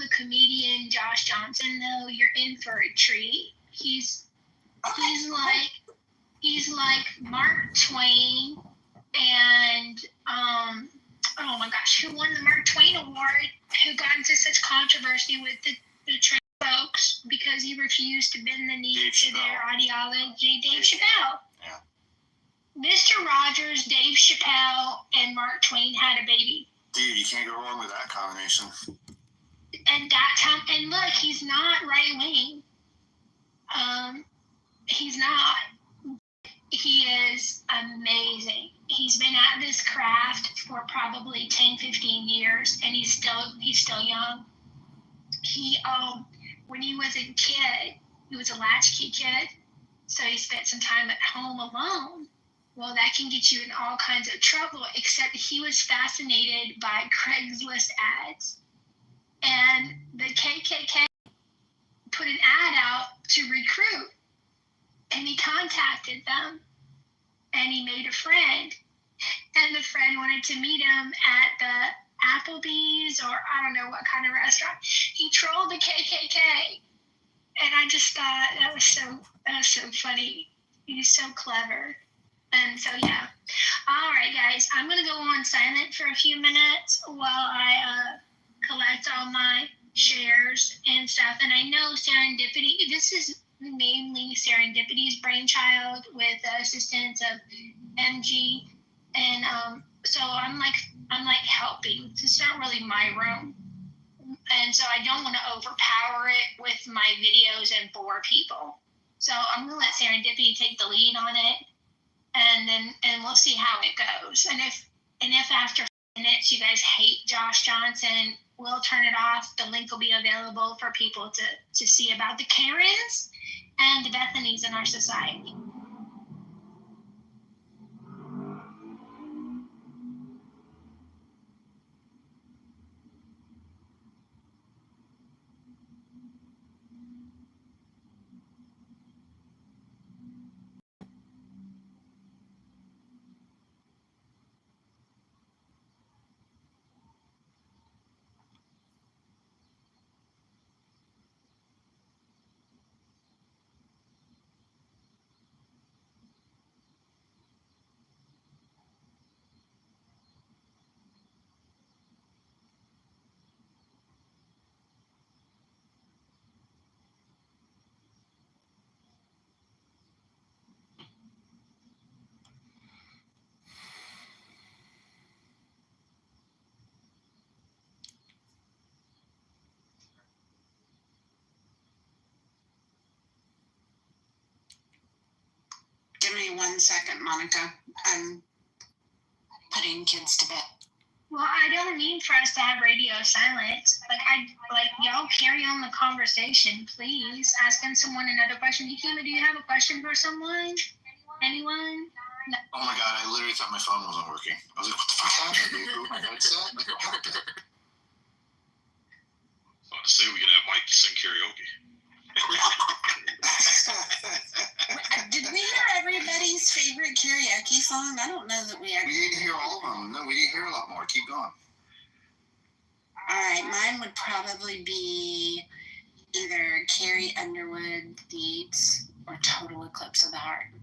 the comedian Josh Johnson, though, you're in for a treat. He's like Mark Twain and oh my gosh, who won the Mark Twain Award, who got into such controversy with the trans folks because he refused to bend the knee to their ideology. Dave Chappelle. Yeah. Mr. Rogers, Dave Chappelle, and Mark Twain had a baby. Dude, you can't go wrong with that combination. And that time, and look, he's not right wing. He's not. He is amazing. He's been at this craft for probably 10, 15 years, and he's still young. He when he was a kid, he was a latchkey kid, so he spent some time at home alone. Well, that can get you in all kinds of trouble, except he was fascinated by Craigslist ads. And the KKK put an ad out to recruit. And he contacted them. And he made a friend. And the friend wanted to meet him at the Applebee's or I don't know what kind of restaurant. He trolled the KKK. And I just thought that was so funny. He's so clever. And so, yeah. All right, guys. I'm going to go on silent for a few minutes while I collect all my shares and stuff. And I know Serendipity, this is mainly Serendipity's brainchild with the assistance of MG. And so I'm like helping. It's not really my room. And so I don't want to overpower it with my videos and bore people. So I'm going to let Serendipity take the lead on it. And we'll see how it goes. And if after minutes you guys hate Josh Johnson, we'll turn it off. The link will be available for people to see about the Karens and the Bethanies in our society. Give me 1 second, Monica. I'm putting kids to bed. Well, I don't mean for us to have radio silence. Y'all carry on the conversation, please. Asking someone another question. Yukima, do you have a question for someone? Anyone? No. Oh my god, I literally thought my phone wasn't working. I was like, what the fuck happened? Did you move my headset? Like, what happened? I was about to say we could have Mike sing karaoke. Did we hear everybody's favorite karaoke song? I don't know that we actually. We didn't hear all of them. No, we didn't hear a lot more. Keep going. Alright, mine would probably be either Carrie Underwood, Deeds, or Total Eclipse of the Heart.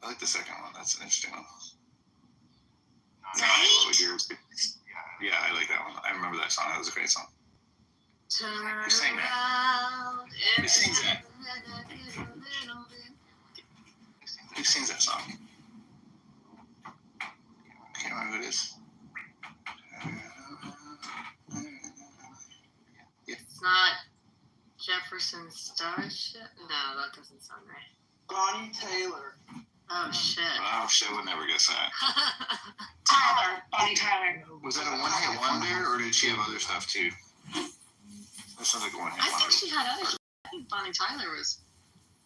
I like the second one. That's an interesting one. Right? Yeah, I like that one. I remember that song. That was a great song. Turn Who sang that? around. Who sings that? Who sings that song? I can't remember who it is. It's not Jefferson Starship? No, that doesn't sound right. Bonnie Taylor. Oh, shit. Oh, shit, I would never guess that. Tyler. Bonnie Tyler. Was that a one-hit wonder, or did she have other stuff, too? That sounds like a one-hit I wonder. think she had other shit. I think Bonnie Tyler was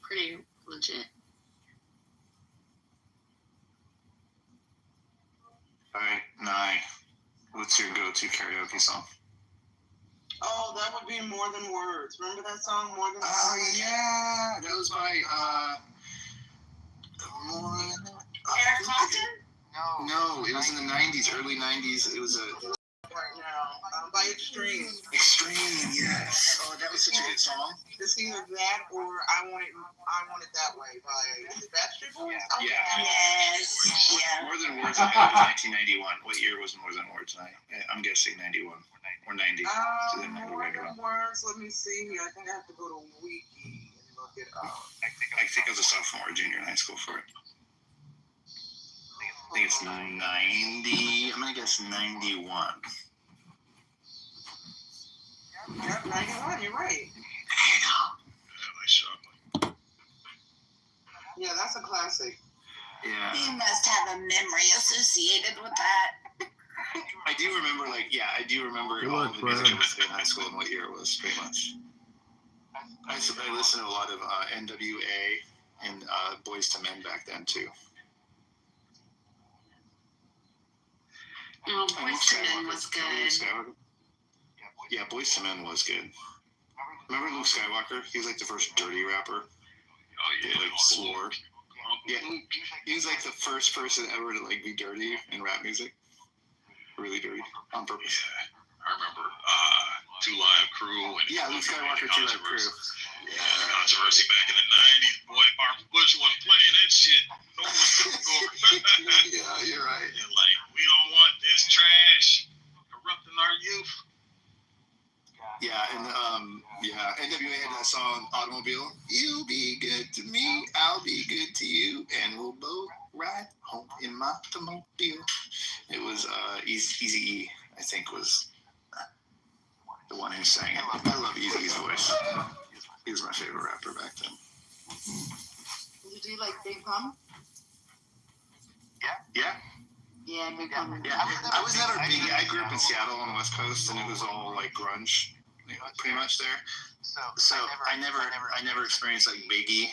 pretty legit. All right, Nye. What's your go-to karaoke song? Oh, that would be More Than Words. Remember that song, More Than Words? Oh, yeah. That was by, Eric Clapton? No, it was in the 90s, early 90s. It was a Right now, by Extreme. Extreme, yes. Oh, that was such a good song. It's either that or I Want It That Way by, is it Backstreet Boys? Yeah. Yes. Yeah. More Than Words, I think it was 1991. What year was More Than Words? I'm guessing 91 or 90. So then More Than Words, let me see here. I think I have to go to Wiki and look it up. I think I was a sophomore or junior in high school for it. I think it's 90. I'm going to guess 91. Yep, 91, you're right. Nice job. Yeah, that's a classic. Yeah. You must have a memory associated with that. I do remember, I do remember all of the music I listened to in high school and what year it was, pretty much. I listened to a lot of NWA and Boyz II Men back then, too. Oh, Boyz II Men was good. Yeah, Boyz II Men was good. Remember Luke Skywalker? He was like the first dirty rapper. Oh yeah, Like swore. Yeah, he was like the first person ever to like be dirty in rap music. Really dirty on purpose. Yeah, I remember 2 Live Crew and Luke Skywalker, 2 Live Crew. Yeah, controversy back in the 90s. Boy, Mark Bush wasn't playing that shit. No one took over. Yeah, you're right. Like, we don't want this trash corrupting our youth. Yeah, and NWA had that song Automobile. You'll be good to me, I'll be good to you, and we'll both ride home in my automobile. It was Eazy-E, I think, was the one who sang it. I love Eazy-E's voice. He was my favorite rapper back then. Did you like Big Pun? Yeah. Yeah, Big Pun. Yeah, I was never big. I grew up in Seattle on the West Coast, and it was all like grunge, pretty much there. So I never experienced like Biggie,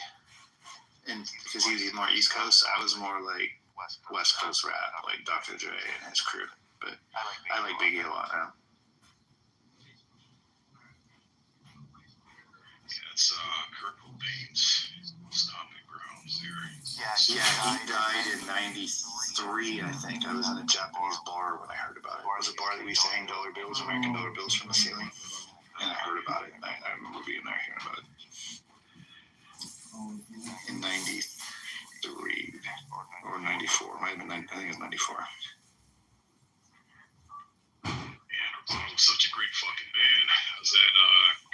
and because he was more East Coast, I was more like West Coast rap, like Dr. Dre and his crew. But I like Biggie a lot now. That's Kurt Cobain's stomping grounds there. Yeah, he died in '93, I think. I was in a Japanese bar when I heard about it. It was a bar that we used to hang dollar bills, American dollar bills from the ceiling. And I heard about it, and I remember being there hearing about it. In '93 or '94, might have been. I think it was '94. Yeah, it was such a great fucking band. I was at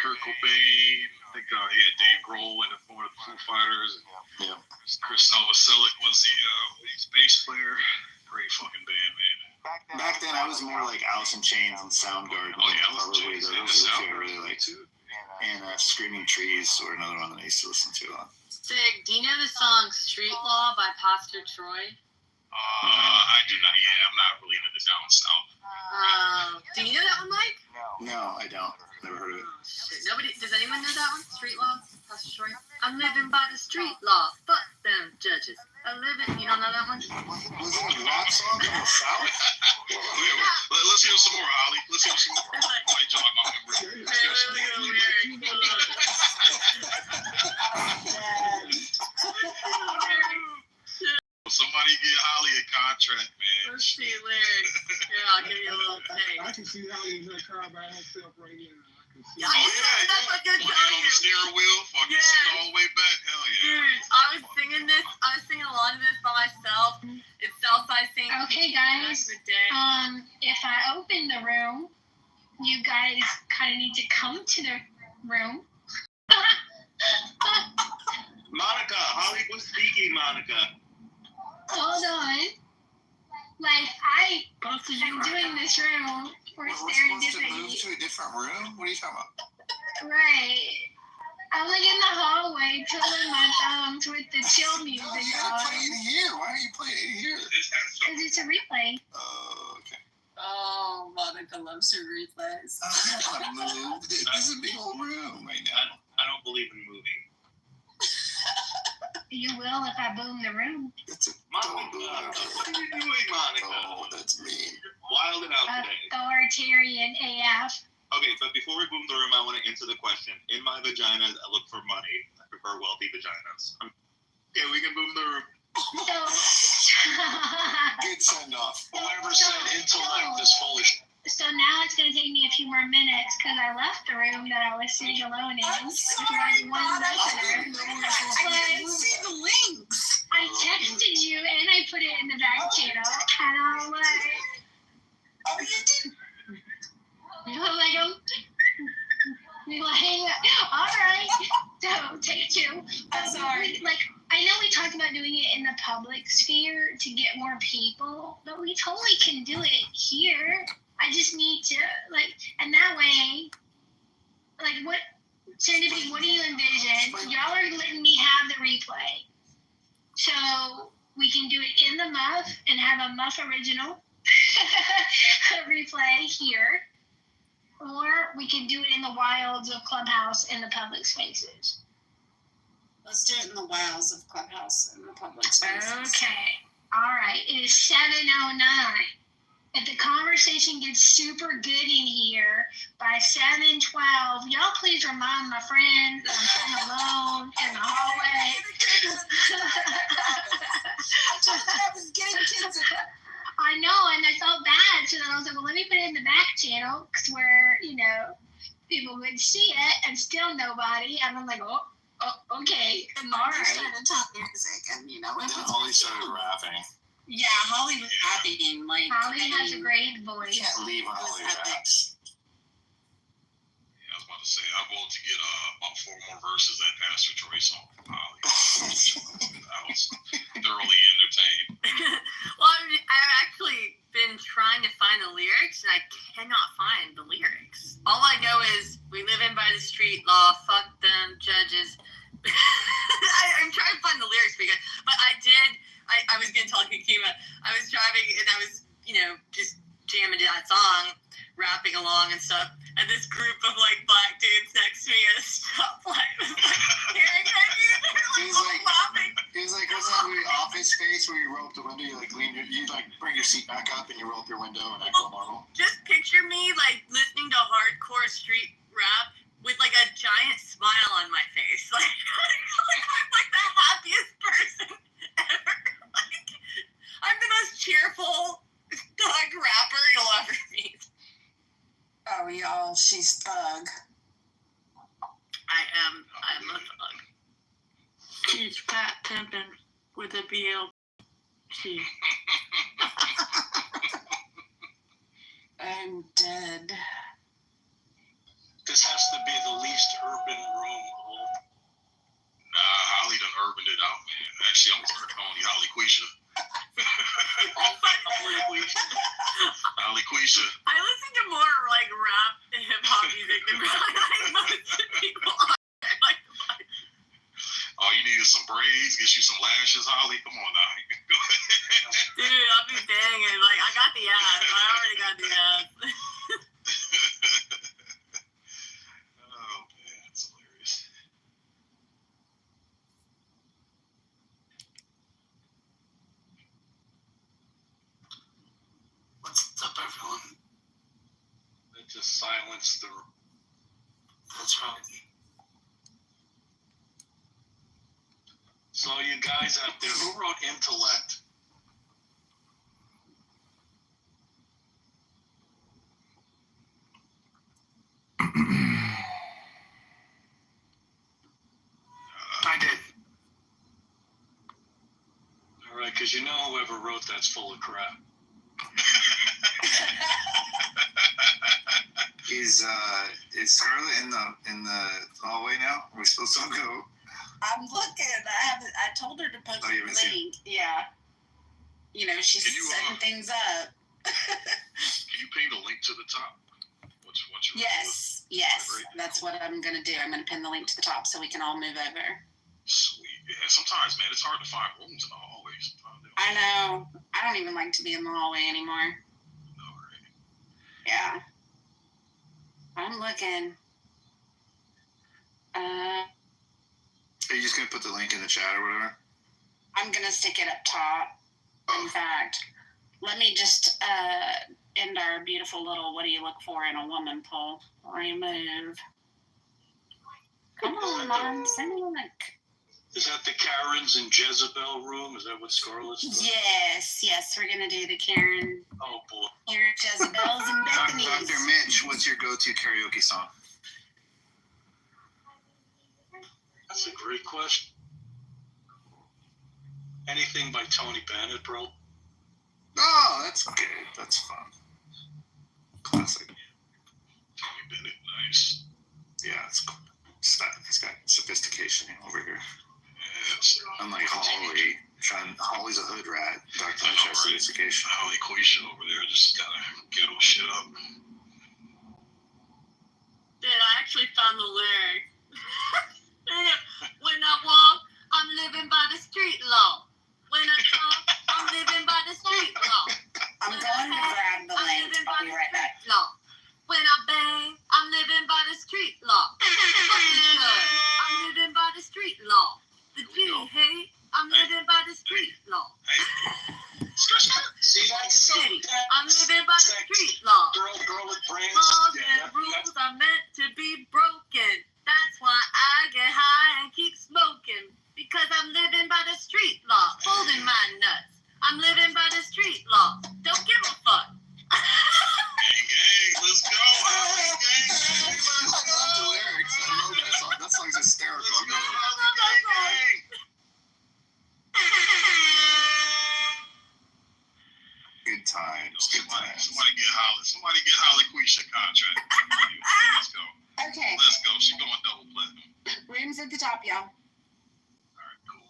Kurt Cobain. I think he had Dave Grohl in one of the Foo Fighters. Yeah. Chris Novoselic was the bass player. Great fucking band, man. Back then, I was more like Alice in Chains and Soundgarden. Oh yeah, probably those are the two I really liked. And Screaming Trees were another one that I used to listen to. Sig, do you know the song Street Law by Pastor Troy? I do not. Yeah, I'm not really into the down south. Do you know that one, Mike? No, I don't. Never heard of it. Oh, shit. Nobody. Does anyone know that one? Street Law, Pastor Troy. I'm living by the street law. Fuck them judges. I'm living. You don't know that one? Was it a rock song in the South? Let's hear some more, Holly. Let's hear some more. Might jog my memory. Somebody get Holly a contract, man. Let's see lyrics. Here, I'll give you a little thing. I can see Holly in her car by herself right now. Yeah, that's what I'm On telling the you. steering wheel, fucking Yes. sit all the way back. Hell yeah. Dude, I was singing this. I was singing a lot of this by myself. It's Southside St. Okay, Pete guys. back in the day. If I open the room, you guys kind of need to come to the room. Monica, Holly was speaking, Monica. Hold on. Like, I'm doing this room for We're supposed to move serendipity. to a different room? What are you talking about? Right. I'm like in the hallway twiddling my thumbs with the chill music You gotta play on. it here. Why are you playing it here? Because it's a replay. Oh, okay. Oh, Monica loves her replays. I don't want to move. This is a big old room right now. I don't believe in moving. You will if I boom the room. It's a Monica, what are you doing, Monica? Oh, that's mean. Wilding out today. Authoritarian AF. Okay, but before we boom the room, I want to answer the question. In my vaginas, I look for money. I prefer wealthy vaginas. Okay, we can boom the room. So Good send off. Whoever said intellect is full of shit. So now it's going to take me a few more minutes because I left the room that I was sitting alone in. I'm Which sorry, was one Maud, I listener. didn't see the links. I texted you and I put it in the back channel, and I'm like, Oh, you did? all right, so take two. I'm sorry. Like, I know we talked about doing it in the public sphere to get more people, but we totally can do it here. I just need to, and that way, what, Serendipity, what do you envision? Y'all are letting me have the replay. So we can do it in the muff and have a muff original replay here. Or we can do it in the wilds of Clubhouse in the public spaces. Let's do it in the wilds of Clubhouse and the public spaces. Okay. All right. It is 7:09. If the conversation gets super good in here by 7:12, y'all please remind my friend that I'm sitting alone in the hallway. I told you I was getting kids. I know, and I felt bad, so then I was like, well, let me put it in the back channel, where, people would see it, and still nobody, and I'm like, oh, okay, And all Mark right. started talking music, and it Then was Holly started rapping. Yeah, Holly was rapping. Holly has a great voice. Can't leave Holly epic. raps. Yeah, I was about to say, I vote to get about 4 more verses that Pastor Troy song from Holly. I was thoroughly entertained. Well, I've actually been trying to find the lyrics, and I cannot find the lyrics. All I know is we live in by the street law. Fuck them judges. I'm trying to find the lyrics but I did. I was gonna tell Hakima. I was driving and I was, just jamming to that song, rapping along and stuff. And this group of black dudes next to me at a stoplight was staring at me. He's Laughing. What's that movie Office Space where you roll up the window, you bring your seat back up and you roll up your window and I go normal? Just picture me listening to hardcore street rap with a giant smile on my face. I'm the happiest person ever. I'm the most cheerful rapper you'll ever meet. Oh, y'all, she's thug. I'm a thug. She's fat pimpin' with a BLT. I'm dead. This has to be the least urban room. Nah, Holly done urbaned it out, man. Actually, I'm gonna start calling you Holly Quisha. Holly Quisha. I listen to more rap and hip hop music than most people. All you need is some braids, get you some lashes, Holly. Come on now. Dude, I'll be banging. I got the ass. I already got the ass. Oh man, that's hilarious. What's up, everyone? They just silenced the. What's wrong with you? So you guys out there, who wrote Intellect? I did. All right, because whoever wrote that's full of crap. Is Scarlett in the hallway now? Are we supposed to go? I'm looking. I told her to post Oh, you haven't the link. Yeah. She's Can you, setting things up. Can you pin the link to the top? What's your Yes. That's what I'm going to do. I'm going to pin the link to the top so we can all move over. Sweet. Yeah, sometimes, man, it's hard to find rooms in the hallways. I know. I don't even like to be in the hallway anymore. No, right. Yeah. I'm looking. Are you just gonna put the link in the chat or whatever? I'm going to stick it up top. In fact, let me just end our beautiful little what do you look for in a woman poll. Remove. Come on, Mom. Send me a link. Is that the Karens and Jezebel room? Is that what Scarlett's doing? Yes, we're gonna do the Karen. Oh boy. Your Jezebels and Bethany's. Dr. Mitch, what's your go-to karaoke song? That's a great question. Anything by Tony Bennett, bro? Oh, that's good. That's fun. Classic. Tony Bennett, nice. Yeah, it's cool. He's got sophistication over here. Yes. Unlike Holly. Holly's a hood rat. Dr. Mitch has sophistication. Holly Quisha over there just kind of ghetto shit up. Dude, I actually found the lyric. When I walk, I'm living by the street law. When I talk, I'm living by the street law. I'm going to grab the link. I'll be right back. Law. When I bang, I'm living by the street law. I'm living by the street law. The G, hey, I'm living by the street law. See, that's so I'm living by the street law. Girl with brands. Laws and rules are meant to be broken. That's why I get high and keep smoking. Because I'm living by the street law. Holding my nuts. I'm living by the street law. Don't give a fuck. Gang, let's go. Gang, I love the lyrics. I love that song. That song's hysterical. let's go. Gang. Good times. Good times. Somebody get Holly Quisha contract. Let's go. Okay. Let's go. She going double platinum. Rooms at the top, y'all. All right, cool.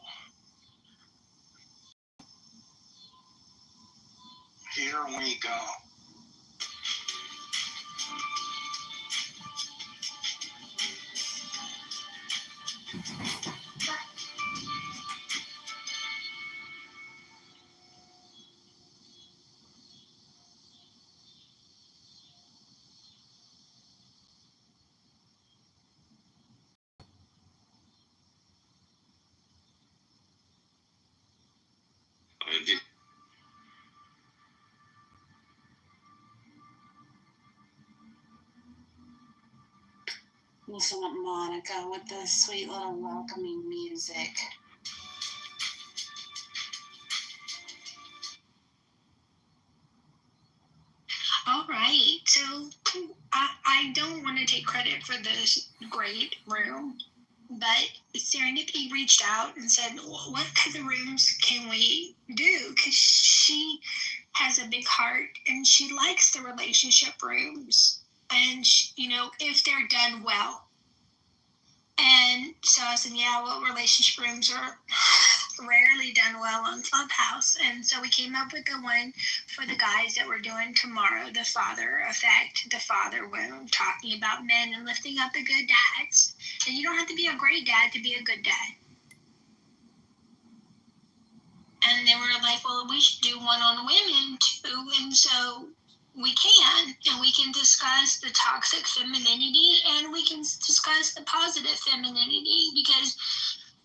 Here we go. We also want Monica with the sweet little welcoming music. All right. So I don't want to take credit for this great room, but Serendipity reached out and said, what kind of rooms can we do? Because she has a big heart and she likes the relationship rooms. And, if they're done well. And so I said, yeah, well, relationship rooms are rarely done well on Clubhouse. And so we came up with the one for the guys that we're doing tomorrow, the father effect, the father room, talking about men and lifting up the good dads. And you don't have to be a great dad to be a good dad. And then we're like, well, we should do one on women too. And so we can discuss the toxic femininity and we can discuss the positive femininity because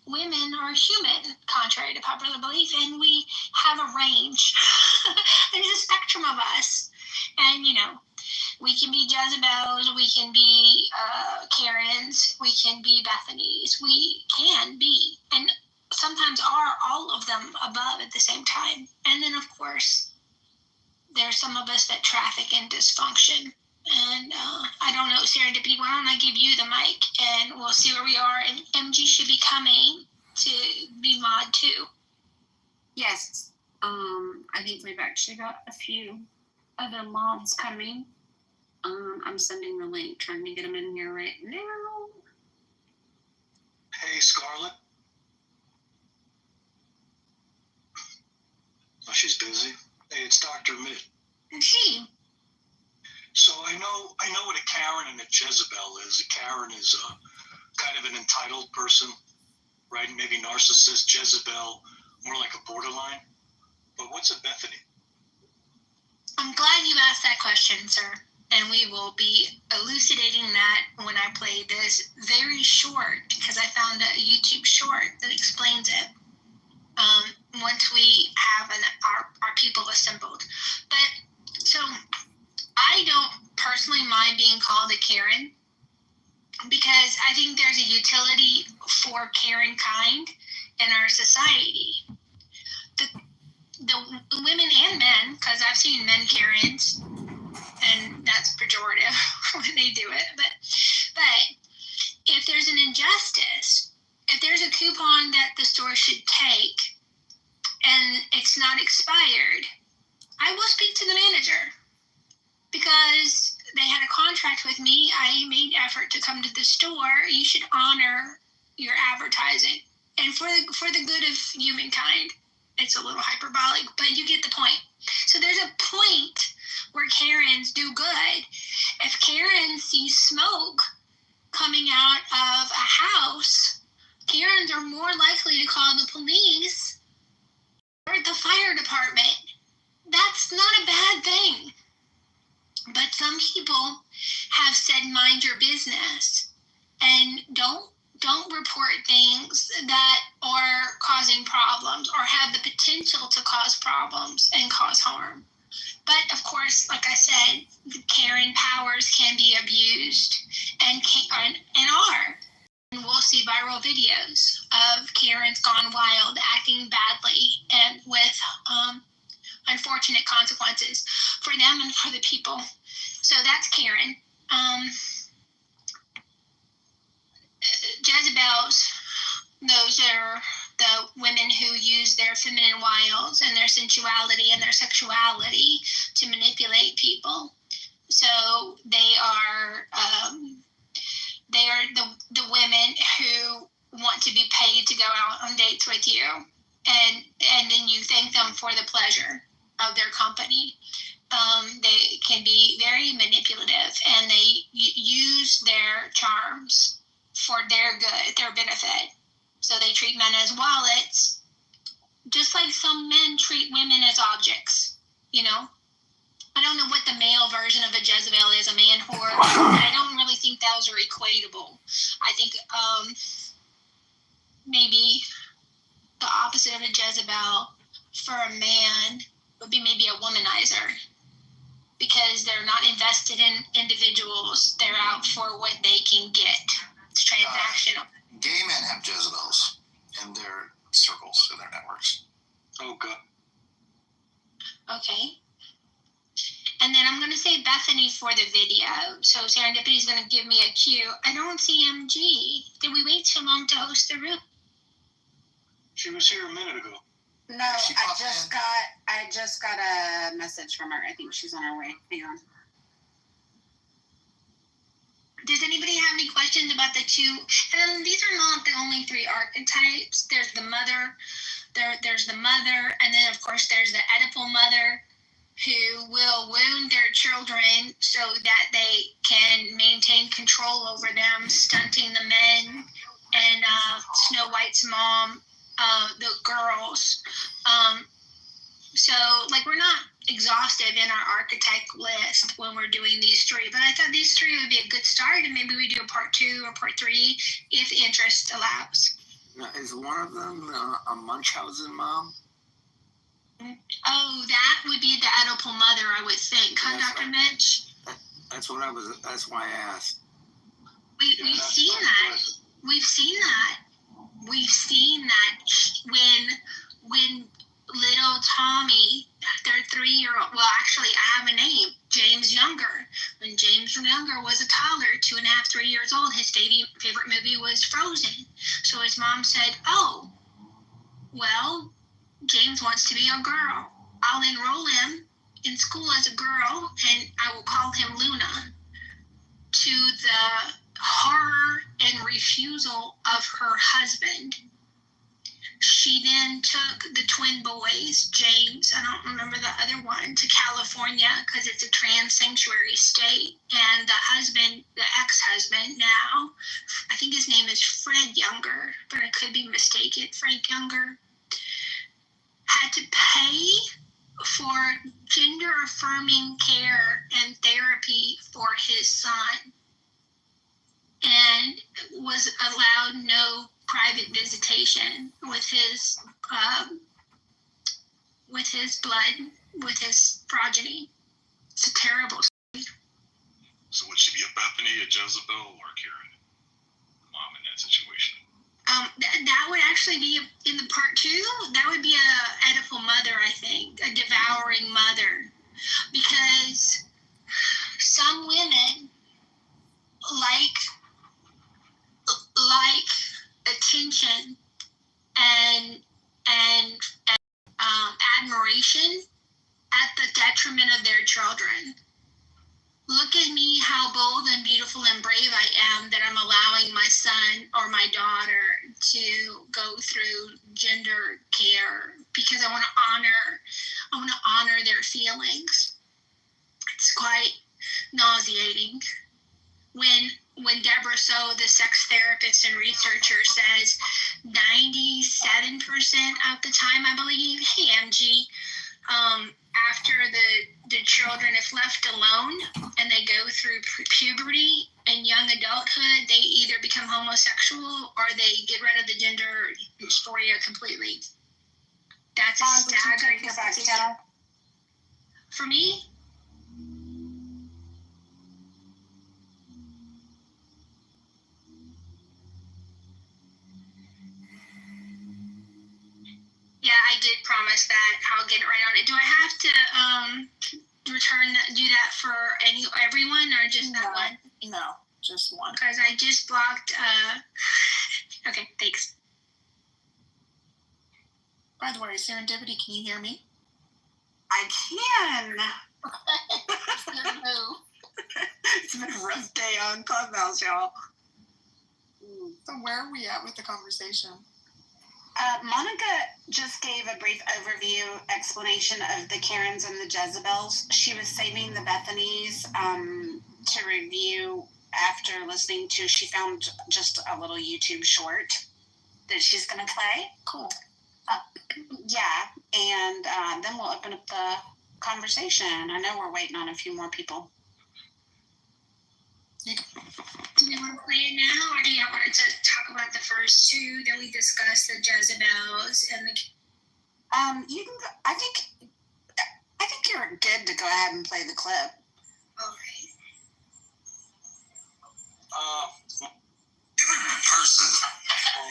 women are human, contrary to popular belief, and we have a range. There's a spectrum of us. And, we can be Jezebels, we can be Karens, we can be Bethany's, we can be, and sometimes are all of them above at the same time. And then, of course, there's some of us that traffic in dysfunction. And I don't know, Serendipity, why don't I give you the mic and we'll see where we are. And MG should be coming to be mod too. Yes. I think we've actually got a few other mods coming. I'm sending the link, trying to get them in here right now. Hey, Scarlett. Oh, she's busy. Hey, it's Dr. Mitch. And she. So I know what a Karen and a Jezebel is. A Karen is kind of an entitled person, right? Maybe narcissist. Jezebel, more like a borderline. But what's a Bethany? I'm glad you asked that question, sir. And we will be elucidating that when I play this very short, because I found a YouTube short that explains it. Once we have our people assembled. But so I don't personally mind being called a Karen because I think there's a utility for Karen kind in our society. The women and men, because I've seen men Karens, and that's pejorative when they do it, but if there's an injustice, if there's a coupon that the store should take and it's not expired, I will speak to the manager, because they had a contract with me. I made effort to come to the store. You should honor your advertising, and for the good of humankind. It's a little hyperbolic, but you get the point. So there's a point where Karens do good. If Karen sees smoke coming out of a house, Karens are more likely to call the police or the fire department. That's not a bad thing. But some people have said, mind your business, and don't report things that are causing problems or have the potential to cause problems and cause harm. But of course, like I said, the Karen powers can be abused and are. And we'll see viral videos of Karens gone wild, acting badly, and with unfortunate consequences for them and for the people. So that's Karen. Jezebels, those are the women who use their feminine wiles and their sensuality and their sexuality to manipulate people. So they are the women who want to be paid to go out on dates with you, and then you thank them for the pleasure of their company. They can be very manipulative, and they use their charms for their good, their benefit. So they treat men as wallets, just like some men treat women as objects, you know? I don't know what the male version of a Jezebel is, a man whore. I don't really think those are equatable. I think maybe the opposite of a Jezebel for a man would be maybe a womanizer, because they're not invested in individuals. They're out for what they can get. It's transactional. Gay men have Jezebels in their circles, in their networks. Oh, God. Okay. And then I'm going to say Bethany for the video. So Serendipity is going to give me a cue. I don't see MG. Did we wait too long to host the room? She was here a minute ago. No, I just got a message from her. I think she's on her way. Hang on. Does anybody have any questions about the two? And these are not the only three archetypes. There's the mother, there's the mother, and then of course there's the Oedipal mother, who will wound their children so that they can maintain control over them, stunting the men, and Snow White's mom, the girls. So, like, we're not exhaustive in our archetype list when we're doing these three, but I thought these three would be a good start, and maybe we do a part 2 or part 3 if interest allows. Now, is one of them a Munchausen mom? Oh, that would be the Oedipal mother, I would think, huh, Dr. Mitch? That's why I asked. We've seen that. We've seen that. We've seen that when little Tommy, their 3-year-old, well, actually, I have a name, James Younger. When James Younger was a toddler, 2.5, 3 years old, his favorite movie was Frozen. So his mom said, oh, well, James wants to be a girl. I'll enroll him in school as a girl, and I will call him Luna. To the horror and refusal of her husband, she then took the twin boys, James, I don't remember the other one, to California because it's a trans sanctuary state. And the husband, the ex-husband now, I think his name is Fred Younger, but I could be mistaken, Frank Younger, had to pay for gender-affirming care and therapy for his son, and was allowed no private visitation with his blood, with his progeny. It's a terrible story. So would she be a Bethany, a Jezebel, or a Karen? The mom in that situation. That would actually be in the part 2. That would be a Oedipal mother, I think, a devouring mother, because some women like attention and admiration at the detriment of their children. Look at me, how bold and beautiful and brave I am that I'm allowing my son or my daughter to go through gender care because I want to honor their feelings. It's quite nauseating. When Deborah So, the sex therapist and researcher, says 97% of the time, I believe, hey, MG, after the children, if left alone and they go through puberty and young adulthood, they either become homosexual or they get rid of the gender dysphoria completely. That's a staggering statistic. For me, yeah, I did promise that. I'll get it right on it. Do I have to do that for everyone or just that one? No, just one. Because I just blocked. Okay, thanks. By the way, Serendipity, can you hear me? I can. It's been a rough day on Clubhouse, y'all. So where are we at with the conversation? Monica just gave a brief overview explanation of the Karens and the Jezebels. She was saving the Bethanies to review after listening to, she found just a little YouTube short that she's going to play. Cool. Yeah, and then we'll open up the conversation. I know we're waiting on a few more people. Do you want to play it now, or do you want to talk about the first two that we discussed, the Jezebels and the? You can. I think you're good to go ahead and play the clip. All right. Every person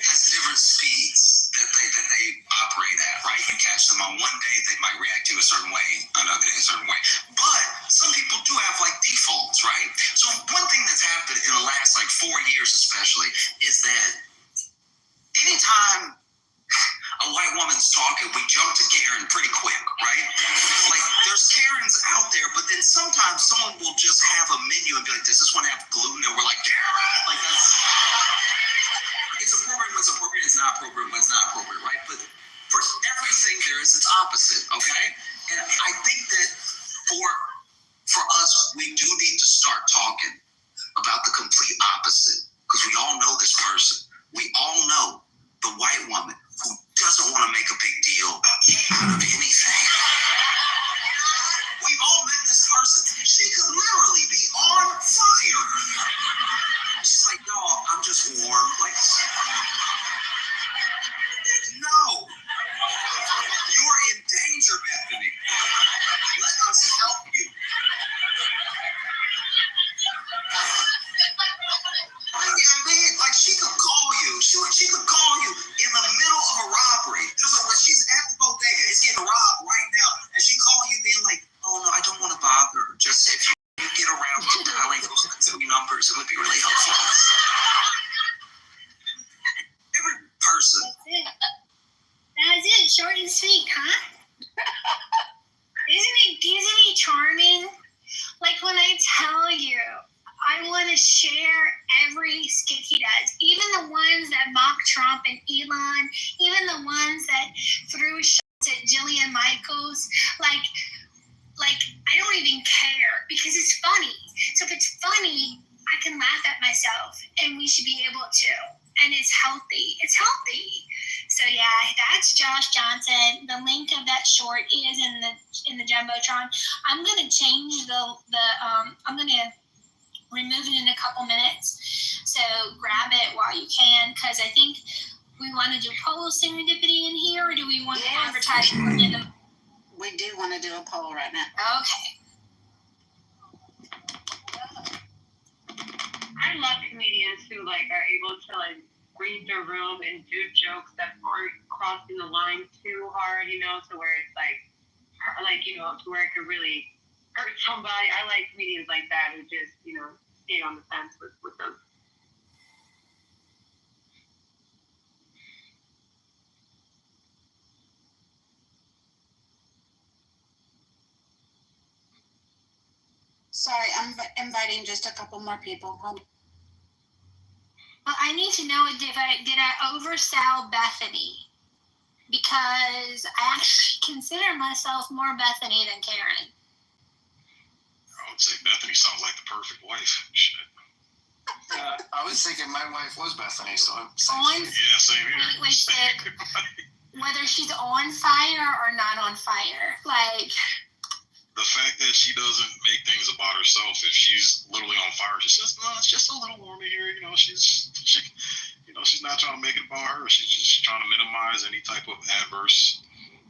has different speeds that they operate at, right? You catch them on one day, they might react to a certain way, another day a certain way. But some people do have like defaults, right? So one thing that's happened in the last like 4 years especially is that anytime a white woman's talking, we jump to Karen pretty quick, right? Like there's Karens out there, but then sometimes someone will just have a menu and be like, does this one have gluten? And we're like, Karen! Like that's, it's appropriate when it's appropriate, it's not appropriate when it's not appropriate, right? But for everything there is its opposite, okay? And I think that for us, we do need to start talking about the complete opposite, because we all know this person. We all know the white woman who doesn't want to make a big deal out of anything. We've all met this person. She could literally be on fire. She's like, no, I'm just warm. Like, no. You're in danger, Bethany. Let us help you. Yeah, man, like she could call you. She could call you in the middle of a robbery. She's at the bodega. It's getting robbed right now. And she call you being like, oh, no, I don't want to bother her. Just if you get around to dialing those 2 numbers, it would be really helpful. Every person. That's it. Short and sweet, huh? Isn't he charming? Like when I tell you, I want to share every skit he does, even the ones that mock Trump and Elon, even the ones that threw shots at Jillian Michaels. Like I don't even care because it's funny. So if it's funny, I can laugh at myself, and we should be able to. And it's healthy. It's healthy. So yeah, that's Josh Johnson. The link of that short is in the Jumbotron. I'm gonna change I'm gonna remove it in a couple minutes. So grab it while you can, because I think we want to do poll serendipity in here, or do we want to advertise in the? We do want to do a poll right now. Okay. I love comedians who like are able to like read the room and do jokes that aren't crossing the line too hard, to where it's to where it could really hurt somebody. I like comedians like that who just, stay on the fence with them. Sorry, I'm inviting just a couple more people. Well, I need to know did I oversell Bethany? Because I actually consider myself more Bethany than Karen. I would say Bethany sounds like the perfect wife. Shit. I was thinking my wife was Bethany, so I'm On, yeah, same here. Wait, whether she's on fire or not on fire, like. The fact that she doesn't make things about herself, if she's literally on fire, she says, "No, it's just a little warm in here." She's not trying to make it about her. She's just trying to minimize any type of adverse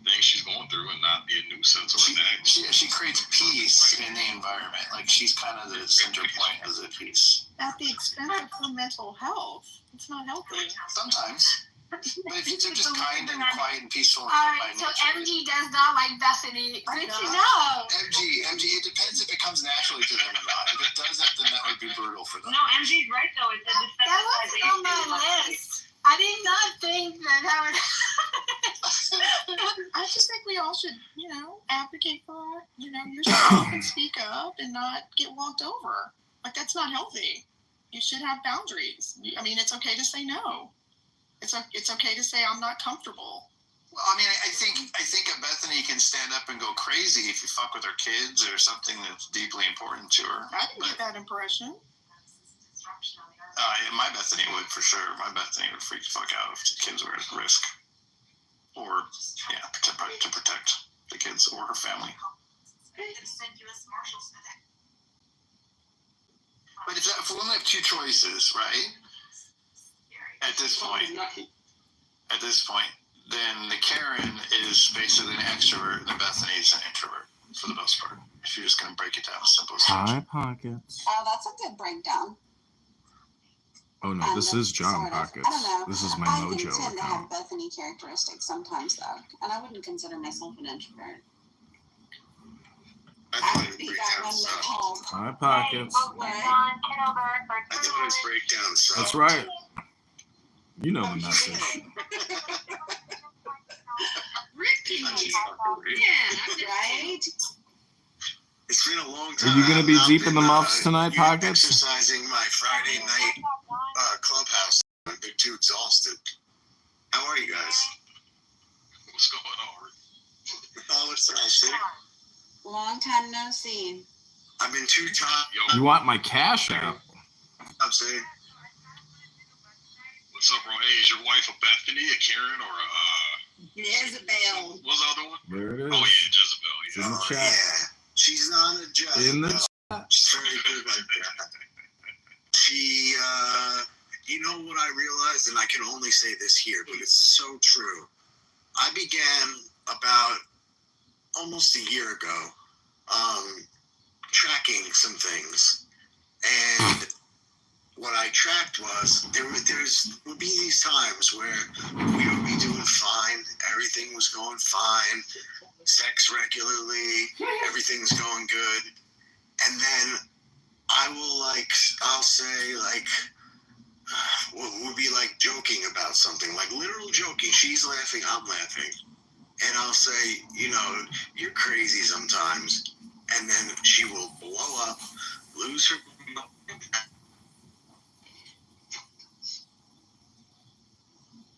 thing she's going through and not be a nuisance or a nag. She creates peace in the environment. Like she's kind of the center point of the peace. At the expense of her mental health. It's not healthy. Sometimes. But if you're just kind and quiet and peaceful. All right, so MG does not like Bethany. Good to know. MG, it depends if it comes naturally to them or not. If it doesn't, then that would be brutal for them. No, MG's right though. It's a that wasn't on my list. I did not think that would. I just think we all should, advocate for, yourself and speak up and not get walked over. Like that's not healthy. You should have boundaries. I mean, it's okay to say no. It's okay to say I'm not comfortable. Well, I mean, I think a Bethany can stand up and go crazy if you fuck with her kids or something that's deeply important to her. I didn't get that impression. Yeah, my Bethany would for sure. My Bethany would freak the fuck out if the kids were at risk, or to protect the kids or her family. But if we only have two choices, right? At this point, then the Karen is basically an extrovert and the Bethany is an introvert for the most part. If you're just going to break it down as simple as High Pockets. Oh, that's a good breakdown. Oh no, this is John Pockets. I don't know. This is my I Mojo can tend to account. have Bethany characteristics sometimes, though, and I wouldn't consider myself an introvert. I thought it was breakdown stuff. High Pockets. I thought it was breakdown stuff. That's right. You know the message. Ricky. Yeah, right. It's been a long time. Are you gonna be I've deep in the been, muffs tonight, Pockets? Exercising my Friday night clubhouse. I'm too exhausted. How are you guys? What's going on, Rick? Oh, what's the shit? Long time no see. I've been too tired. You want my Cash App? I'm saying. What's up, bro? Hey, is your wife a Bethany, a Karen, or a Jezebel? What's the other one? There it is. Oh yeah, Jezebel. It's Yeah. in the chat. Yeah. She's not a Jezebel. In the chat. She's very good like that. She, you know what I realized, and I can only say this here, but it's so true. I began about almost a year ago tracking some things, and what I tracked was there would be these times where we would be doing fine, everything was going fine, sex regularly, everything's going good, and then I'll say we'll be like joking about something, like literal joking. She's laughing, I'm laughing, and I'll say, you're crazy sometimes, and then she will blow up, lose her.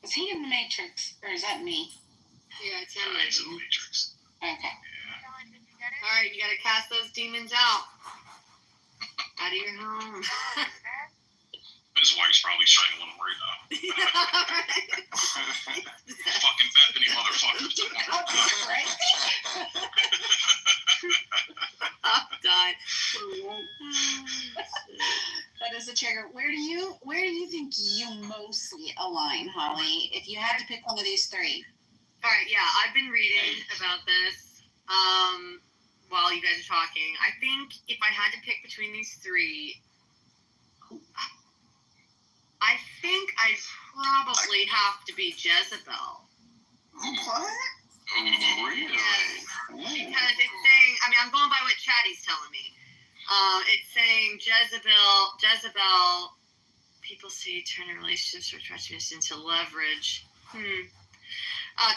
Is he in the Matrix, or is that me? Yeah, it's him. He's in the Matrix. Okay. All right, you gotta cast those demons out of your home. His wife's probably strangling him right now. Fucking Bethany, motherfucker. I'm done. That is a trigger. Where do you think you mostly align, Holly? If you had to pick one of these three. All right, yeah, I've been reading about this while you guys are talking. I think if I had to pick between these three, I think I'd probably have to be Jezebel. What? Really? Yes. Because it's saying, I mean, I'm going by what Chatty's telling me. It's saying Jezebel, people say turn a relationships or treacherous into leverage.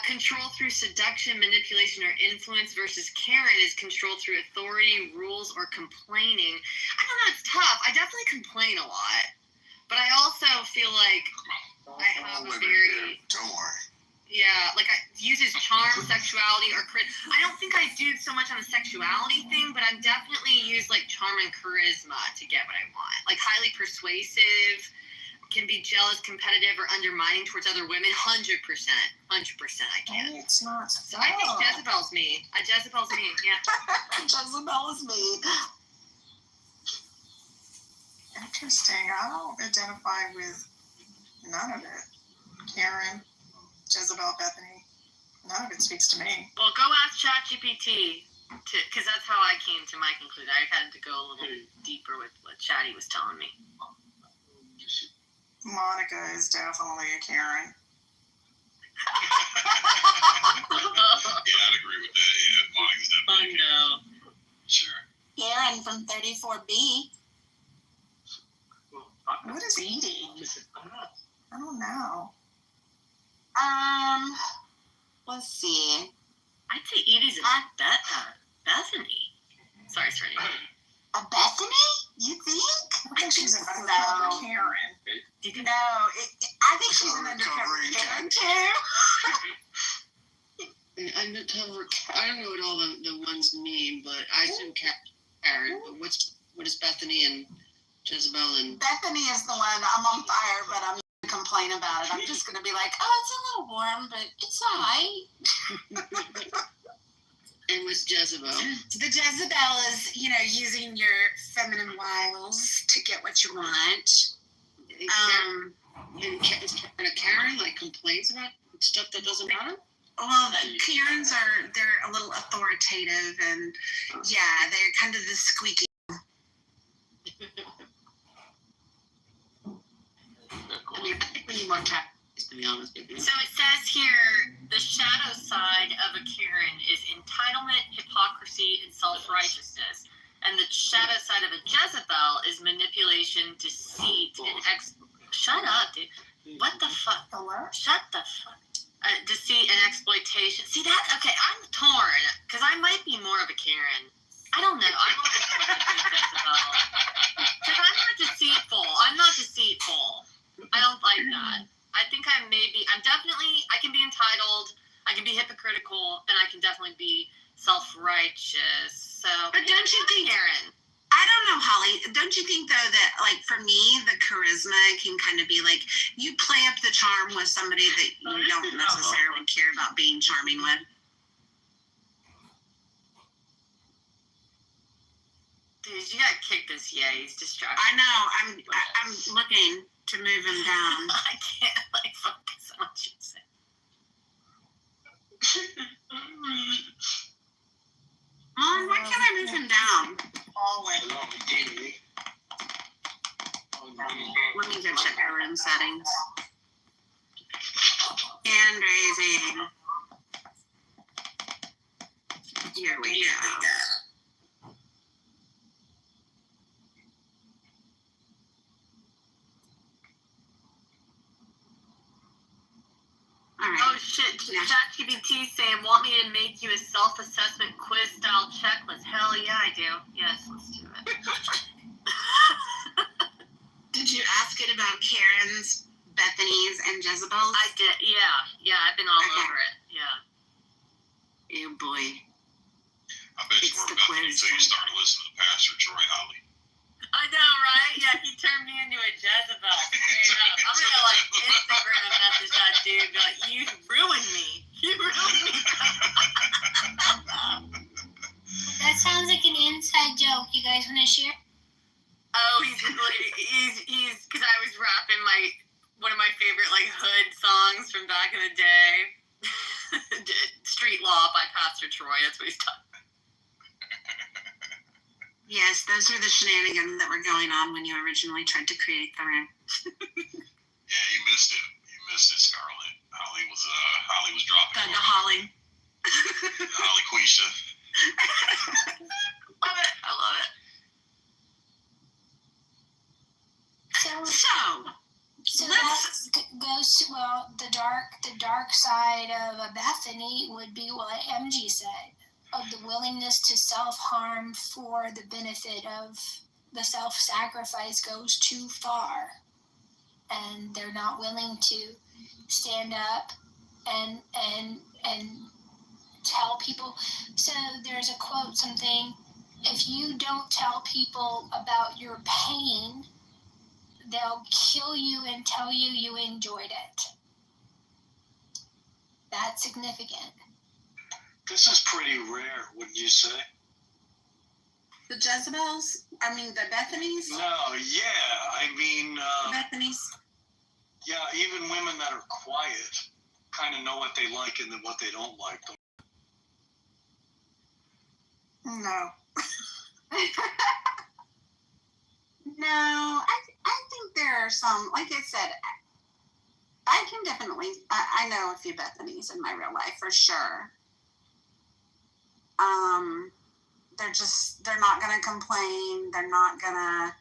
Control through seduction, manipulation, or influence versus Karen is control through authority, rules, or complaining. I don't know, it's tough. I definitely complain a lot. But I also feel like I have a very... Don't worry. Yeah, like I uses charm, sexuality, or I don't think I do so much on the sexuality thing, but I'm definitely use like charm and charisma to get what I want. Like highly persuasive, can be jealous, competitive, or undermining towards other women. 100%, 100% I can. Oh, it's not. So I think Jezebel's me. Jezebel's me, yeah. Jezebel is me. Interesting. I don't identify with none of it. Karen, Jezebel, Bethany. None of it speaks to me. Well, go ask ChatGPT, because that's how I came to my conclusion. I had to go a little deeper with what Chatty was telling me. Monica is definitely a Karen. Yeah, I'd agree with that. Yeah, Monica's definitely. I know. Sure. Karen from 34B. What is Edie? I don't know. Let's see. I'd say Edie's a Bethany. Sorry. A Bethany? You think? I think she's an undercover Karen. No, I think she's an undercover Karen too. Undercover. I don't know what all the ones mean, but I assume Karen. But what is Bethany and Jezebel and? Bethany is the one. I'm on fire, but I'm going to complain about it. I'm just going to be like, oh, it's a little warm, but it's all right. And what's Jezebel? The Jezebel is, using your feminine wiles to get what you want. And is Karen like complains about stuff that doesn't matter? Well, the Karens they're a little authoritative, and yeah, they're kind of the squeaky. I mean, I think we need more to be honest with you. So it says here, the shadow side of a Karen is entitlement, hypocrisy, and self-righteousness. And the shadow side of a Jezebel is manipulation, deceit, and Shut up, dude. What the fuck? Shut the fuck. Deceit and exploitation. See that? Okay, I'm torn, because I might be more of a Karen. I don't know. I'm a Jezebel. Because I'm not deceitful. I don't like that. I think I can be entitled, I can be hypocritical, and I can definitely be self-righteous. So, but don't you think, Karen? I don't know, Holly. Don't you think though that, like, for me, the charisma can kind of be like you play up the charm with somebody that you don't necessarily care about being charming with. Dude, you gotta kick this. Yeah, he's distracted. I know. I'm looking to move him down. I can't focus on what you say. Mom, why can't I move him down? Let me go check our room settings. Hand raising. Here we go. All right. Oh shit, ChatGPT saying, want me to make you a self-assessment quiz style checklist? Hell yeah, I do. Yes, let's do it. Did you ask it about Karen's, Bethany's, and Jezebel's? I did, yeah, I've been all over it, yeah. Oh boy. I bet you were Bethany until you started listening to Pastor Troy Holly. I know, right? Yeah, he turned me into a Jezebel. Straight up. I'm gonna Instagram message that dude. Be like, you ruined me. You ruined me. That sounds like an inside joke. You guys want to share? Oh, he's because I was rapping one of my favorite hood songs from back in the day. Street Law by Pastor Troy. That's what he's talking. Yes, those are the shenanigans that were going on when you originally tried to create the room. Holly was dropping. Got the Holly. Holly Quisha. Love it. I love it. So that goes to, well, the dark side of a Bethany would be what MG said, of the willingness to self-harm for the benefit of the self-sacrifice goes too far, and they're not willing to stand up and tell people. So there's a quote, something, if you don't tell people about your pain, they'll kill you and tell you you enjoyed it. That's significant. This is pretty rare, wouldn't you say? The Jezebels? I mean, the Bethanies? No, yeah. I mean, The Bethanies? yeah, even women that are quiet kind of know what they like and then what they don't like. No. No, I think there are some, like I said, I can definitely, I know a few Bethanies in my real life for sure. They're not going to complain. They're not going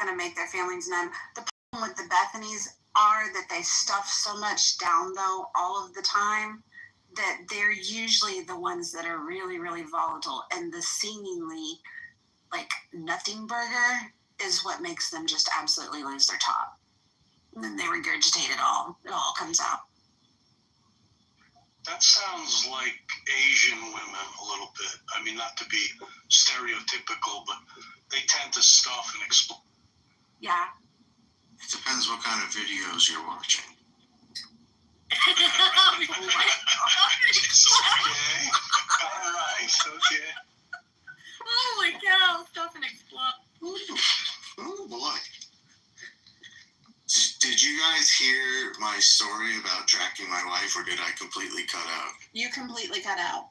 to make their feelings known. The problem with the Bethanies are that they stuff so much down though all of the time that they're usually the ones that are really, really volatile, and the seemingly like nothing burger is what makes them just absolutely lose their top. And then they regurgitate it all. It all comes out. That sounds like Asian women a little bit. I mean, not to be stereotypical, but they tend to stuff and explode. Yeah. It depends what kind of videos you're watching. Okay. All right. Okay. Holy cow! Stuff and explode. Oh boy. Did you guys hear my story about tracking my wife, or did I completely cut out? You completely cut out.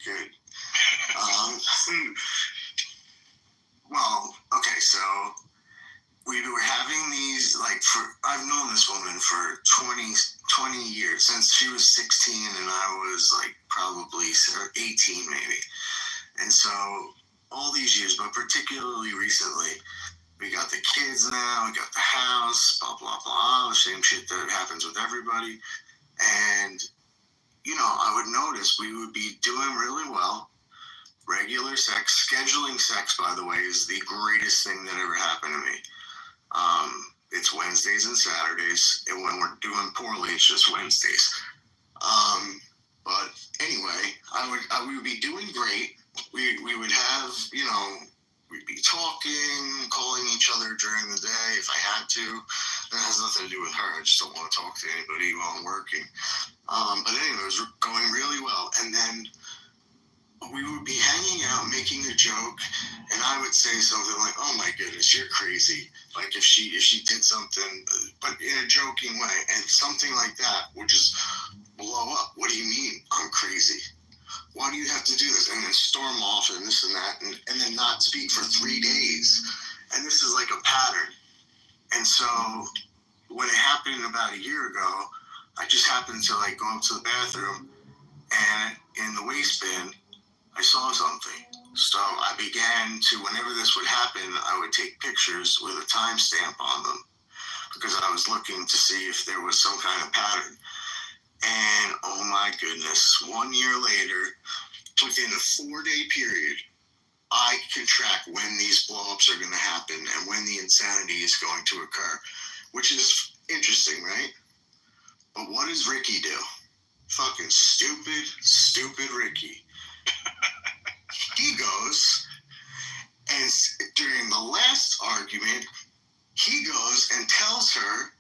Good. Well, okay, so we were having these, I've known this woman for 20 years, since she was 16 and I was probably 18 maybe. And so all these years, but particularly recently, we got the kids now, we got the house, blah, blah, blah, the same shit that happens with everybody. And, I would notice we would be doing really well. Regular sex, scheduling sex, by the way, is the greatest thing that ever happened to me. It's Wednesdays and Saturdays, and when we're doing poorly, it's just Wednesdays. But anyway, we would be doing great. We would have, we'd be talking, calling each other during the day if I had to. That has nothing to do with her. I just don't want to talk to anybody while I'm working. But anyway, it was going really well. And then we would be hanging out, making a joke, and I would say something like, "Oh my goodness, you're crazy." Like if she did something, but in a joking way, and something like that would just blow up. What do you mean I'm crazy? Why do you have to do this? And then storm off and this and that, and then not speak for 3 days. And this is like a pattern. And so when it happened about a year ago, I just happened to go up to the bathroom, and in the waste bin, I saw something. So I began to, whenever this would happen, I would take pictures with a timestamp on them because I was looking to see if there was some kind of pattern. And oh my goodness, 1 year later, within a 4-day period, I can track when these blow-ups are going to happen and when the insanity is going to occur, which is interesting, right? But what does Ricky do? Fucking stupid Ricky. He goes, and during the last argument, he goes and tells her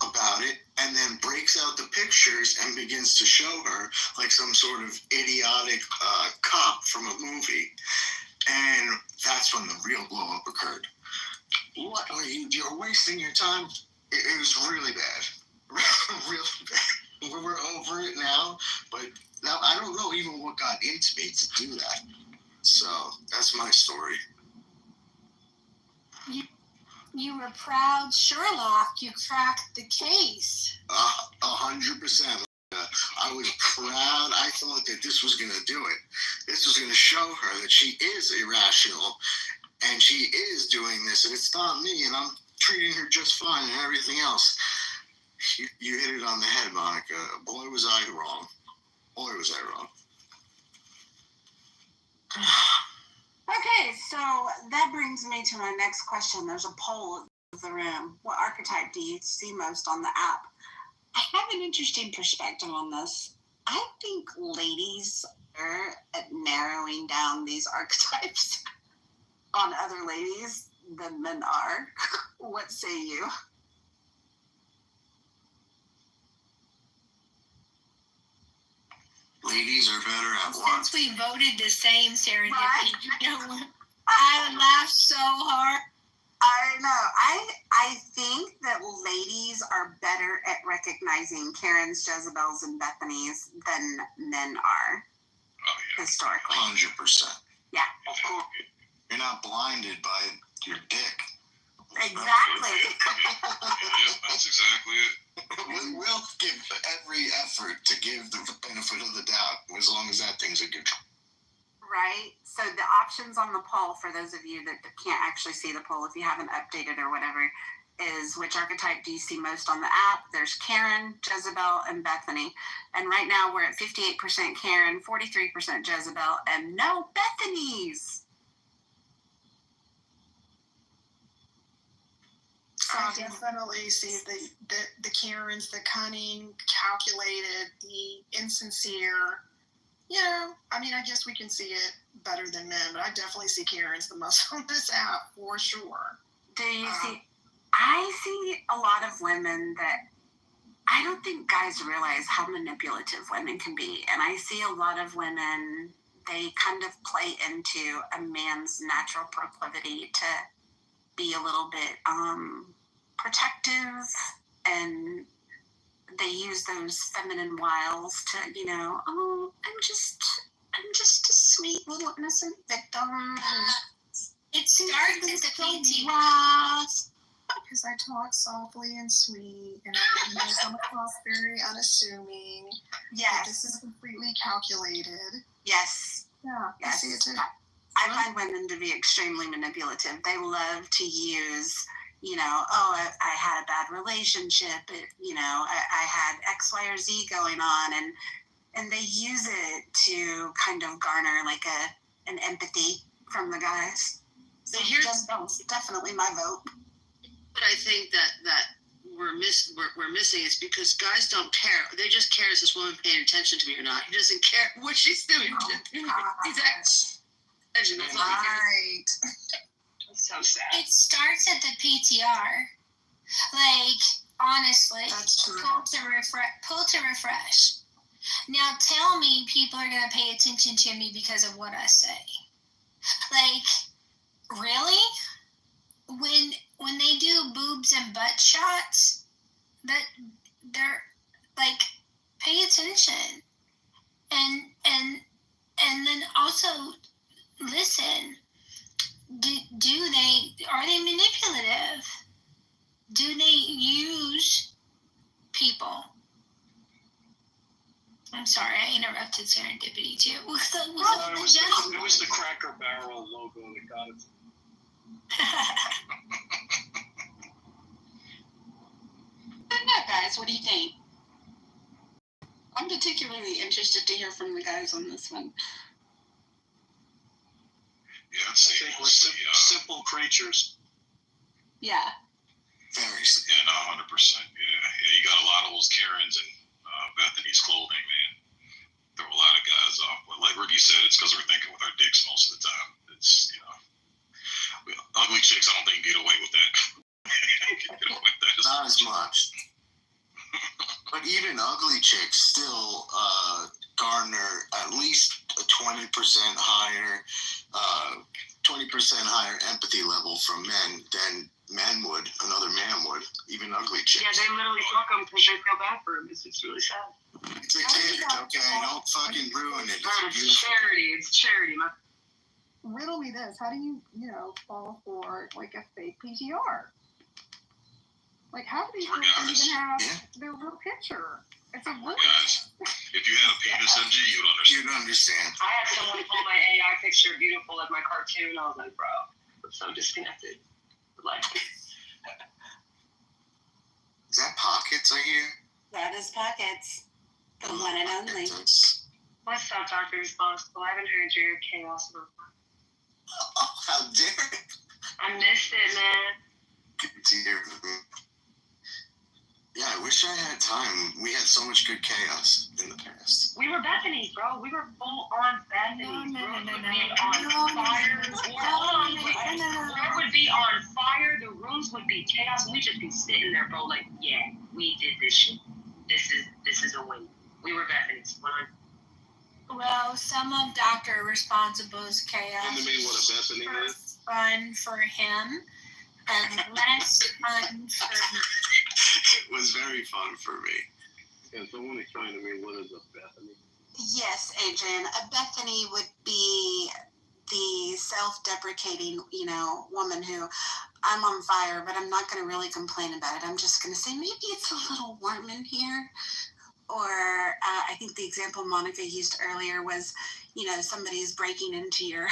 about it, and then breaks out the pictures and begins to show her like some sort of idiotic cop from a movie. And that's when the real blow up occurred. What? You're wasting your time. It was really bad. Really bad. We're over it now, but now I don't know even what got into me to do that. So that's my story. You were proud Sherlock. You cracked the case. 100%. I was proud. I thought that this was going to do it. This was going to show her that she is irrational and she is doing this and it's not me and I'm treating her just fine and everything else. You hit it on the head, Monica. Boy, was I wrong. Boy, was I wrong. Okay, so that brings me to my next question. There's a poll of the room. What archetype do you see most on the app? I have an interesting perspective on this. I think ladies are at narrowing down these archetypes on other ladies than men are. What say you? Ladies are better at what? Since we voted the same, Serendipity, right? I laughed so hard. I know. I think that ladies are better at recognizing Karens, Jezebels, and Bethanies than men are. Oh, yeah. Historically. 100%. Yeah. Of course. You're not blinded by your dick. Exactly. Yeah, that's exactly it. We'll give every effort to give the benefit of the doubt as long as that thing's a good. Right. So the options on the poll, for those of you that can't actually see the poll, if you haven't updated or whatever, is which archetype do you see most on the app? There's Karen, Jezebel, and Bethany. And right now we're at 58% Karen, 43% Jezebel, and no Bethanies. I definitely see the Karens, the cunning, calculated, the insincere. You know, I mean, I guess we can see it better than men, but I definitely see Karens the most on this app for sure. Do you see? I see a lot of women that I don't think guys realize how manipulative women can be. And I see a lot of women, they kind of play into a man's natural proclivity to be a little bit protective, and they use those feminine wiles to, you know, oh, I'm just a sweet little innocent victim. It starts as a PTR. Because I talk softly and sweet, and I come across very unassuming. Yes. This is completely calculated. Yes. Yeah, yes. I see it too. I find women to be extremely manipulative. They love to use, you know, oh, I had a bad relationship. You know, I had X, Y, or Z going on, and they use it to kind of garner like an empathy from the guys. So here's definitely my vote. But I think that we're missing is because guys don't care. They just care, is this woman paying attention to me or not? He doesn't care what she's doing. He's attention. That's all he cares. That's so sad. It starts at the PTR. Like, honestly, that's true. Pull to refresh. Now tell me people are going to pay attention to me because of what I say. Like, really? When they do boobs and butt shots, that they're like, pay attention, and then also listen. Are they manipulative? Do they use people? I'm sorry, I interrupted Serendipity too. It was the Cracker Barrel logo that got it. I don't know, guys. What do you think? I'm particularly interested to hear from the guys on this one. Yeah, I think we're simple creatures. Yeah. Very simple. Yeah, no, 100%. Yeah, you got a lot of those Karens in Bethany's clothing, man. Throw a lot of guys off. But like Ricky said, it's because we're thinking with our dicks most of the time. It's, you know, ugly chicks, I don't think get away with that. Not as much. But even ugly chicks still garner at least a 20% higher empathy level from men than another man would, even ugly chicks. Yeah, they literally fuck them because they feel bad for them. It's really sad. It's a gift, okay? Don't fucking ruin it. It's charity. It's charity. Riddle me this: how do you fall for like a fake PTR? Like, how do these Poor people guys. even have their real picture? It's a Poor voice. guys. If you had a penis MG, you'd understand. You'd understand. I had someone call my AI picture beautiful as my cartoon. I was like, bro, I'm so disconnected. Like, Is that Pockets I hear? That is Pockets, the one and only. That's- let's stop Dr. Responsible. I haven't heard your chaos before. Oh, how dare it? I missed it, man. Dear. Yeah, I wish I had time. We had so much good chaos in the past. We were Bethany's, bro. We were full on Bethany's. No. Rooms would be on fire. There would be on fire. The rooms would be chaos. We'd just be sitting there, bro. Like, yeah, we did this shit. This is a win. We were Bethany's. Well, some of Dr. Responsible's chaos And to me, what a Bethany is. was fun for him and less fun for me. It was very fun for me. Can someone explain to me what is a Bethany? Yes, Adrian. A Bethany would be the self-deprecating, woman who, I'm on fire, but I'm not going to really complain about it. I'm just going to say, maybe it's a little warm in here. Or I think the example Monica used earlier was, somebody's breaking into your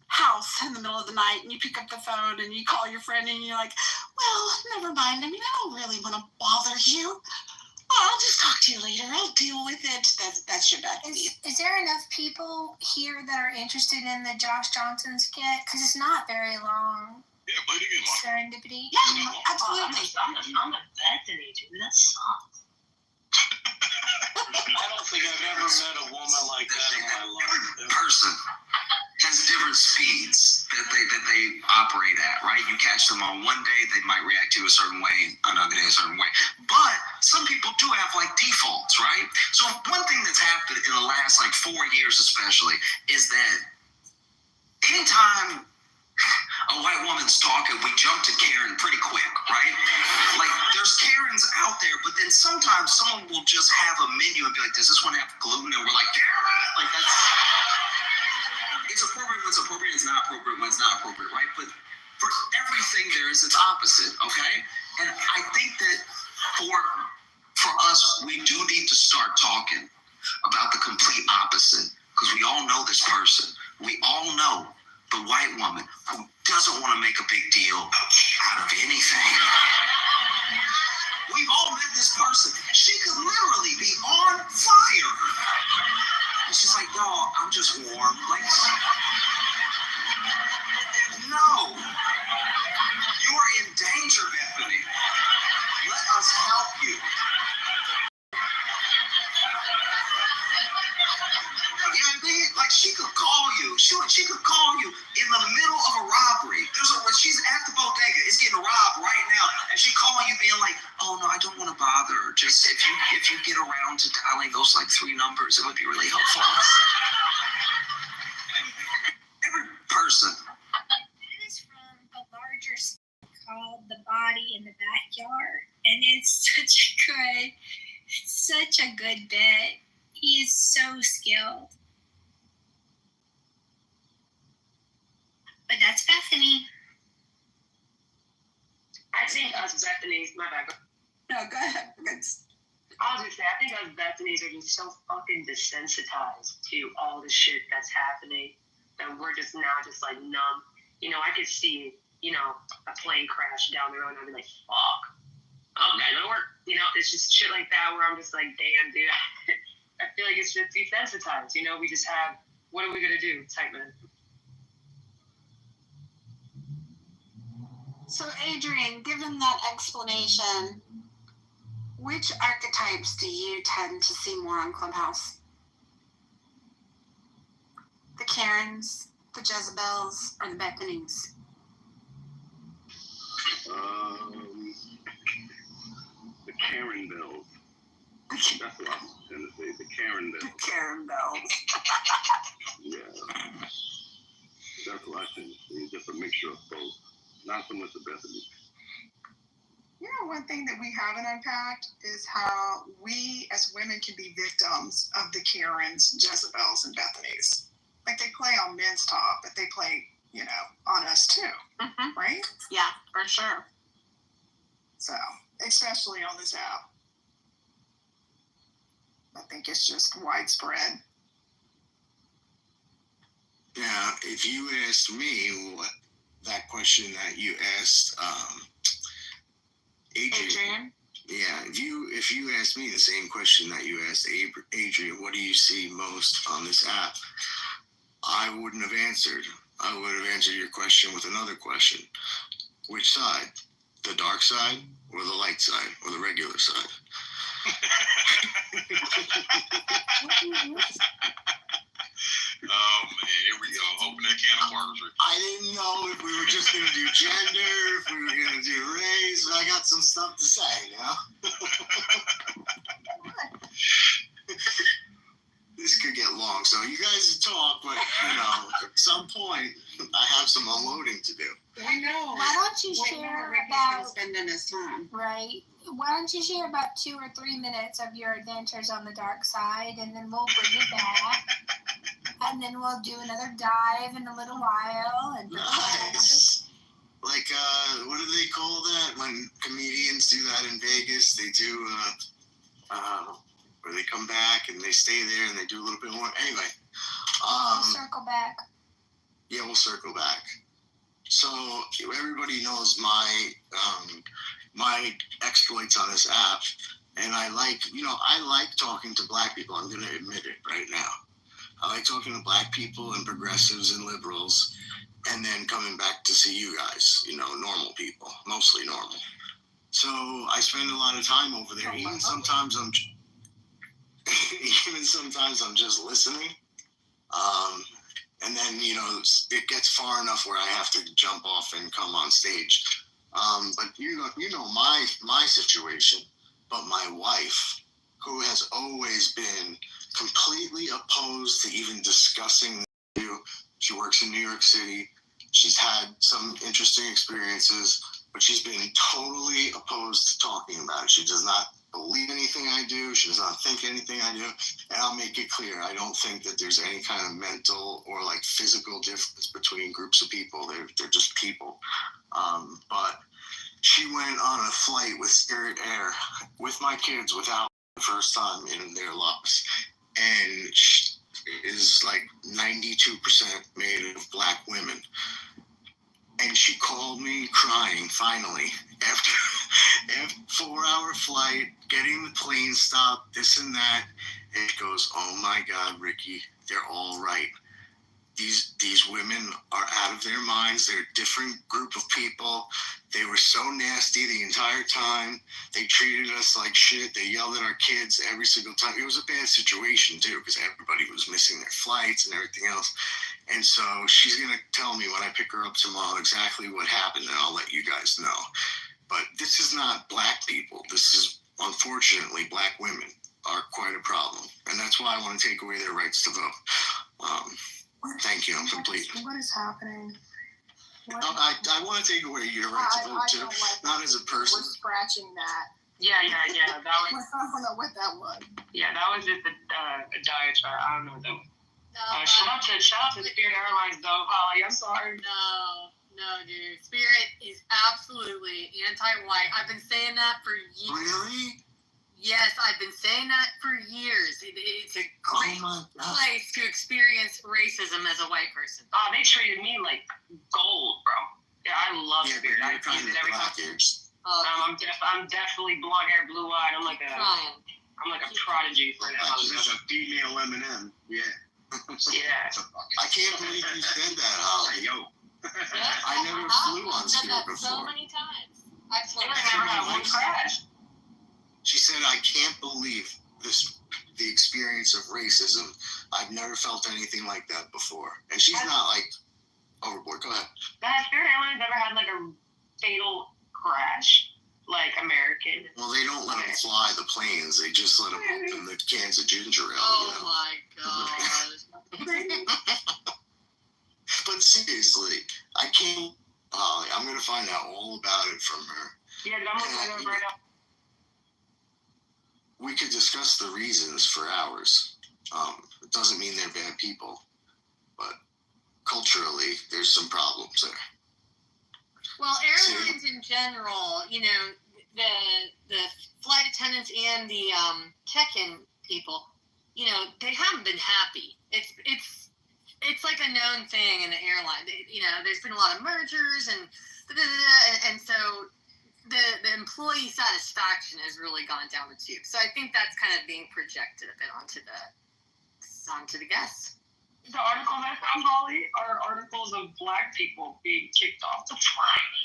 house in the middle of the night, and you pick up the phone and you call your friend and you're like, well, never mind. I mean, I don't really want to bother you. I'll just talk to you later. I'll deal with it. That's your Bethany. Is there enough people here that are interested in the Josh Johnson skit? Because it's not very long. Yeah, play it again, Mark. Serendipity. Yeah, absolutely. I'm a Bethany, dude. That sucks. I don't think I've ever met a woman like that in my life. Person has different speeds that they operate at, right? You catch them on one day, they might react to a certain way, another day a certain way. But some people do have like defaults, right? So one thing that's happened in the last 4 years especially is that anytime a white woman's talking, we jump to Karen pretty quick, right? Like, there's Karens out there, but then sometimes someone will just have a menu and be like, does this one have gluten? And we're like, Karen! Like, that's... It's appropriate when it's appropriate, it's not appropriate when it's not appropriate, right? But for everything, there is its opposite, okay? And I think that for us, we do need to start talking about the complete opposite, because we all know this person. We all know the white woman who doesn't want to make a big deal out of anything. We've all met this person. She could literally be on fire. And she's like, y'all, I'm just warm. Like, no. You are in danger, Bethany. Let us help you. She could call you. She could call you in the middle of a robbery. She's at the bodega. It's getting robbed right now, and she calling you, being like, "Oh no, I don't want to bother her. Just if you get around to dialing those 3 numbers, it would be really helpful." Every person. It is from a larger skit called "The Body in the Backyard," and it's such a good bit. He is so skilled. But that's Bethany. I think us Bethany's, my bad. No, go ahead. I was gonna say, I think us Bethany's are just so fucking desensitized to all the shit that's happening that we're just now just numb. I could see, a plane crash down the road and I'd be like, fuck. Okay, that'll work. It's just shit like that where I'm just like, damn, dude. I feel like it's just desensitized. We just have, what are we gonna do type of. So, Adrian, given that explanation, which archetypes do you tend to see more on Clubhouse? The Karens, the Jezebels, or the Bethany's? The Karen Bells. That's what I was trying to say. The Karen Bells. The Karen Bells. Yeah. That's what I tend to see. Just a mixture of both. Not so much the Bethany. One thing that we haven't unpacked is how we as women can be victims of the Karens, Jezebels, and Bethany's. Like, they play on men's talk, but they play, on us too. Mm-hmm. Right? Yeah, for sure. So, especially on this app. I think it's just widespread. Yeah, if you asked me that question that you asked Adrian. Yeah, if you asked me the same question that you asked Adrian, what do you see most on this app? I wouldn't have answered. I would have answered your question with another question. Which side? The dark side or the light side or the regular side? Oh man, here we go. Open that can of worms. I didn't know if we were just going to do gender, if we were going to do race. I got some stuff to say now. This could get long, so you guys talk, but at some point, I have some unloading to do. I know. Why don't you share about spending his time? Right. Why don't you share about 2 or 3 minutes of your adventures on the dark side, and then we'll bring it back, and then we'll do another dive in a little while. And nice. Like, what do they call that when comedians do that in Vegas? They do, where they come back and they stay there and they do a little bit more. Anyway. We'll circle back. Yeah, we'll circle back. So everybody knows my exploits on this app, and I like talking to black people. I'm going to admit it right now. I like talking to black people and progressives and liberals, and then coming back to see you guys, normal people, mostly normal. So I spend a lot of time over there. Even sometimes I'm just listening. And then, it gets far enough where I have to jump off and come on stage. But my situation, but my wife, who has always been completely opposed to even discussing the issue. She works in New York City. She's had some interesting experiences, but she's been totally opposed to talking about it. She does not believe anything I do. She does not think anything I do. And I'll make it clear, I don't think that there's any kind of mental or physical difference between groups of people. They're just people. But she went on a flight with Spirit Air with my kids without the first time in their lives. And she is 92% made of black women. And she called me crying finally after a 4-hour flight, getting the plane stopped, this and that. And she goes, "Oh my God, Ricky, they're all right. These women are out of their minds. They're a different group of people. They were so nasty the entire time. They treated us like shit. They yelled at our kids every single time." It was a bad situation too, because everybody was missing their flights and everything else. And so she's going to tell me when I pick her up tomorrow exactly what happened, and I'll let you guys know. But this is not black people. This is, unfortunately, black women are quite a problem. And that's why I want to take away their rights to vote. Thank you. I'm complete. What is happening? I want to take away your right to vote too, not as a person. We're scratching that. Yeah. That was. I don't know what that was. Yeah, that was just a diatribe. I don't know what that was. Shout out to Spirit Airlines though, Holly. I'm sorry. No, dude. Spirit is absolutely anti-white. I've been saying that for years. Really? Yes, I've been saying that for years. It's a great place to experience racism as a white person. Oh, they treated me like gold, bro. Yeah, I love Spirit. I use it every time. I'm definitely blonde hair, blue eyed. I'm like a prodigy for that. She's a female M&M. Yeah. Yeah. I can't believe you said that, Holly. Yo. I never flew on Spirit before. So many times. I've never had one crash. She said, "I can't believe the experience of racism. I've never felt anything like that before." And she's not overboard. Go ahead. Has Spirit Airlines ever had a fatal crash? Like American. Well, they don't let them fly the planes. They just let them open the cans of ginger ale. Oh my God. But seriously, I can't. I'm going to find out all about it from her. Yeah, I'm looking it up right now. We could discuss the reasons for hours. It doesn't mean they're bad people, but culturally, there's some problems there. Well, airlines in general, the flight attendants and the check-in people, you know, they haven't been happy. It's like a known thing in the airline. You know, there's been a lot of mergers and so the employee satisfaction has really gone down the tube. So I think that's kind of being projected a bit onto the guests. The articles I found, Holly, are articles of Black people being kicked off the flight.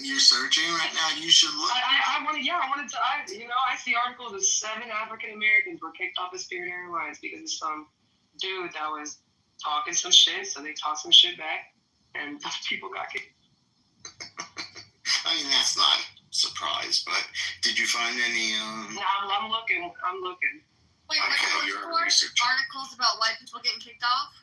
You're searching right now. You should look. I wanted to. I see articles of 7 African Americans were kicked off of Spirit Airlines because of some dude that was talking some shit. So they talked some shit back, and those people got kicked. I mean, that's not a surprise, but did you find any? No, I'm looking. Wait, okay, you're articles about white people getting kicked off?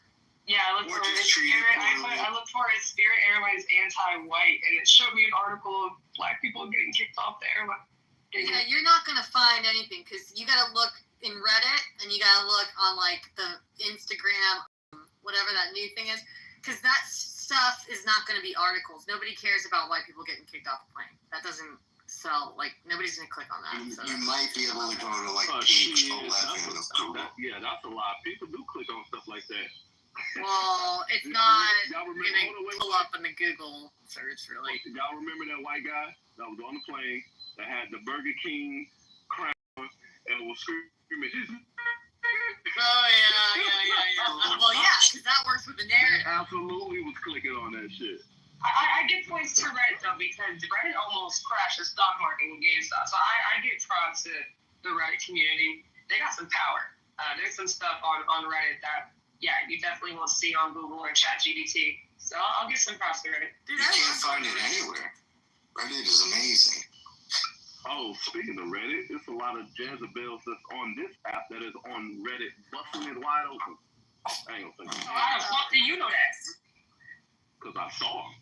Yeah, I looked for Spirit Airlines anti-white, and it showed me an article of Black people getting kicked off the airline. Yeah, you're not gonna find anything because you gotta look in Reddit and you gotta look on like the Instagram, whatever that new thing is, because that stuff is not gonna be articles. Nobody cares about white people getting kicked off the plane. That doesn't sell. Like nobody's gonna click on that. You might be able to go to like page 11 of Google. Yeah, that's a lot. People do click on stuff like that. Well, it's not gonna pull up in the Google search, really. Y'all remember that white guy that was on the plane that had the Burger King crown and was screaming? Oh, yeah. Well, yeah, because that works with the narrative. Absolutely was clicking on that shit. I give points to Reddit, though, because Reddit almost crashed the stock market with GameStop. So I give props to the Reddit community. They got some power. There's some stuff on Reddit that, yeah, you definitely won't see on Google or ChatGPT. So I'll give some props to Reddit. You can't find it anywhere. Reddit is amazing. Oh, speaking of Reddit, there's a lot of Jezebels that's on this app that is on Reddit, busting it wide open. I ain't gonna say that. How the fuck do you know that? Because I saw them.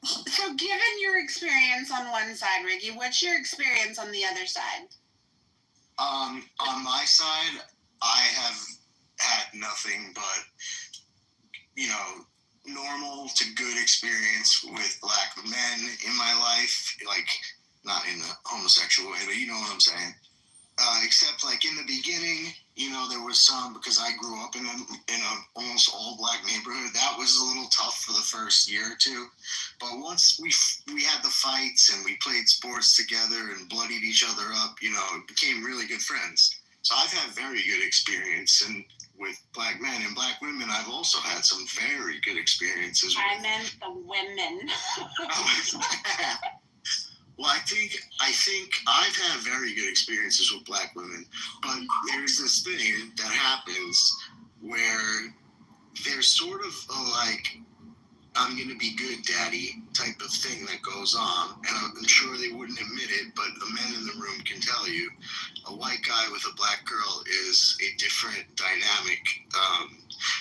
So given your experience on one side, Ricky, what's your experience on the other side? On my side, I have had nothing but, normal to good experience with Black men in my life, like not in a homosexual way, but you know what I'm saying. Except like in the beginning, there was some, because I grew up in a almost all Black neighborhood. That was a little tough for the first year or two, but once we had the fights and we played sports together and bloodied each other up, became really good friends. So I've had very good experience with Black men and Black women. I've also had some very good experiences. I meant the women. Well, I think I've had very good experiences with Black women, but there's this thing that happens where there's sort of a like, I'm going to be good daddy type of thing that goes on, and I'm sure they wouldn't admit it, but the men in the room can tell you, a white guy with a Black girl is a different dynamic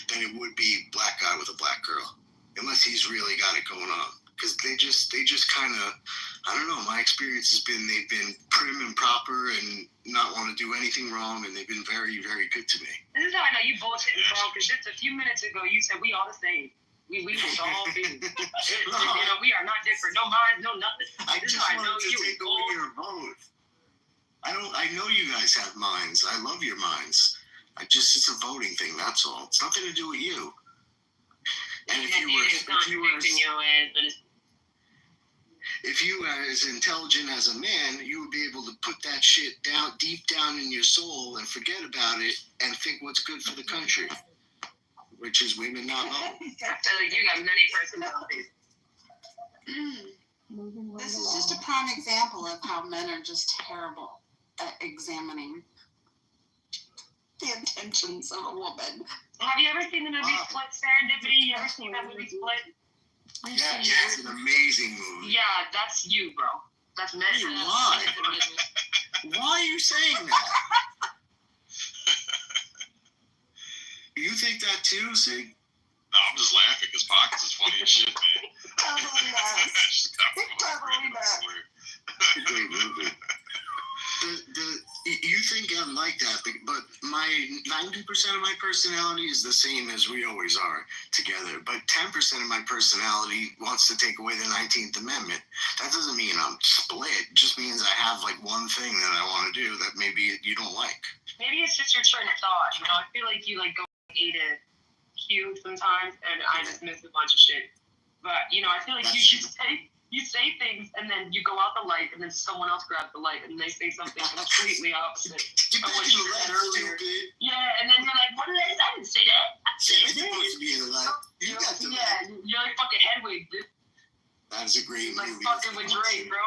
than it would be Black guy with a Black girl, unless he's really got it going on. Because they just kind of, I don't know, my experience has been they've been prim and proper and not want to do anything wrong, and they've been very, very good to me. This is how I know you bullshitting, bro, because just a few minutes ago you said we all the same. We just all be. We are not different. No minds, no nothing. I just wanted to take over your vote. I know you guys have minds. I love your minds. It's a voting thing, that's all. It's nothing to do with you. And if you were as intelligent as a man, you would be able to put that shit deep down in your soul and forget about it and think what's good for the country, which is women not vote. I feel like you got many personalities. This is just a prime example of how men are just terrible at examining the intentions of a woman. Have you ever seen the movie Split? Serendipity? You ever seen that movie Split? Yeah, it's an amazing movie. Yeah, that's you, bro. That's men. Why? Why are you saying that? You think that too, Sig? No, I'm just laughing because Pockets is funny as shit, man. Totally not. Totally not. Great movie. You think I'm like that, but my 90% of my personality is the same as we always are together. But 10% of my personality wants to take away the 19th Amendment. That doesn't mean I'm split. It just means I have like one thing that I want to do that maybe you don't like. Maybe it's just your train of thought. You know, I feel like you like go A to Q sometimes, and I just miss a bunch of shit. But you know, I feel like you say things, and then you go out the light, and then someone else grabs the light, and they say something completely opposite of what you said earlier. Yeah, and then you're like, what did I say? I didn't say that. I said it's supposed to be in the light. You got the light. You're like fucking Hedwig, dude. That is a great movie. Like fucking with Drake, bro.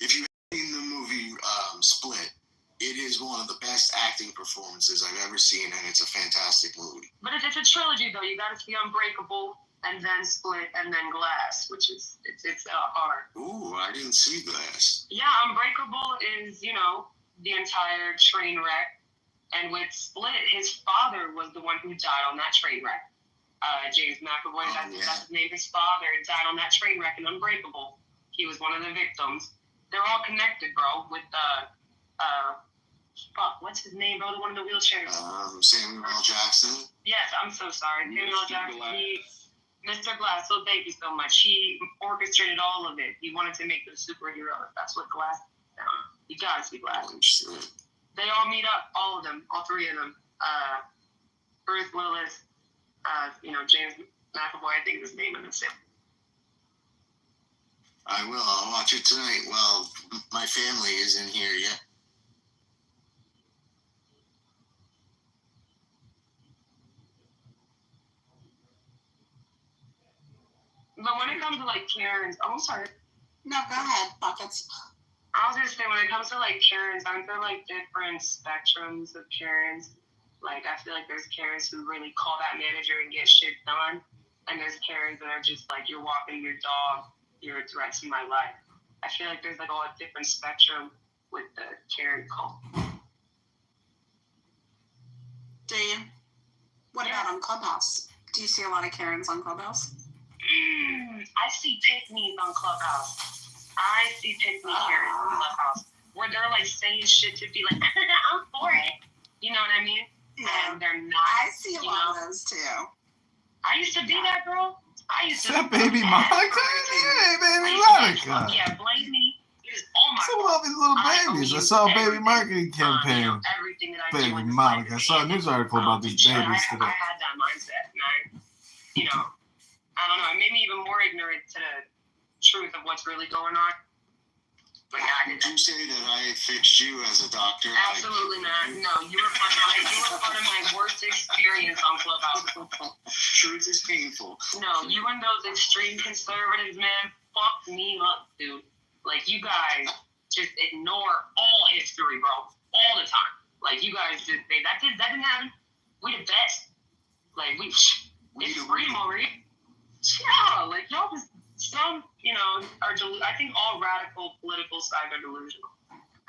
If you've seen the movie Split, it is one of the best acting performances I've ever seen, and it's a fantastic movie. But it's a trilogy, though. You got to see Unbreakable, and then Split, and then Glass, which is it's hard. Ooh, I didn't see Glass. Yeah, Unbreakable is, you know, the entire train wreck, and with Split, his father was the one who died on that train wreck. James McAvoy, that's his name. His father died on that train wreck in Unbreakable. He was one of the victims. They're all connected, bro. With what's his name, bro? The one in the wheelchair. Samuel L. Jackson. Yes, I'm so sorry, Samuel L. Jackson. Mr. Glass. So thank you so much. He orchestrated all of it. He wanted to make them superheroes. That's what Glass is. You gotta see Glass. They all meet up. All of them. All three of them. Bruce Willis. You know, James McAvoy, I think is his name in the sim. I will. I'll watch it tonight. Well, my family isn't here yet. But when it comes to like Karens, oh, I'm sorry. No, go ahead, Buckets. I was gonna say, when it comes to like Karens, aren't there like different spectrums of Karens? Like, I feel like there's Karens who really call that manager and get shit done. And there's Karens that are just like, you're walking your dog, you're a threat to my life. I feel like there's like all a different spectrum with the Karen cult. Do you? What about on Clubhouse? Do you see a lot of Karens on Clubhouse? I see pick-me's on Clubhouse. I see pick-me Karens on Clubhouse. Where they're like saying shit to be like, I'm for it. You know what I mean? Yeah. And they're not. I see a lot of those too. I used to be that girl. I used to. Is that baby Monica? Hey, baby Monica. Yeah, blame me. Oh my Some of these little babies. I saw a baby marketing campaign. Everything that I do. Baby Monica. I saw a news article about these babies today. I had that mindset, and you know, I don't know. It made me even more ignorant to the truth of what's really going on. But yeah, did you say that I fixed you as a doctor? Absolutely not. No, you were part of my worst experience on Clubhouse. Truth is painful. No, you and those extreme conservatives, man, fucked me up, dude. Like, you guys just ignore all history, bro, all the time. Like, you guys just say that didn't happen. We the best. Like, it's freedom over here. Yeah, like y'all just. Some, you know, are I think all radical political sides are delusional.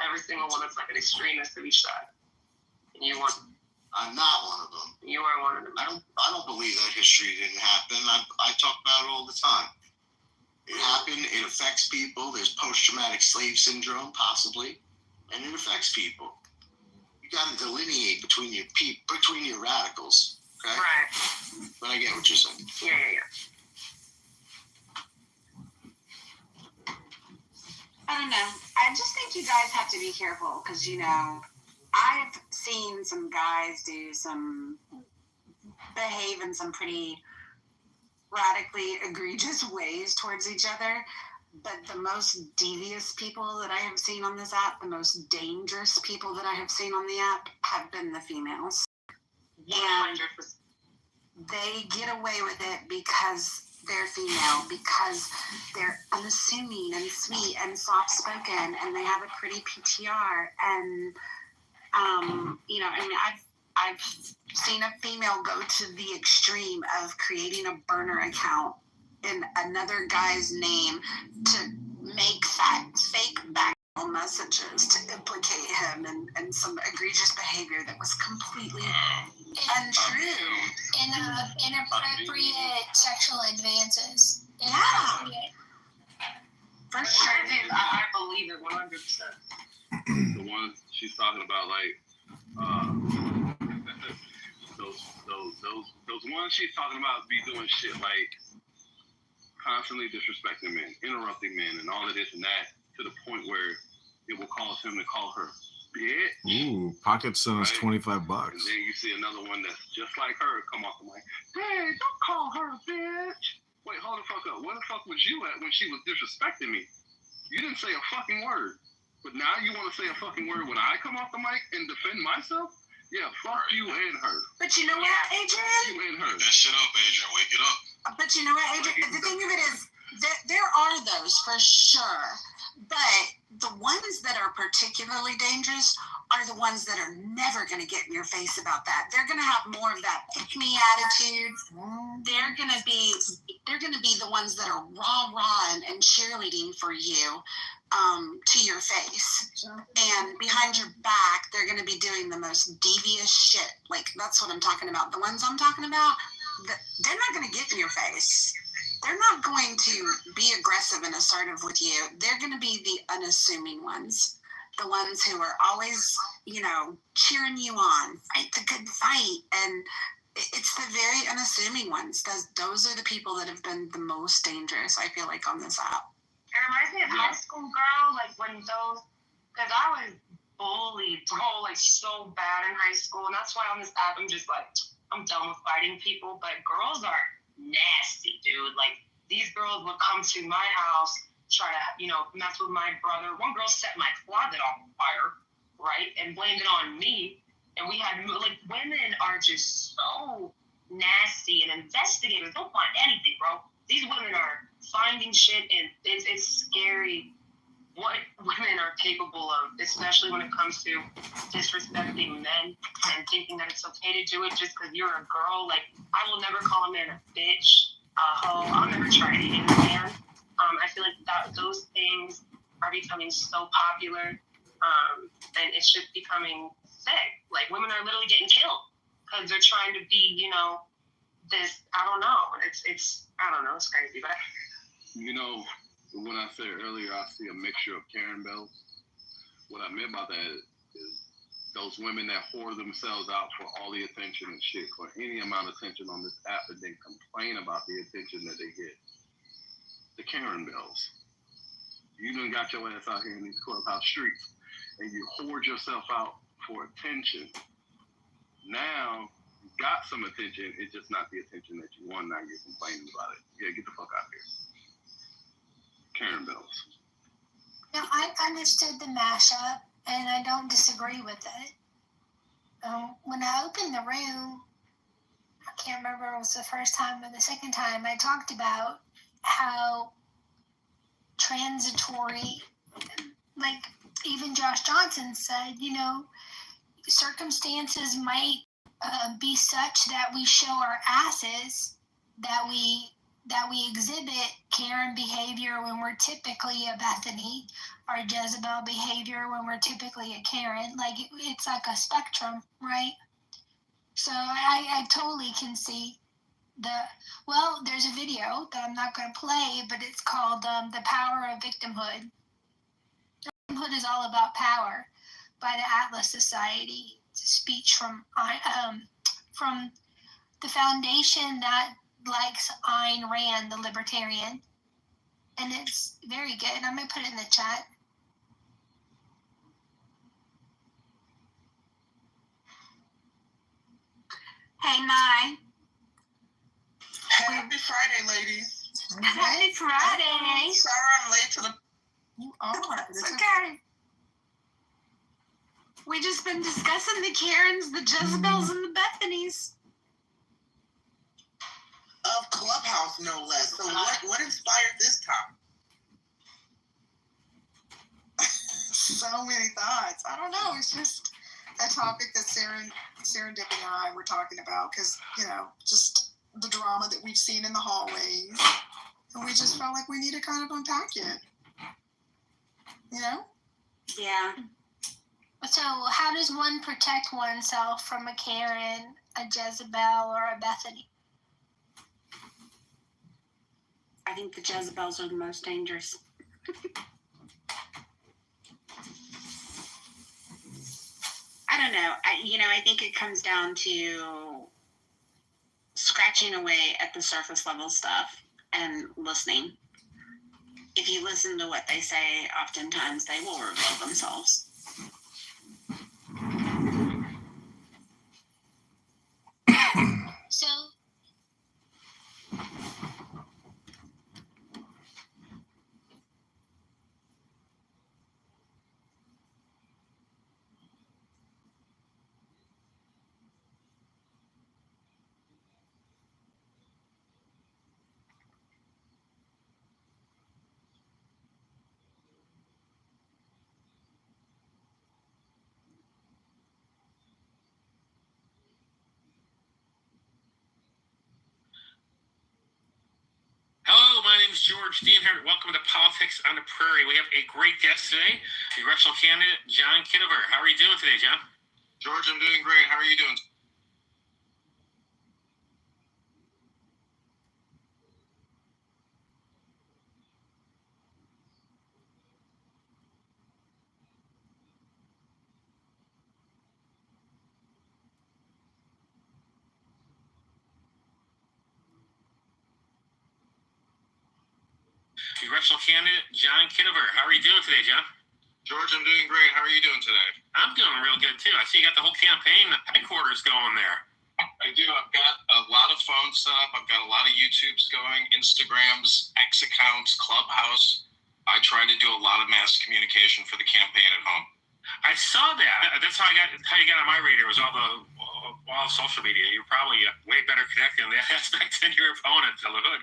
Every single one is like an extremist of each side. And you want. I'm not one of them. You are one of them. I don't believe that history didn't happen. I talk about it all the time. It happened. It affects people. There's post-traumatic slave syndrome, possibly, and it affects people. You got to delineate between your radicals. Okay. Right. But I get what you're saying. Yeah. I don't know. I just think you guys have to be careful because, you know, I've seen some guys behave in some pretty radically egregious ways towards each other. But the most devious people that I have seen on this app, the most dangerous people that I have seen on the app have been the females. 100%. And they get away with it because they're female, because they're unassuming and sweet and soft-spoken, and they have a pretty PTR. And, you know, I mean, I've seen a female go to the extreme of creating a burner account in another guy's name to make fake background messages to implicate him in some egregious behavior that was completely untrue. Inappropriate sexual advances. Yeah. For sure. I believe it 100%. The one she's talking about, like, those ones she's talking about be doing shit like constantly disrespecting men, interrupting men, and all of this and that, to the point where it will cause him to call her bitch. Ooh, Pocket sent us $25. And then you see another one that's just like her come off the mic. Hey, don't call her a bitch. Wait, hold the fuck up. Where the fuck was you at when she was disrespecting me? You didn't say a fucking word. But now you want to say a fucking word when I come off the mic and defend myself? Yeah, fuck you and her. But you know what, Adrian? You and her. Wake that shit up, Adrian. Wake it up. But you know what, Adrian? The thing of it is, there are those for sure. But the ones that are particularly dangerous are the ones that are never going to get in your face about that. They're going to have more of that pick-me attitude. They're going to be the ones that are rah and cheerleading for you to your face. And behind your back, they're going to be doing the most devious shit. Like, that's what I'm talking about. The ones I'm talking about, they're not going to get in your face. They're not going to be aggressive and assertive with you. They're going to be the unassuming ones. The ones who are always, cheering you on. Fight the good fight. And it's the very unassuming ones. Those are the people that have been the most dangerous, I feel like, on this app. It reminds me of high school girl, like when those, because I was bullied, bro, like so bad in high school. And that's why on this app, I'm just like, I'm done with fighting people. But girls are nasty, dude. Like, these girls would come to my house, try to, mess with my brother. One girl set my closet on fire, right, and blamed it on me. And we had, like, women are just so nasty, and investigators don't find anything, bro. These women are finding shit, and it's scary what women are capable of, especially when it comes to disrespecting men and thinking that it's okay to do it just because you're a girl. Like, I will never call a man a bitch, a hoe. I'll never try to hit a man. I feel like those things are becoming so popular, and it's just becoming sick. Like, women are literally getting killed because they're trying to be, this, I don't know. It's I don't know. It's crazy, but. When I said earlier, I see a mixture of Karen bells. What I meant by that is those women that whore themselves out for all the attention and shit, for any amount of attention on this app, and then complain about the attention that they get. The Karen bells. You done got your ass out here in these clubhouse streets, and you hoard yourself out for attention. Now, you got some attention, it's just not the attention that you want. Now you're complaining about it. Yeah, get the fuck out of here. Karen bells. No, I understood the mashup, and I don't disagree with it. When I opened the room, I can't remember if it was the first time or the second time, I talked about how transitory, like even Josh Johnson said, circumstances might be such that we show our asses, that we exhibit Karen behavior when we're typically a Bethany, or Jezebel behavior when we're typically a Karen. Like, it's like a spectrum, right? So I totally can see there's a video that I'm not going to play, but it's called The Power of Victimhood. Victimhood is all about power, by the Atlas Society. It's a speech from the foundation that likes Ayn Rand, the libertarian, and it's very good. I'm going to put it in the chat. Hey, Nye. Happy Friday, ladies. Happy Friday. Sorry I'm late to the... You are. It's okay. We just been discussing the Karens, the Jezebels, and the Bethanies. Of Clubhouse, no less. So what inspired this topic? So many thoughts. I don't know. It's just a topic that Sarah, Dick, and I were talking about because, just the drama that we've seen in the hallways. And we just felt like we need to kind of unpack it. Yeah. So how does one protect oneself from a Karen, a Jezebel, or a Bethany? I think the Jezebels are the most dangerous. I don't know. I think it comes down to scratching away at the surface level stuff and listening. If you listen to what they say, oftentimes they will reveal themselves. So Hello, my name is George Dean here. Welcome to Politics on the Prairie. We have a great guest today, congressional candidate John Kitover. How are you doing today, John? George, I'm doing great. How are you doing? Congressional candidate John Kitover. How are you doing today, John? George, I'm doing great. How are you doing today? I'm doing real good, too. I see you got the whole campaign headquarters going there. I do. I've got a lot of phones set up. I've got a lot of YouTubes going, Instagrams, X accounts, Clubhouse. I try to do a lot of mass communication for the campaign at home. I saw that. That's how you got on my radar, was all social media. You're probably way better connected in that aspect than your opponent, Tell the Hood.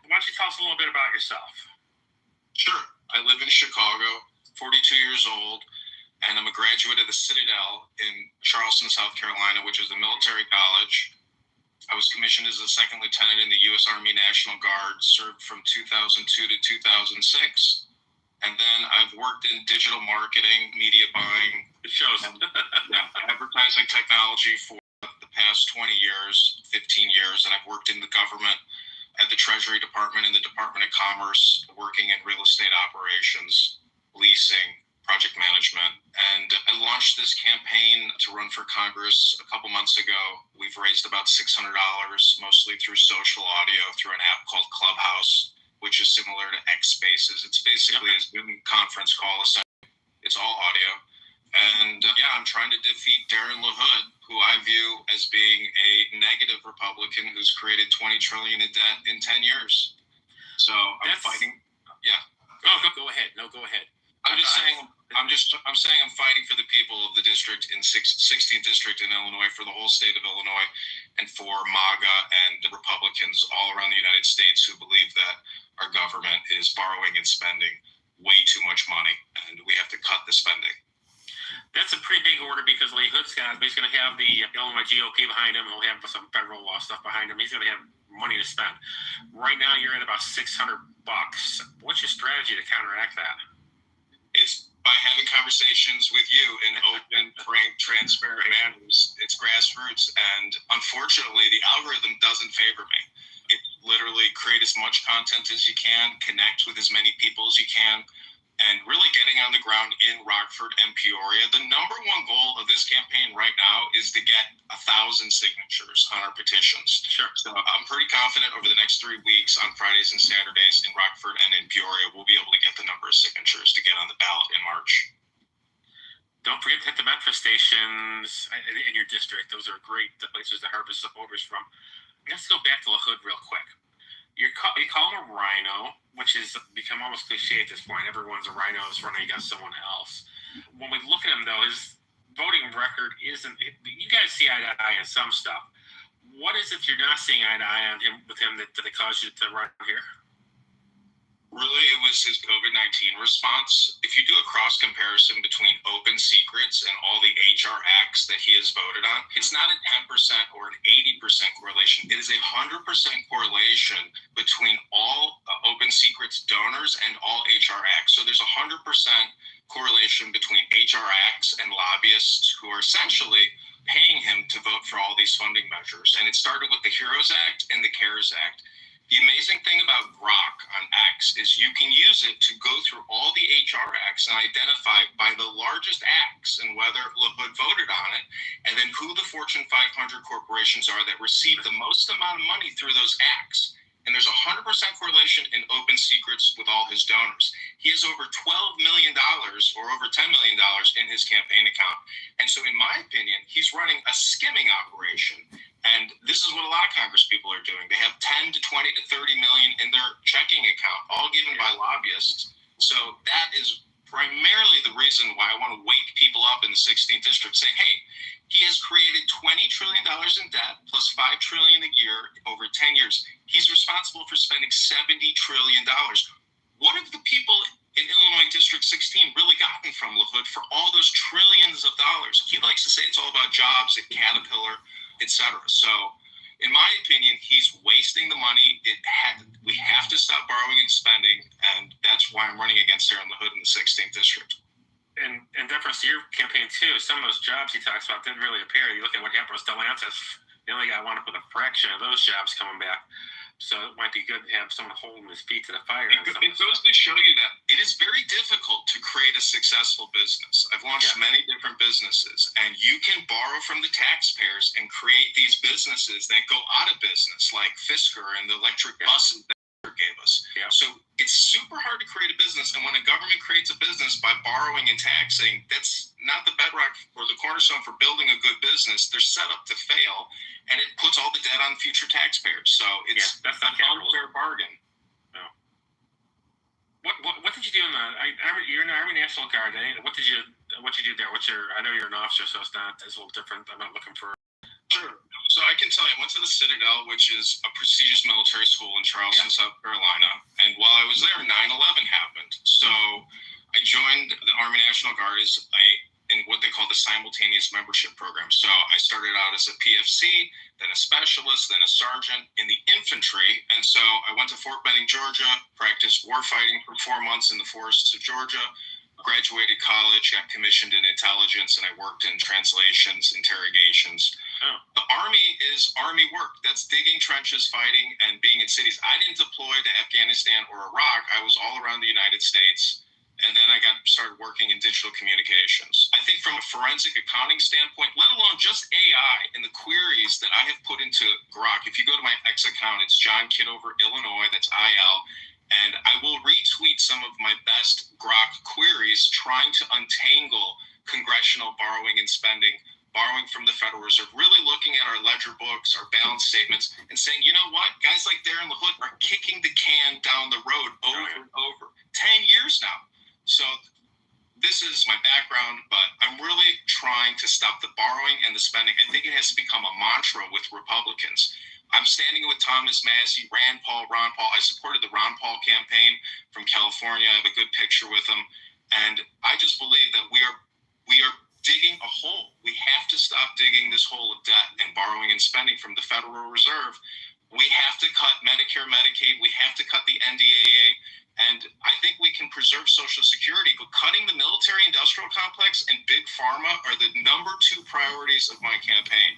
Why don't you tell us a little bit about yourself? Sure. I live in Chicago, 42 years old, and I'm a graduate of the Citadel in Charleston, South Carolina, which is a military college. I was commissioned as a second lieutenant in the U.S. Army National Guard, served from 2002 to 2006. And then I've worked in digital marketing, media buying. It shows. Advertising technology for the past 20 years, 15 years, and I've worked in the government at the Treasury Department and the Department of Commerce, working in real estate operations, leasing, project management. And I launched this campaign to run for Congress a couple months ago. We've raised about $600, mostly through social audio, through an app called Clubhouse, which is similar to X Spaces. It's basically a Zoom conference call. It's all audio. And I'm trying to defeat Darren LaHood, who I view as being a negative Republican who's created $20 trillion in debt in 10 years. So I'm fighting. Yeah. Oh, go ahead. No, go ahead. I'm saying I'm fighting for the people of the district in 16th district in Illinois, for the whole state of Illinois, and for MAGA and the Republicans all around the United States who believe that our government is borrowing and spending way too much money, and we have to cut the spending. That's a pretty big order, because he's going to have the Illinois GOP behind him. He'll have some federal law stuff behind him. He's going to have money to spend. Right now, you're at about $600. What's your strategy to counteract that? It's by having conversations with you in open, frank, transparent manners. It's grassroots, and unfortunately, the algorithm doesn't favor me. It literally create as much content as you can, connect with as many people as you can, and really getting on the ground in Rockford and Peoria. The number one goal of this campaign right now is to get 1,000 signatures on our petitions. Sure. So I'm pretty confident over the next 3 weeks on Fridays and Saturdays in Rockford and in Peoria, we'll be able to get the number of signatures to get on the ballot in March. Don't forget to hit the metro stations in your district. Those are great places to harvest the voters from. Let's go back to LaHood real quick. You call him a rhino, which has become almost cliche at this point. Everyone's a rhino is running against someone else. When we look at him, though, his voting record isn't. You guys see eye to eye on some stuff. What is it you're not seeing eye to eye on with him that caused you to run here? Really, it was his COVID-19 response. If you do a cross comparison between open secrets and all the HR acts that he has voted on, it's not a 10% or an 80% correlation. It is 100% correlation between all open secrets donors and all HR acts. So there's 100% correlation between HR acts and lobbyists who are essentially paying him to vote for all these funding measures. And it started with the HEROES Act and the CARES Act. The amazing thing about Grok on X is you can use it to go through all the HR acts and identify by the largest acts and whether LaHood voted on it, and then who the Fortune 500 corporations are that receive the most amount of money through those acts. And there's 100% correlation in open secrets with all his donors. He has over $12 million or over $10 million in his campaign account. And so in my opinion, he's running a skimming operation. And this is what a lot of Congress people are doing. They have 10 to 20 to 30 million in their checking account, all given by lobbyists. So that is primarily the reason why I want to wake people up in the 16th district, saying, hey, he has created $20 trillion in debt plus $5 trillion a year over 10 years. He's responsible for spending $70 trillion. What have the people in Illinois District 16 really gotten from LaHood for all those trillions of dollars? He likes to say it's all about jobs at Caterpillar, etc. So, in my opinion, he's wasting the money. We have to stop borrowing and spending, and that's why I'm running against Aaron LaHood in the 16th district. And in deference to your campaign too, some of those jobs he talks about didn't really appear. You look at what happened with Stellantis; the only guy wound up with a fraction of those jobs coming back. So it might be good to have someone holding his feet to the fire. It goes to show you that it is very difficult to create a successful business. I've launched many different businesses, and you can borrow from the taxpayers and create these businesses that go out of business, like Fisker and the electric buses that gave us. So it's super hard to create a business, and when a government creates a business by borrowing and taxing, that's not the bedrock or the cornerstone for building a good business. They're set up to fail, and it puts all the debt on future taxpayers. So it's that's not an unfair bargain. No. What did you do in the Army? You're in the Army National Guard. What did you do there? I know you're an officer, so it's a little different. I'm not looking for. Sure. So I can tell you, I went to the Citadel, which is a prestigious military school in Charleston, South Carolina. And while I was there, 9/11 happened. So I joined the Army National Guard in what they call the simultaneous membership program. So I started out as a PFC, then a specialist, then a sergeant in the infantry. And so I went to Fort Benning, Georgia, practiced warfighting for 4 months in the forests of Georgia, graduated college, got commissioned in intelligence, and I worked in translations, interrogations. The Army is Army work. That's digging trenches, fighting, and being in cities. I didn't deploy to Afghanistan or Iraq. I was all around the United States. And then I started working in digital communications. I think from a forensic accounting standpoint, let alone just AI and the queries that I have put into Grok, if you go to my X account, it's John Kitover, Illinois, that's IL. And I will retweet some of my best Grok queries trying to untangle congressional borrowing and spending, borrowing from the Federal Reserve, really looking at our ledger books, our balance statements, and saying, you know what, guys like Darren LaHood are kicking the can down the road over and over. 10 years now. So this is my background, but I'm really trying to stop the borrowing and the spending. I think it has to become a mantra with Republicans. I'm standing with Thomas Massie, Ron Paul. I supported the Ron Paul campaign from California. I have a good picture with him. And I just believe that we are digging a hole. We have to stop digging this hole of debt and borrowing and spending from the Federal Reserve. We have to cut Medicare, Medicaid. We have to cut the NDAA. And I think we can preserve Social Security, but cutting the military-industrial complex and big pharma are the number 2 priorities of my campaign.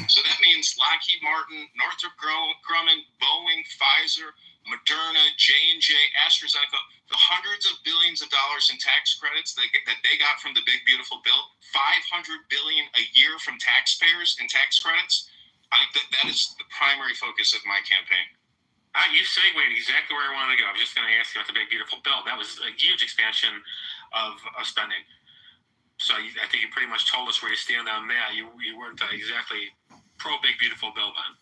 So that means Lockheed Martin, Northrop Grumman, Boeing, Pfizer, Moderna, J&J, AstraZeneca, the hundreds of billions of dollars in tax credits that they got from the big, beautiful bill, $500 billion a year from taxpayers in tax credits. That is the primary focus of my campaign. You segued exactly where I wanted to go. I was just going to ask you about the big, beautiful bill. That was a huge expansion of spending. So I think you pretty much told us where you stand on that. You weren't exactly pro big, beautiful bill then.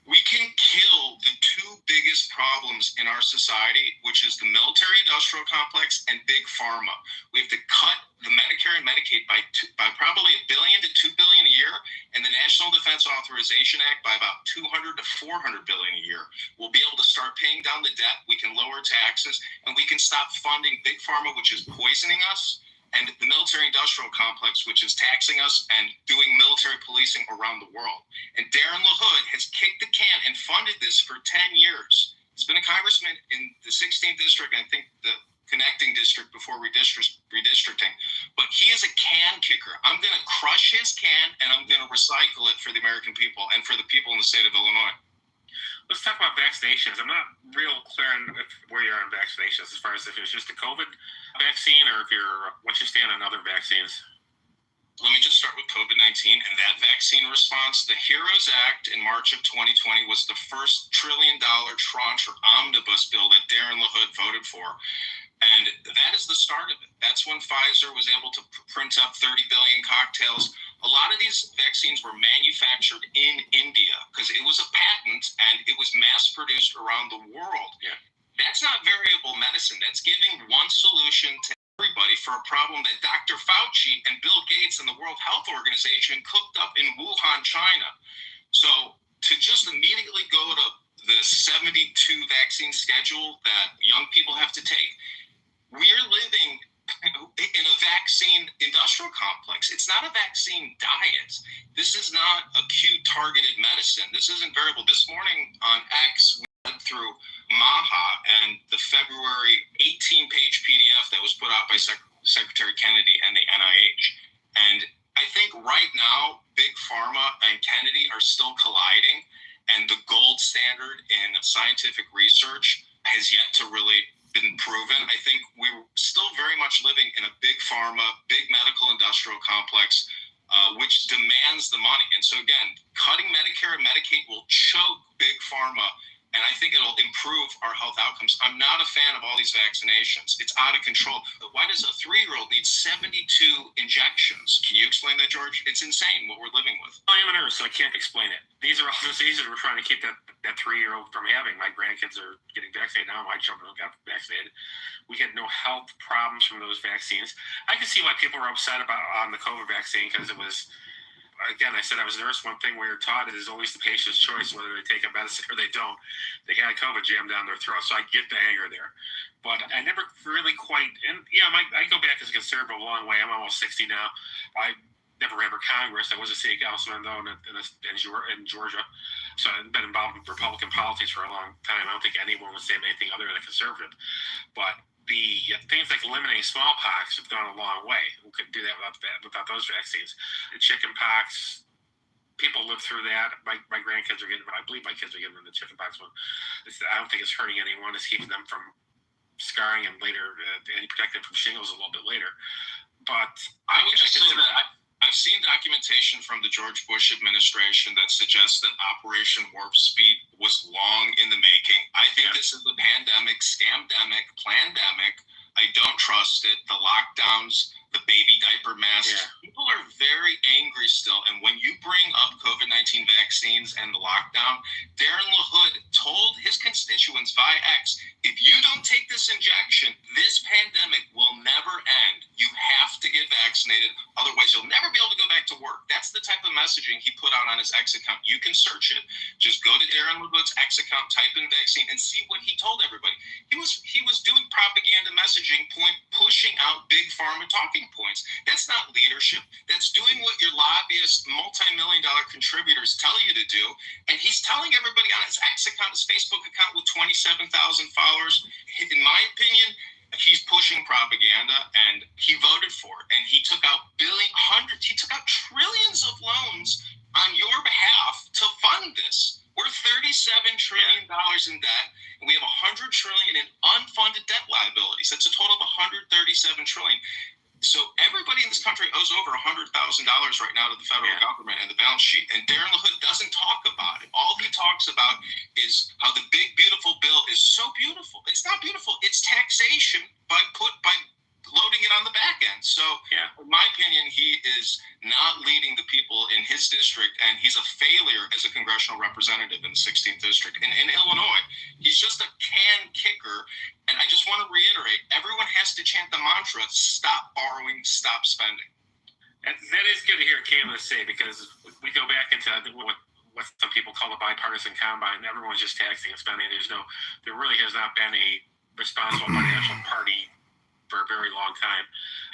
We can kill the 2 biggest problems in our society, which is the military-industrial complex and big pharma. We have to cut the Medicare and Medicaid by probably $1 billion to $2 billion a year, and the National Defense Authorization Act by about $200 to $400 billion a year. We'll be able to start paying down the debt. We can lower taxes, and we can stop funding big pharma, which is poisoning us, and the military-industrial complex, which is taxing us and doing military policing around the world. And Darren LaHood has kicked the can and funded this for 10 years. He's been a congressman in the 16th district, and I think the connecting district before redistricting. But he is a can kicker. I'm going to crush his can, and I'm going to recycle it for the American people and for the people in the state of Illinois. let's talk about vaccinations. I'm not real clear on where you are on vaccinations as far as if it's just a COVID vaccine or if what's your stand on other vaccines? Let me just start with COVID-19 and that vaccine response. The HEROES Act in March of 2020 was the first $1 trillion tranche or omnibus bill that Darren LaHood voted for. And that is the start of it. That's when Pfizer was able to print up 30 billion cocktails. A lot of these vaccines were manufactured in India because it was a patent and it was mass produced around the world. Yeah. That's not variable medicine. That's giving one solution to everybody for a problem that Dr. Fauci and Bill Gates and the World Health Organization cooked up in Wuhan, China. So to just immediately go to the 72 vaccine schedule that young people have to take, we're living in a vaccine industrial complex. It's not a vaccine diet. This is not acute targeted medicine. This isn't variable. This morning on X, we went through MAHA and the February 18-page PDF that was put out by Secretary Kennedy and the NIH. And I think right now, Big Pharma and Kennedy are still colliding, and the gold standard in scientific research has yet to really been proven. I think we're still very much living in a big pharma, big medical industrial complex, which demands the money. And so again, cutting Medicare and Medicaid will choke big pharma, and I think it'll improve our health outcomes. I'm not a fan of all these vaccinations. It's out of control. But why does a 3-year-old need 72 injections? Can you explain that, George? It's insane what we're living with. I am a nurse, so I can't explain it. These are all diseases we're trying to keep that 3-year-old from having. My grandkids are getting vaccinated now. My children got vaccinated. We get no health problems from those vaccines. I can see why people were upset on the COVID vaccine because it was, again, I said I was a nurse. One thing we were taught is always the patient's choice whether they take a medicine or they don't. They had COVID jammed down their throat, so I get the anger there. But I never really quite, and yeah, I go back as a conservative a long way. I'm almost 60 now. I never ran for Congress. I was a city councilman, though, in Georgia. So I've been involved in Republican politics for a long time. I don't think anyone would say anything other than a conservative. But the things like eliminating smallpox have gone a long way. We couldn't do that without those vaccines. The chicken pox, people live through that. My grandkids are getting, I believe my kids are getting the chicken pox one. I don't think it's hurting anyone. It's keeping them from scarring and later, and protecting them from shingles a little bit later. But I would just say that I've seen documentation from the George Bush administration that suggests that Operation Warp Speed was long in the making. I think this is the pandemic, scamdemic, plandemic. I don't trust it. The lockdowns, the baby diaper masks. Yeah. People are very angry still. And when you bring up COVID-19 vaccines and the lockdown, Darren LaHood told his constituents via X, if you don't take this injection, this pandemic will never end. You have to get vaccinated. Otherwise, you'll never be able to go back to work. That's the type of messaging he put out on his X account. You can search it. Just go to Darren LaHood's X account, type in vaccine, and see what he told everybody. He was doing propaganda messaging, pushing out big pharma talking points. That's not leadership. That's doing what your lobbyist, multi-million-dollar contributors tell you to do. And he's telling everybody on his X account, his Facebook account with 27,000 followers. In my opinion, he's pushing propaganda, and he voted for it. And he took out trillions of loans on your behalf to fund this. We're $37 trillion in debt, and we have $100 trillion in unfunded debt liabilities. That's a total of $137 trillion. So everybody in this country owes over $100,000 right now to the federal government and the balance sheet. And Darren LaHood doesn't talk about it. All he talks about is how the big, beautiful bill is so beautiful. It's not beautiful. It's taxation by loading it on the back end. So in my opinion, he is not leading the people in his district, and he's a failure as a congressional representative in the 16th district. In Illinois, he's just a can kicker. And I just want to reiterate, everyone has to chant the mantra, stop borrowing, stop spending. And that is good to hear Kayla say, because we go back into what some people call the bipartisan combine. Everyone's just taxing and spending. There really has not been a responsible financial party for a very long time.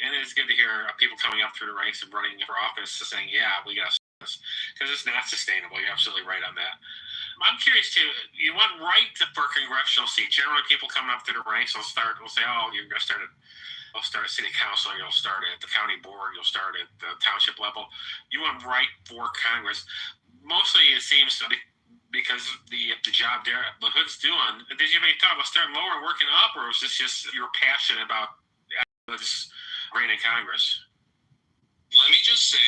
And it's good to hear people coming up through the ranks and running for office saying, yeah, we got this, because it's not sustainable. You're absolutely right on that. I'm curious too, you went right for a congressional seat. Generally people coming up through the ranks will say, oh, you're going to start a city council, you'll start at the county board, you'll start at the township level. You went right for Congress. Mostly it seems to be because the job there LaHood's doing. Did you have any thought about starting lower and working up, or was this just you're passionate about this reign in Congress? Let me just say,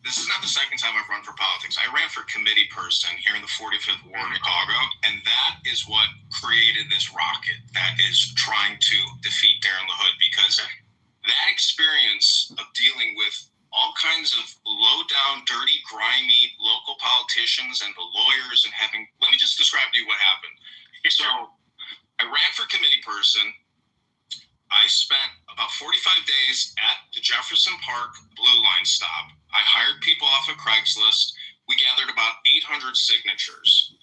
this is not the second time I've run for politics. I ran for committee person here in the 45th Ward in Chicago, and that is what created this rocket that is trying to defeat Darren LaHood, because that experience of dealing with all kinds of low-down, dirty, grimy local politicians and the lawyers and let me just describe to you what happened. So I ran for committee person. I spent about 45 days at the Jefferson Park Blue Line stop. I hired people off of Craigslist. We gathered about 800 signatures.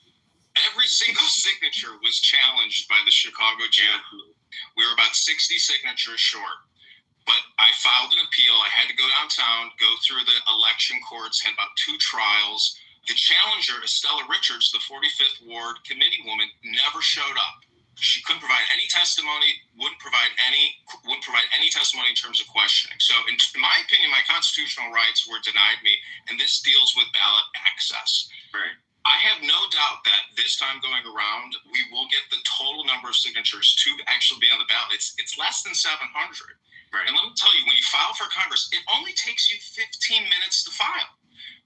Every single signature was challenged by the Chicago GOP. We were about 60 signatures short. But I filed an appeal. I had to go downtown, go through the election courts, had about 2 trials. The challenger, Estella Richards, the 45th Ward committee woman, never showed up. She couldn't provide any testimony, wouldn't provide any testimony in terms of questioning. So in my opinion, my constitutional rights were denied me, and this deals with ballot access. Right. I have no doubt that this time going around, we will get the total number of signatures to actually be on the ballot. It's less than 700. Right. And let me tell you, when you file for Congress, it only takes you 15 minutes to file.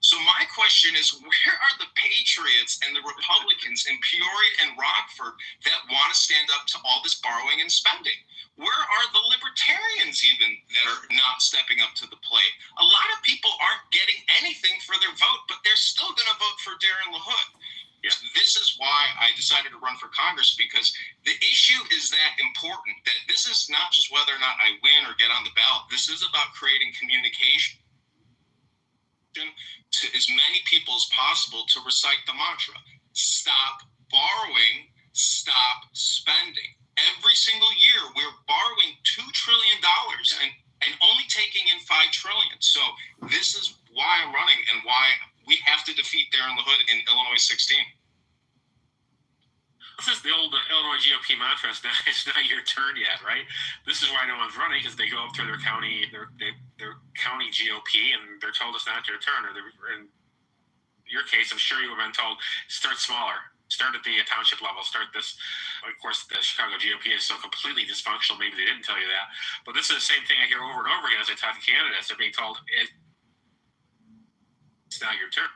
So my question is, where are the patriots and the Republicans in Peoria and Rockford that want to stand up to all this borrowing and spending? Where are the libertarians even that are not stepping up to the plate? A lot of people aren't getting anything for their vote, but they're still going to vote for Darren LaHood. Yeah. This is why I decided to run for Congress, because the issue is that important, that this is not just whether or not I win or get on the ballot. This is about creating communication to as many people as possible to recite the mantra: stop borrowing, stop spending. Every single year, we're borrowing $2 trillion and only taking in $5 trillion. So this is why I'm running and why we have to defeat Darren LaHood in Illinois 16. This is the old Illinois GOP mantra. It's not your turn yet, right? This is why no one's running, because they go up through their county GOP and they're told it's not your turn. Or in your case, I'm sure you have been told, start smaller. Start at the township level. Start this. Of course, the Chicago GOP is so completely dysfunctional. Maybe they didn't tell you that. But this is the same thing I hear over and over again as I talk to candidates. They're being told it's not your turn.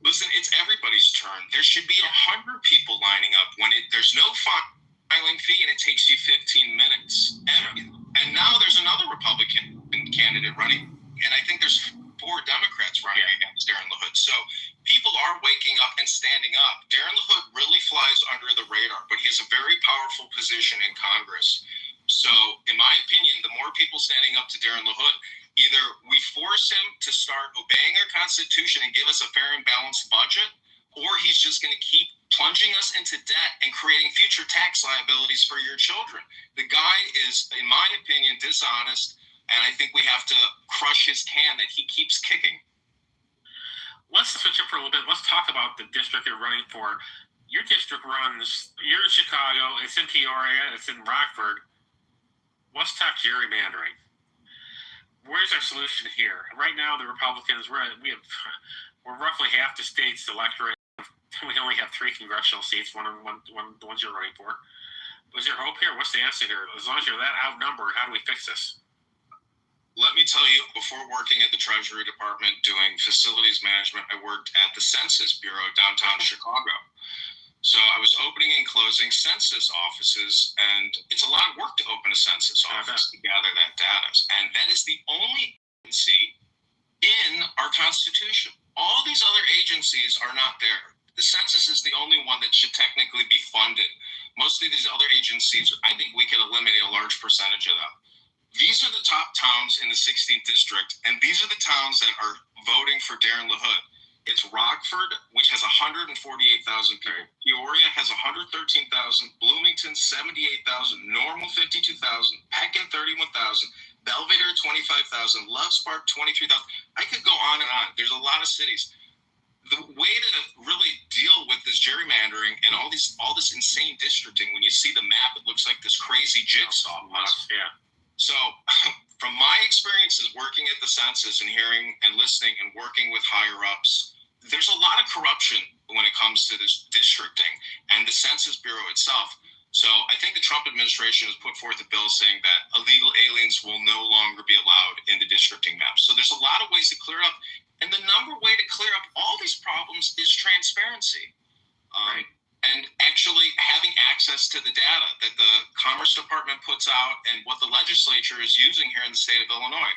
Listen, it's everybody's turn. There should be 100 people lining up when there's no filing fee and it takes you 15 minutes. And now there's another Republican candidate running, and I think there's 4 Democrats running against Darren LaHood. So people are waking up and standing up. Darren LaHood really flies under the radar, but he has a very powerful position in Congress. So in my opinion, the more people standing up to Darren LaHood, either we force him to start obeying our Constitution and give us a fair and balanced budget, or he's just going to keep plunging us into debt and creating future tax liabilities for your children. The guy is, in my opinion, dishonest, and I think we have to crush his can that he keeps kicking. Let's switch up for a little bit. Let's talk about the district you're running for. Your district runs, you're in Chicago, it's in Peoria, it's in Rockford. Let's talk gerrymandering. Where's our solution here? Right now, the Republicans, we're roughly half the state's electorate. We only have 3 congressional seats, one the ones you're running for. Was there hope here? What's the answer here? As long as you're that outnumbered, how do we fix this? Let me tell you, before working at the Treasury Department doing facilities management, I worked at the Census Bureau downtown Chicago. So I was opening and closing census offices, and it's a lot of work to open a census office to gather that data. And that is the only agency in our Constitution. All these other agencies are not there. The census is the only one that should technically be funded. Most of these other agencies, I think we could eliminate a large percentage of them. These are the top towns in the 16th district, and these are the towns that are voting for Darren LaHood. It's Rockford, which has 148,000 people. Peoria has 113,000. Bloomington, 78,000. Normal, 52,000. Pekin, 31,000. Belvedere, 25,000. Loves Park, 23,000. I could go on and on. There's a lot of cities. The way to really deal with this gerrymandering and all this insane districting, when you see the map, it looks like this crazy jigsaw puzzle. Yeah. So from my experiences working at the census and hearing and listening and working with higher ups, there's a lot of corruption when it comes to this districting and the Census Bureau itself. So I think the Trump administration has put forth a bill saying that illegal aliens will no longer be allowed in the districting maps. So there's a lot of ways to clear up. And the number way to clear up all these problems is transparency. And actually having access to the data that the Commerce Department puts out and what the legislature is using here in the state of Illinois.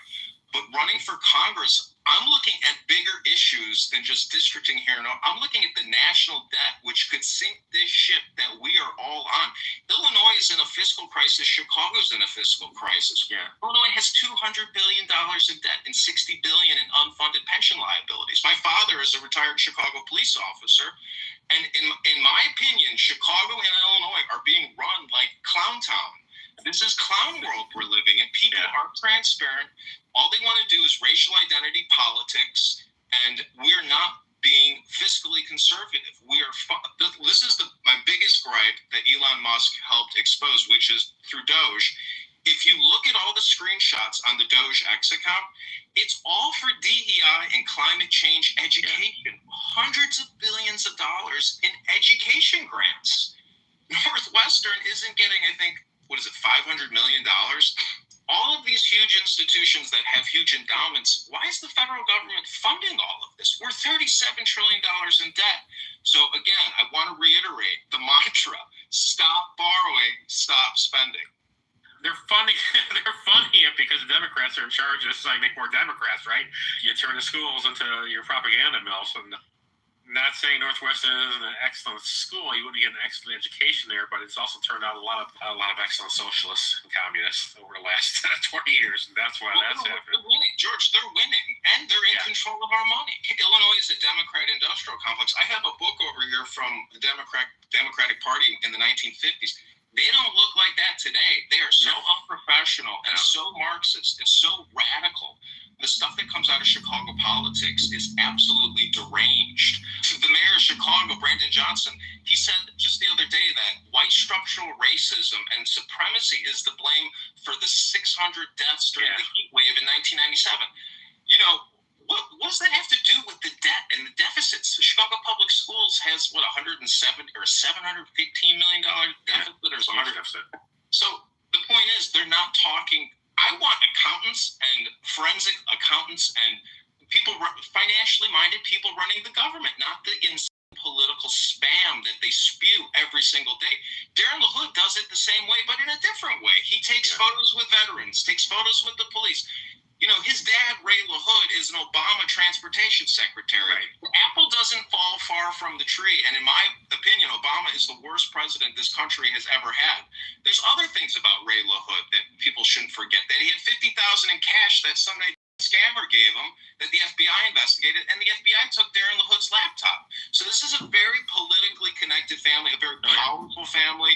But running for Congress, I'm looking at bigger issues than just districting here. I'm looking at the national debt, which could sink this ship that we are all on. Illinois is in a fiscal crisis. Chicago's in a fiscal crisis. Yeah. Illinois has $200 billion in debt and $60 billion in unfunded pension liabilities. My father is a retired Chicago police officer. And in my opinion, Chicago and Illinois are being run like Clown Town. This is clown world we're living in. People aren't transparent. All they want to do is racial identity politics, and we're not being fiscally conservative. This is my biggest gripe that Elon Musk helped expose, which is through Doge. If you look at all the screenshots on the Doge X account, it's all for DEI and climate change education. Hundreds of billions of dollars in education grants. Northwestern isn't getting, I think, $500 million? All of these huge institutions that have huge endowments, why is the federal government funding all of this? We're $37 trillion in debt. So again, I want to reiterate the mantra: stop borrowing, stop spending. They're funding it because the Democrats are in charge of so make more Democrats, right? You turn the schools into your propaganda mills. And not saying Northwestern isn't an excellent school, you wouldn't get an excellent education there, but it's also turned out a lot of excellent socialists and communists over the last 20 years, and that's why that's happening. They're winning, George. They're winning, and they're in control of our money. Illinois is a Democrat industrial complex. I have a book over here from the Democratic Party in the 1950s. They don't look like that today. They are so unprofessional and so Marxist and so radical. The stuff that comes out of Chicago politics is absolutely deranged. The mayor of Chicago, Brandon Johnson, he said just the other day that white structural racism and supremacy is the blame for the 600 deaths during the heat wave in 1997. You know, what does that have to do with the debt and the deficits? The Chicago Public Schools has, $170 or $715 million deficit, or deficit. So the point is, they're not talking. I want accountants and forensic accountants and people, financially minded people running the government, not the political spam that they spew every single day. Darren LaHood does it the same way, but in a different way. He takes photos with veterans, takes photos with the police. You know, his dad, Ray LaHood, is an Obama transportation secretary. Right. Apple doesn't fall far from the tree. And in my opinion, Obama is the worst president this country has ever had. There's other things about Ray LaHood that people shouldn't forget. That he had $50,000 in cash that some scammer gave him that the FBI investigated, and the FBI took Darren LaHood's laptop. So this is a very politically connected family, a very powerful family.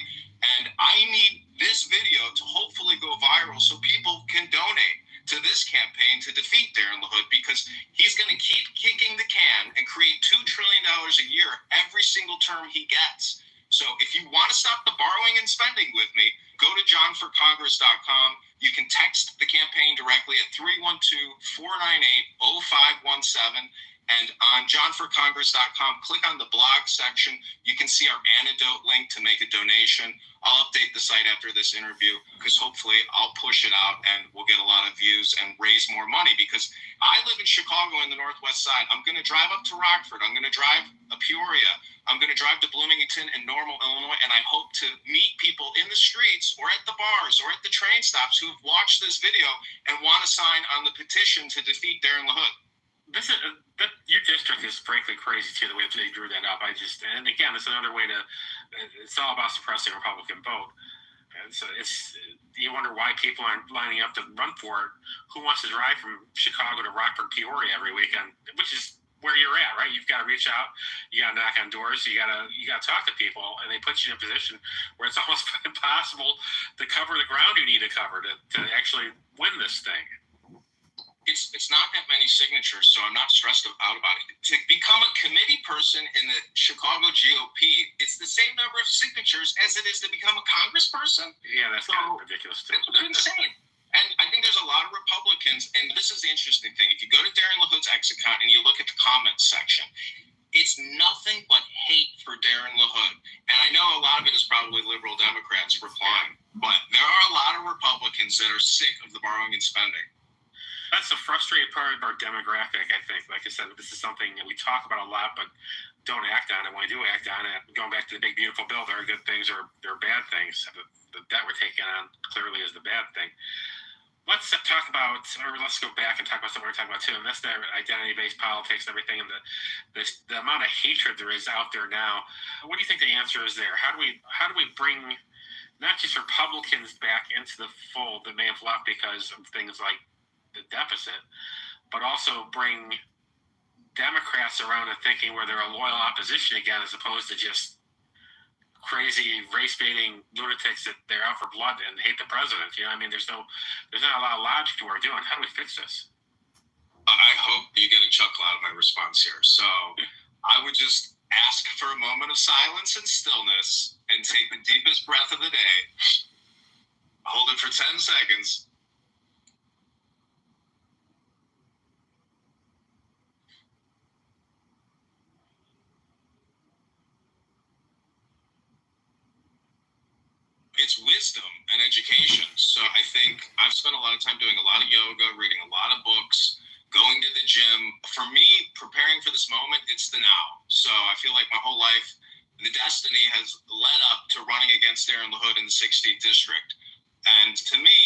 And I need this video to hopefully go viral so people can donate to this campaign to defeat Darren LaHood, because he's going to keep kicking the can and create $2 trillion a year every single term he gets. So if you want to stop the borrowing and spending with me, go to johnforcongress.com. You can text the campaign directly at 312-498-0517. And on johnforcongress.com, click on the blog section. You can see our antidote link to make a donation. I'll update the site after this interview, because hopefully I'll push it out and we'll get a lot of views and raise more money, because I live in Chicago in the Northwest side. I'm going to drive up to Rockford. I'm going to drive to Peoria. I'm going to drive to Bloomington and Normal, Illinois, and I hope to meet people in the streets or at the bars or at the train stops who have watched this video and want to sign on the petition to defeat Darren LaHood. Your district is frankly crazy too, the way they drew that up. And again, it's another way to. It's all about suppressing the Republican vote. And so you wonder why people aren't lining up to run for it. Who wants to drive from Chicago to Rockford, Peoria every weekend? Which is where you're at, right? You've got to reach out. You got to knock on doors. You got to talk to people, and they put you in a position where it's almost impossible to cover the ground you need to cover to actually win this thing. It's not that many signatures, so I'm not stressed out about it. To become a committee person in the Chicago GOP, it's the same number of signatures as it is to become a congressperson. Yeah, that's kind of ridiculous too. It's insane. And I think there's a lot of Republicans, and this is the interesting thing. If you go to Darren LaHood's X account and you look at the comments section, it's nothing but hate for Darren LaHood. And I know a lot of it is probably liberal Democrats replying, but there are a lot of Republicans that are sick of the borrowing and spending. That's the frustrating part of our demographic, I think. Like I said, this is something that we talk about a lot, but don't act on it. When we do act on it, going back to the big, beautiful bill, there are good things or there are bad things. The debt we're taking on clearly is the bad thing. Let's talk about, or let's go back and talk about something we're talking about too, and that's the identity-based politics and everything, and the amount of hatred there is out there now. What do you think the answer is there? How do we bring not just Republicans back into the fold that may have left because of things like the deficit, but also bring Democrats around and thinking where they're a loyal opposition again, as opposed to just crazy race-baiting lunatics that they're out for blood and hate the president. You know, I mean, there's not a lot of logic to what we're doing. How do we fix this? I hope you get a chuckle out of my response here. So I would just ask for a moment of silence and stillness and take the deepest breath of the day. Hold it for 10 seconds. It's wisdom and education. So I think I've spent a lot of time doing a lot of yoga, reading a lot of books, going to the gym. For me, preparing for this moment, it's the now. So I feel like my whole life, the destiny has led up to running against Darren LaHood in the 16th district. And to me,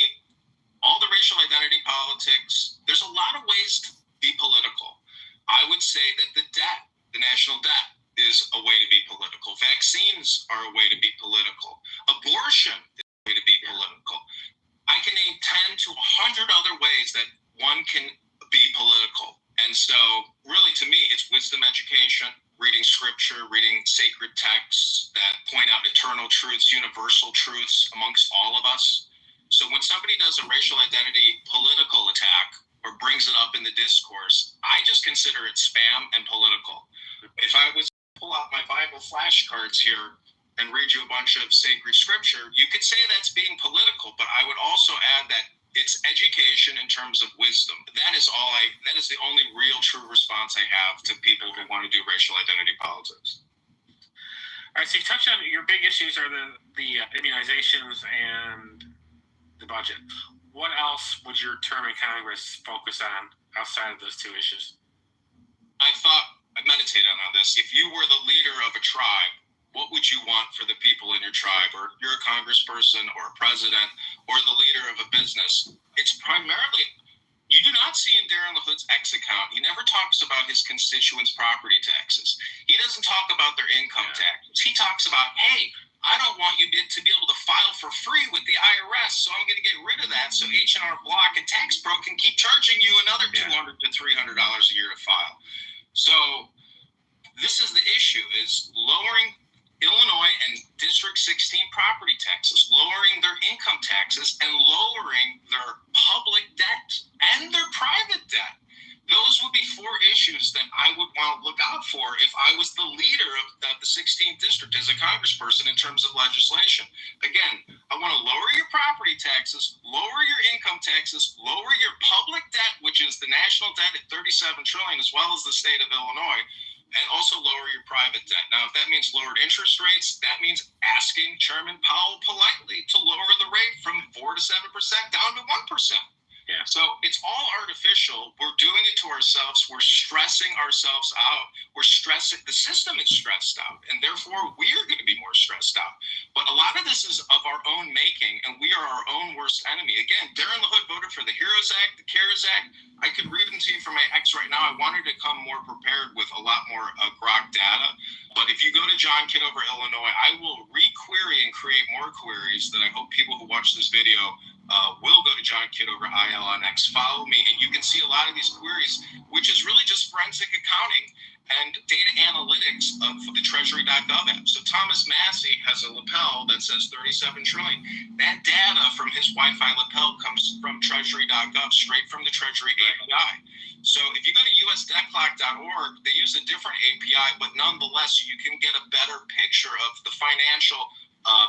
all the racial identity politics, there's a lot of ways to be political. I would say that the debt, the national debt, is a way to be political. Vaccines are a way to be political. Abortion is a way to be political. I can name 10 to 100 other ways that one can be political. And so really to me, it's wisdom education, reading scripture, reading sacred texts that point out eternal truths, universal truths amongst all of us. So when somebody does a racial identity political attack or brings it up in the discourse, I just consider it spam and political. If I was pull out my Bible flashcards here and read you a bunch of sacred scripture, you could say that's being political, but I would also add that it's education in terms of wisdom. That is the only real true response I have to people who want to do racial identity politics. All right, so you touched on your big issues are the immunizations and the budget. What else would your term in Congress focus on outside of those two issues? I meditated on this. If you were the leader of a tribe, what would you want for the people in your tribe? Or you're a congressperson or a president or the leader of a business. It's primarily, you do not see in Darren LaHood's X account, he never talks about his constituents' property taxes. He doesn't talk about their income taxes. He talks about, hey, I don't want you to be able to file for free with the IRS, so I'm going to get rid of that so H&R Block and Tax Pro can keep charging you another $200 to $300 a year to file. So this is the issue, is lowering Illinois and District 16 property taxes, lowering their income taxes, and lowering their public debt and their private debt. Those would be four issues that I would want to look out for if I was the leader of the 16th district as a congressperson in terms of legislation. Again, I want to lower your property taxes, lower your income taxes, lower your public debt, which is the national debt at $37 trillion, as well as the state of Illinois, and also lower your private debt. Now, if that means lowered interest rates, that means asking Chairman Powell politely to lower the rate from 4 to 7% down to 1%. Yeah. So it's all artificial. We're doing it to ourselves. We're stressing ourselves out. We're stressing, the system is stressed out, and therefore we are going to be more stressed out. But a lot of this is of our own making, and we are our own worst enemy. Again, Darren LaHood voted for the HEROES Act, the CARES Act. I could read them to you from my ex right now. I wanted to come more prepared with a lot more grok data. But if you go to John Kitover, Illinois, I will re-query and create more queries that I hope people who watch this video will go to John Kitover IL on X, follow me, and you can see a lot of these queries, which is really just forensic accounting and data analytics of the Treasury.gov app. So Thomas Massey has a lapel that says 37 trillion. That data from his Wi-Fi lapel comes from Treasury.gov, straight from the Treasury API. So if you go to usdebtclock.org, they use a different API, but nonetheless, you can get a better picture of the financial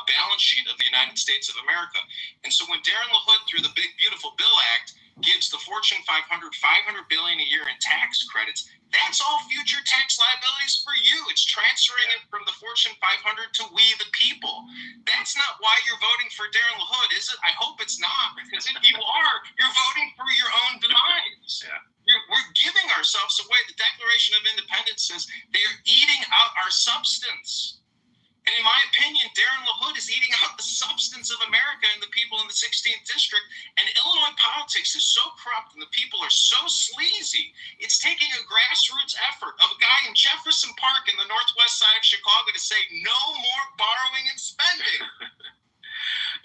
balance sheet of the United States of America. And so when Darren LaHood, through the Big Beautiful Bill Act, gives the Fortune 500 $500 billion a year in tax credits, that's all future tax liabilities for you. It's transferring it from the Fortune 500 to we the people. That's not why you're voting for Darren LaHood, is it? I hope it's not, because if you are, you're voting for your own demise. We're giving ourselves away. The Declaration of Independence says they're eating out our substance. And in my opinion, Darren LaHood is eating out the substance of America and the people in the 16th district. And Illinois politics is so corrupt and the people are so sleazy. It's taking a grassroots effort of a guy in Jefferson Park in the northwest side of Chicago to say no more borrowing and spending.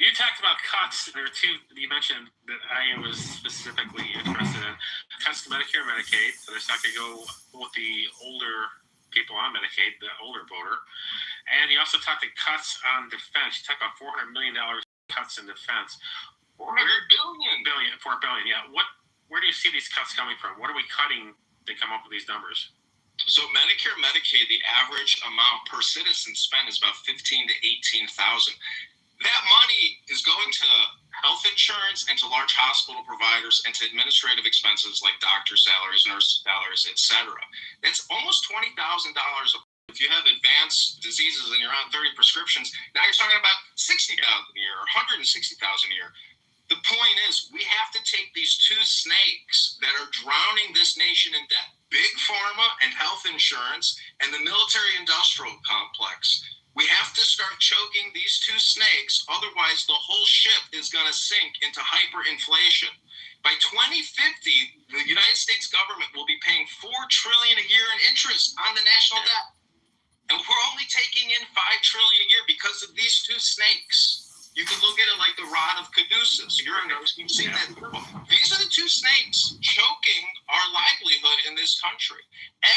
You talked about cuts. There were two you mentioned that I was specifically interested in. Cuts to Medicare and Medicaid. So they're not going to go with the older people on Medicaid, the older voter. And you also talked to cuts on defense. You talked about $400 million cuts in defense. $4 billion. $4 billion, yeah. Where do you see these cuts coming from? What are we cutting to come up with these numbers? So Medicare, Medicaid, the average amount per citizen spent is about $15,000 to $18,000. That money is going to health insurance and to large hospital providers and to administrative expenses like doctor salaries, nurse salaries, etc. That's almost $20,000 if you have advanced diseases and you're on 30 prescriptions. Now you're talking about $60,000 a year or $160,000 a year. The point is, we have to take these two snakes that are drowning this nation in debt, big pharma and health insurance, and the military-industrial complex. We have to start choking these two snakes, otherwise the whole ship is going to sink into hyperinflation. By 2050, the United States government will be paying $4 trillion a year in interest on the national debt. And we're only taking in $5 trillion a year because of these two snakes. You can look at it like the rod of Caduceus. You're a nurse, you've seen that. These are the two snakes choking our livelihood in this country.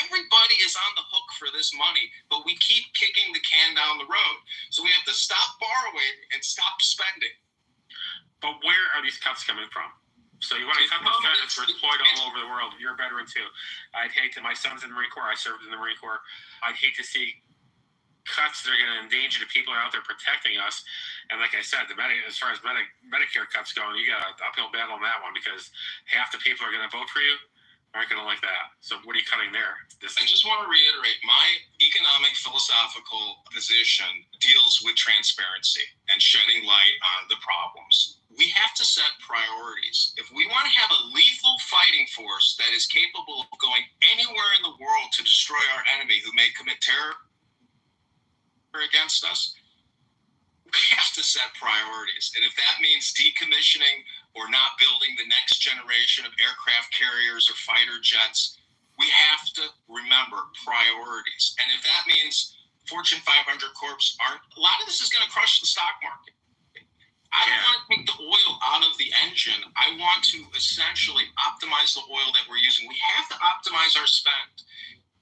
Everybody is on the hook for this money, but we keep kicking the can down the road. So we have to stop borrowing and stop spending. But where are these cuts coming from? So you want to cut those benefits? We're deployed all over the world. You're a veteran too. I'd hate to, my son's in the Marine Corps. I served in the Marine Corps. I'd hate to see cuts that are going to endanger the people out there protecting us. And like I said, as far as Medicare cuts go, you got an uphill battle on that one because half the people are going to vote for you aren't going to like that. So what are you cutting there? I just want to reiterate, my economic philosophical position deals with transparency and shedding light on the problems. We have to set priorities. If we want to have a lethal fighting force that is capable of going anywhere in the world to destroy our enemy who may commit terror against us, we have to set priorities. And if that means decommissioning or not building the next generation of aircraft carriers or fighter jets, we have to remember priorities. And if that means Fortune 500 corps aren't, a lot of this is going to crush the stock market. I don't want to take the oil out of the engine. I want to essentially optimize the oil that we're using. We have to optimize our spend.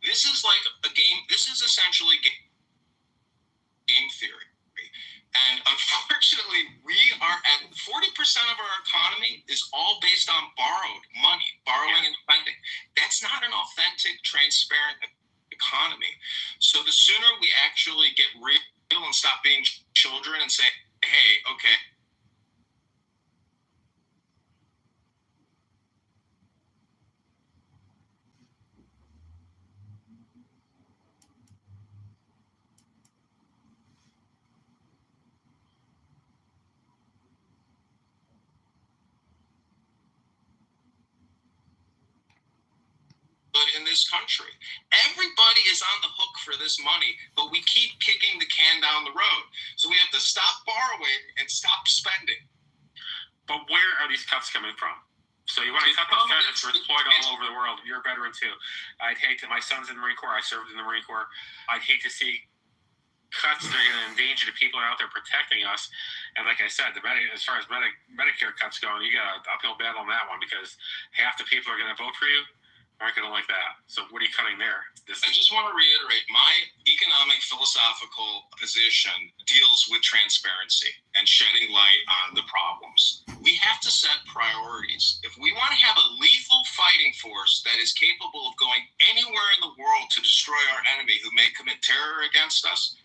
This is like a game. This is essentially game theory. And unfortunately, we are at 40% of our economy is all based on borrowed money, borrowing and spending. That's not an authentic, transparent economy. So the sooner we actually get real and stop being children and say, hey, okay, in this country. Everybody is on the hook for this money, but we keep kicking the can down the road. So we have to stop borrowing and stop spending. But where are these cuts coming from? So you want to cut those benefits? We're deployed all over the world. You're a veteran too. I'd hate to, my son's in the Marine Corps. I served in the Marine Corps. I'd hate to see cuts that are going to endanger the people out there protecting us. And like I said, as far as Medicare cuts go, you got an uphill battle on that one because half the people are going to vote for you aren't going to like that. So what are you cutting there? I just want to reiterate, my economic philosophical position deals with transparency and shedding light on the problems. We have to set priorities. If we want to have a lethal fighting force that is capable of going anywhere in the world to destroy our enemy who may commit terror against us,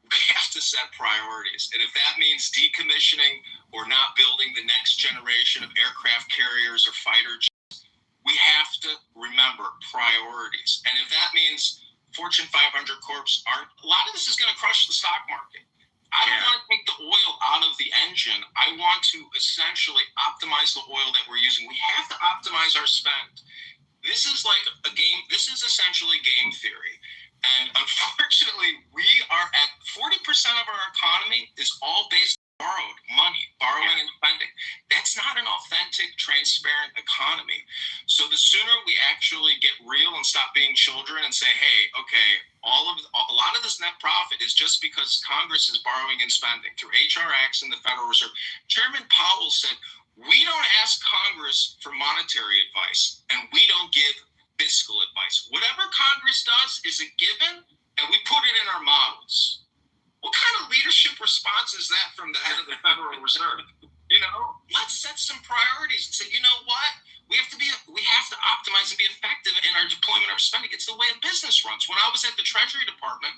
we have to set priorities. And if that means decommissioning or not building the next generation of aircraft carriers or fighter jets, we have to remember priorities. And if that means Fortune 500 corps aren't, a lot of this is going to crush the stock market. I don't want to take the oil out of the engine. I want to essentially optimize the oil that we're using. We have to optimize our spend. This is like a game. This is essentially game theory. And unfortunately, we are at 40% of our economy is all based on borrowed money, borrowing and spending. That's not an authentic, transparent economy. So the sooner we actually get real and stop being children and say, hey, okay, a lot of this net profit is just because Congress is borrowing and spending through HR Acts and the Federal Reserve. Chairman Powell said, we don't ask Congress for monetary advice, and we don't give fiscal advice. Whatever Congress does is a given, and we put it in our models. What kind of leadership response is that from the head of the Federal Reserve? You know, let's set some priorities and say, you know what? We have to optimize and be effective in our deployment of spending. It's the way a business runs. When I was at the Treasury Department,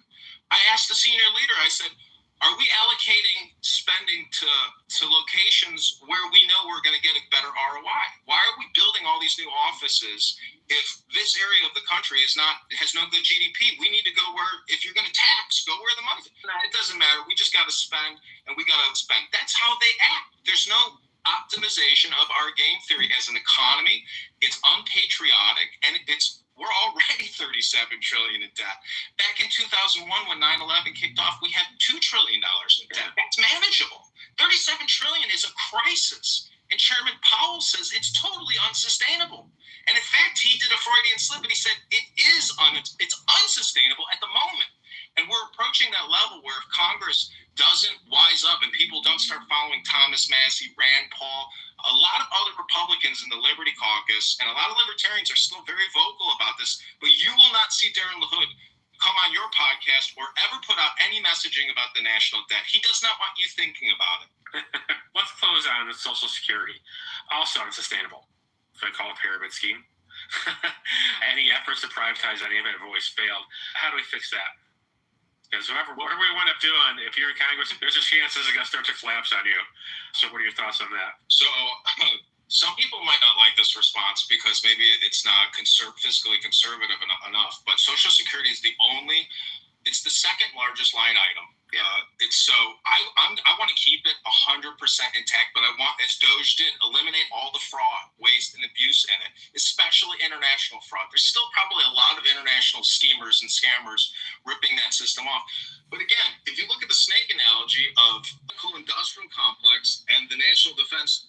I asked the senior leader, I said, are we allocating spending to locations where we know we're going to get a better ROI? Why are we building all these new offices if this area of the country has no good GDP? We need to go where, if you're going to tax, go where the money is. It doesn't matter. We just got to spend, and we got to spend. That's how they act. There's no optimization of our game theory as an economy. It's unpatriotic, and we're already $37 trillion in debt. Back in 2001, when 9/11 kicked off, we had $2 trillion in debt. That's manageable. $37 trillion is a crisis. And Chairman Powell says it's totally unsustainable. And in fact, he did a Freudian slip, and he said it's unsustainable at the moment. And we're approaching that level where if Congress doesn't wise up and people don't start following Thomas Massey, Rand Paul, a lot of other Republicans in the Liberty Caucus, and a lot of libertarians are still very vocal about this, but you will not see Darren LaHood come on your podcast or ever put out any messaging about the national debt. He does not want you thinking about it. Let's close on the Social Security. Also unsustainable. So I call it a pyramid scheme. Any efforts to privatize any of it have always failed. How do we fix that? Because whatever we wind up doing, if you're in Congress, there's a chance this is going to start to collapse on you. So what are your thoughts on that? So some people might not like this response because maybe it's not fiscally conservative enough, but Social Security is it's the second largest line item. I want to keep it 100% intact, but I want, as Doge did, eliminate all the fraud, waste, and abuse in it, especially international fraud. There's still probably a lot of international schemers and scammers ripping that system off. But again, if you look at the snake analogy of the cool industrial complex and the National Defense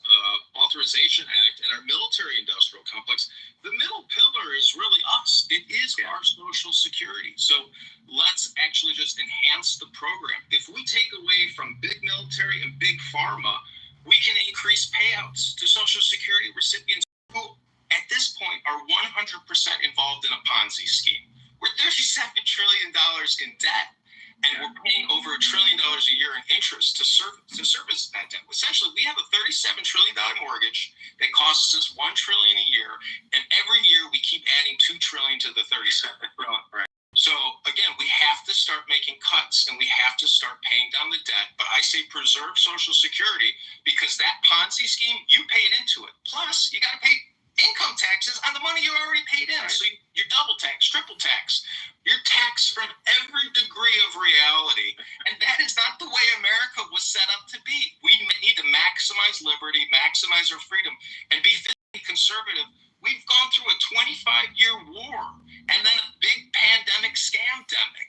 Authorization Act and our military industrial complex, the middle pillar is really us. It is our Social Security. So let's actually just enhance the program. If we take away from big military and big pharma, we can increase payouts to Social Security recipients who, at this point, are 100% involved in a Ponzi scheme. We're $37 trillion in debt. And we're paying over $1 trillion a year in interest to service that debt. Essentially, we have a $37 trillion mortgage that costs us $1 trillion a year, and every year we keep adding $2 trillion to the $37 trillion. Right. So again, we have to start making cuts, and we have to start paying down the debt. But I say preserve Social Security because that Ponzi scheme, you paid into it. Plus, you got to pay income taxes on the money you already paid in. Right. So you're double tax, triple tax. You're taxed from every degree of reality. And that is not the way America was set up to be. We need to maximize liberty, maximize our freedom, and be fiscally conservative. We've gone through a 25-year war and then a big pandemic scamdemic.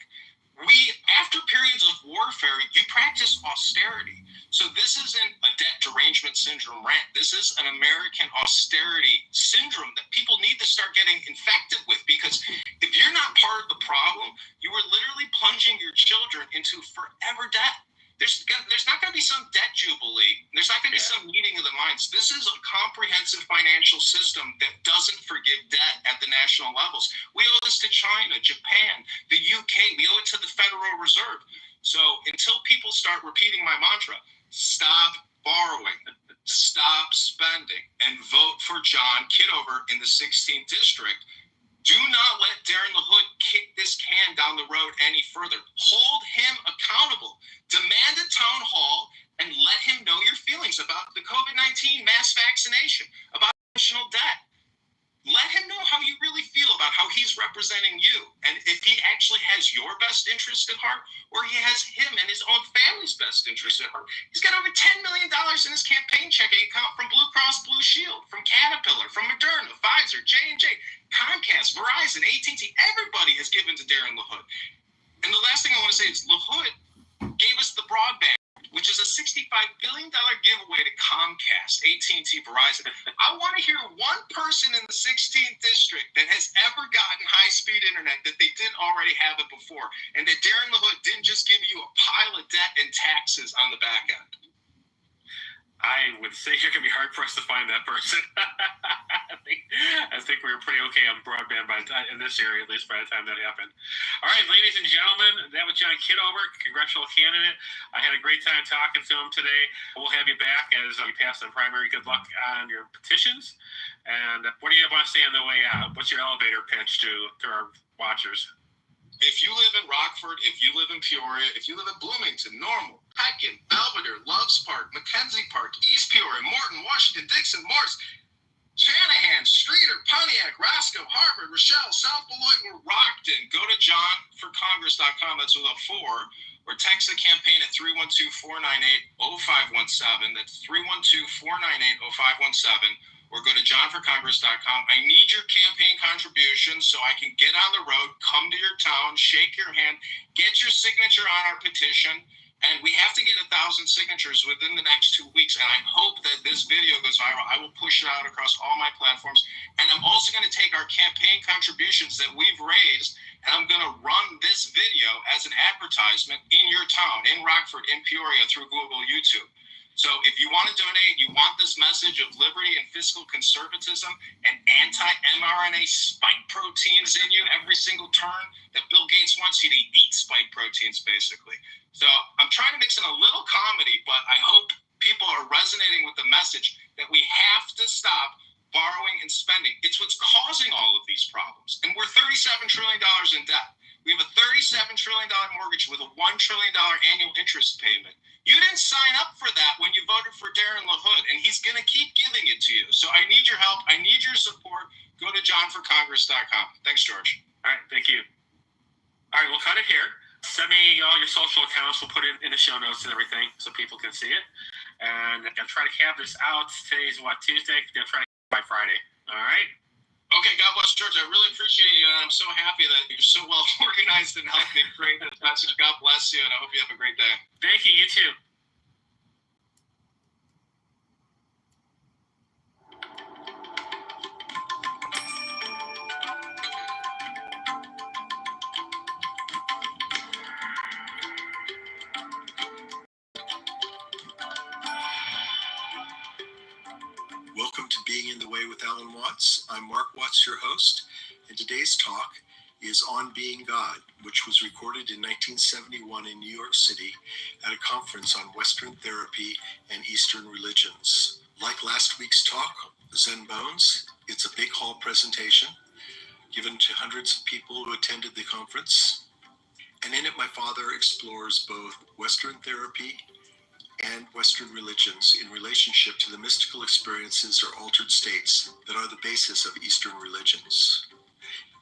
After periods of warfare, you practice austerity. So this isn't a debt derangement syndrome rant. This is an American austerity syndrome that people need to start getting infected with, because if you're not part of the problem, you are literally plunging your children into forever debt. There's not going to be some debt jubilee. There's not going to be some meeting of the minds. This is a comprehensive financial system that doesn't forgive debt at the national levels. We owe this to China, Japan, the UK. We owe it to the Federal Reserve. So until people start repeating my mantra, stop borrowing, stop spending, and vote for John Kitover in the 16th district, Do not let Darren LaHood kick this can down the road any further. Hold him accountable. Demand a town hall and let him know your feelings about the COVID-19 mass vaccination, about national debt. Let him know how you really feel about how he's representing you, and if he actually has your best interest at heart, or he has him and his own family's best interest at heart. He's got over $10 million in his campaign checking account from Blue Cross Blue Shield, from Caterpillar, from Moderna, Pfizer, J&J, Comcast, Verizon, AT&T. Everybody has given to Darren LaHood. And the last thing I want to say is LaHood gave us the broadband, which is a $65 billion giveaway to Comcast, AT&T, Verizon. I want to hear one person in the 16th district that has ever gotten high-speed internet that they didn't already have it before, and that Darren LaHood didn't just give you a pile of debt and taxes on the back end. I would say you're going to be hard-pressed to find that person. I think we were pretty okay on broadband in this area, at least by the time that happened. All right, ladies and gentlemen, that was John Kitover, congressional candidate. I had a great time talking to him today. We'll have you back as you pass the primary. Good luck on your petitions. And what do you want to say on the way out? What's your elevator pitch to our watchers? If you live in Rockford, if you live in Peoria, if you live in Bloomington, Normal, Pekin, Belvedere, Loves Park, Mackenzie Park, East Peoria, Morton, Washington, Dixon, Morris, Shanahan, Streeter, Pontiac, Roscoe, Harvard, Rochelle, South Beloit, or Rockton, go to johnforcongress.com, that's with a 4, or text the campaign at 312-498-0517, that's 312-498-0517, or go to johnforcongress.com. I need your campaign contributions so I can get on the road, come to your town, shake your hand, get your signature on our petition, and we have to get 1,000 signatures within the next 2 weeks, and I hope that this video goes viral. I will push it out across all my platforms, and I'm also going to take our campaign contributions that we've raised, and I'm going to run this video as an advertisement in your town, in Rockford, in Peoria, through Google, YouTube. So if you want to donate, you want this message of liberty and fiscal conservatism and anti-mRNA spike proteins in you every single turn, that Bill Gates wants you to eat spike proteins, basically. So I'm trying to mix in a little comedy, but I hope people are resonating with the message that we have to stop borrowing and spending. It's what's causing all of these problems. And we're $37 trillion in debt. We have a $37 trillion mortgage with a $1 trillion annual interest payment. You didn't sign up for that when you voted for Darren LaHood, and he's going to keep giving it to you. So I need your help. I need your support. Go to johnforcongress.com. Thanks, George. All right, thank you. All right, we'll cut it here. Send me all your social accounts. We'll put it in the show notes and everything so people can see it. And I'll try to have this out. Today's Tuesday? I'll try to by Friday. All right? Okay, God bless George. I really appreciate you. I'm so happy that you're so well organized and helped me create this message. God bless you, and I hope you have a great day. Thank you. You too. Welcome to Being in the Way with Alan Watts. I'm Mark Watts, your host, and today's talk is On Being God, which was recorded in 1971 in New York City at a conference on Western therapy and Eastern religions. Like last week's talk, Zen Bones, it's a big hall presentation given to hundreds of people who attended the conference. And in it, my father explores both Western therapy and Western religions in relationship to the mystical experiences or altered states that are the basis of Eastern religions.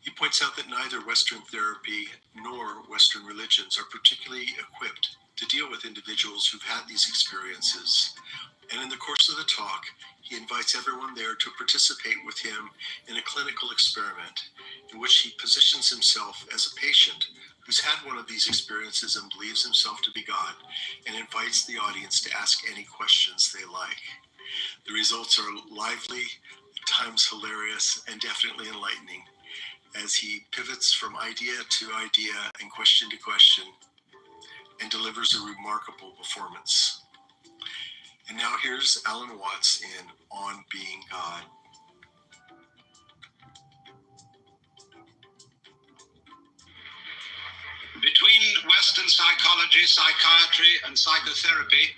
He points out that neither Western therapy nor Western religions are particularly equipped to deal with individuals who've had these experiences. And in the course of the talk, he invites everyone there to participate with him in a clinical experiment in which he positions himself as a patient who's had one of these experiences and believes himself to be God, and invites the audience to ask any questions they like. The results are lively, at times hilarious, and definitely enlightening as he pivots from idea to idea and question to question and delivers a remarkable performance. And now here's Alan Watts in On Being God. Between Western psychology, psychiatry, and psychotherapy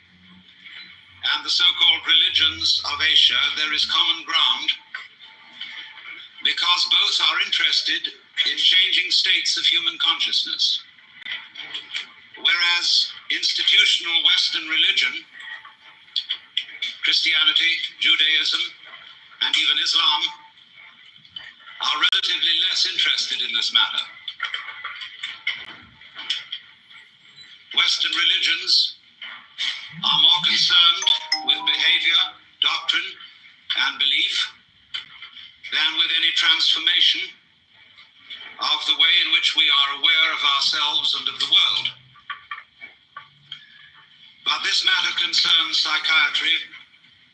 and the so-called religions of Asia, there is common ground. because both are interested in changing states of human consciousness. Whereas institutional Western religion, Christianity, Judaism, and even Islam are relatively less interested in this matter. Western religions are more concerned with behavior, doctrine, and belief than with any transformation of the way in which we are aware of ourselves and of the world. But this matter concerns psychiatry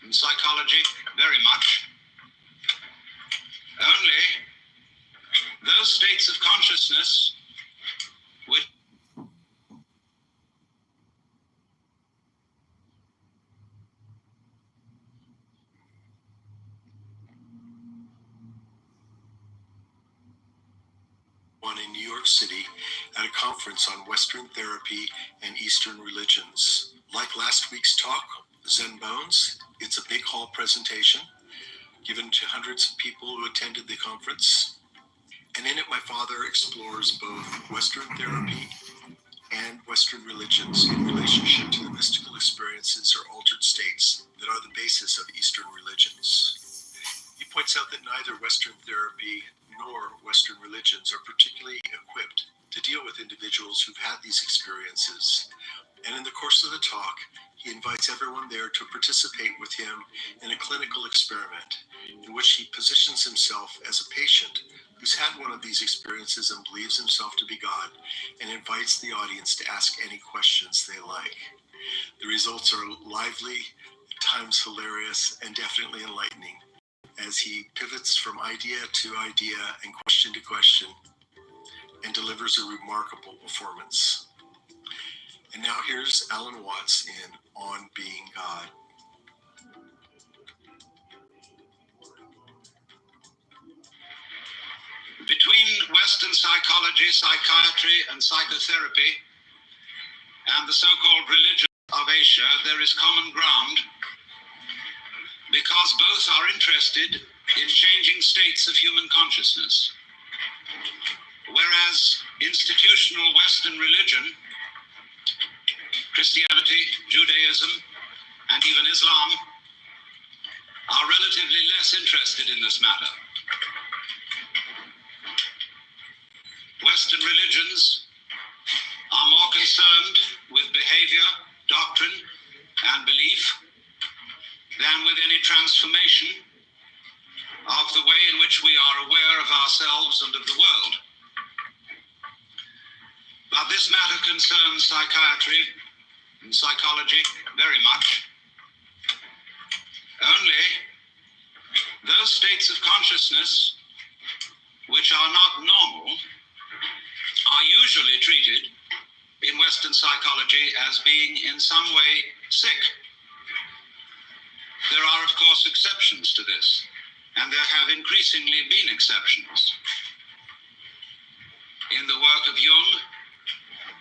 and psychology very much. Only those states of consciousness which in New York City at a conference on Western therapy and Eastern religions. Like last week's talk, Zen Bones, it's a big hall presentation given to hundreds of people who attended the conference. And in it, my father explores both Western therapy and Western religions in relationship to the mystical experiences or altered states that are the basis of Eastern religions. He points out that neither Western therapy nor Western religions are particularly equipped to deal with individuals who've had these experiences. And in the course of the talk, he invites everyone there to participate with him in a clinical experiment in which he positions himself as a patient who's had one of these experiences and believes himself to be God, and invites the audience to ask any questions they like. The results are lively, at times hilarious, and definitely enlightening, as he pivots from idea to idea and question to question and delivers a remarkable performance. And now here's Alan Watts in On Being God. Between Western psychology, psychiatry, and psychotherapy and the so-called religion of Asia, there is common ground because both are interested in changing states of human consciousness. Whereas institutional Western religion, Christianity, Judaism, and even Islam are relatively less interested in this matter. Western religions are more concerned with behavior, doctrine, and belief than with any transformation of the way in which we are aware of ourselves and of the world. But this matter concerns psychiatry and psychology very much. Only those states of consciousness which are not normal are usually treated in Western psychology as being in some way sick. There are, of course, exceptions to this, and there have increasingly been exceptions. In the work of Jung,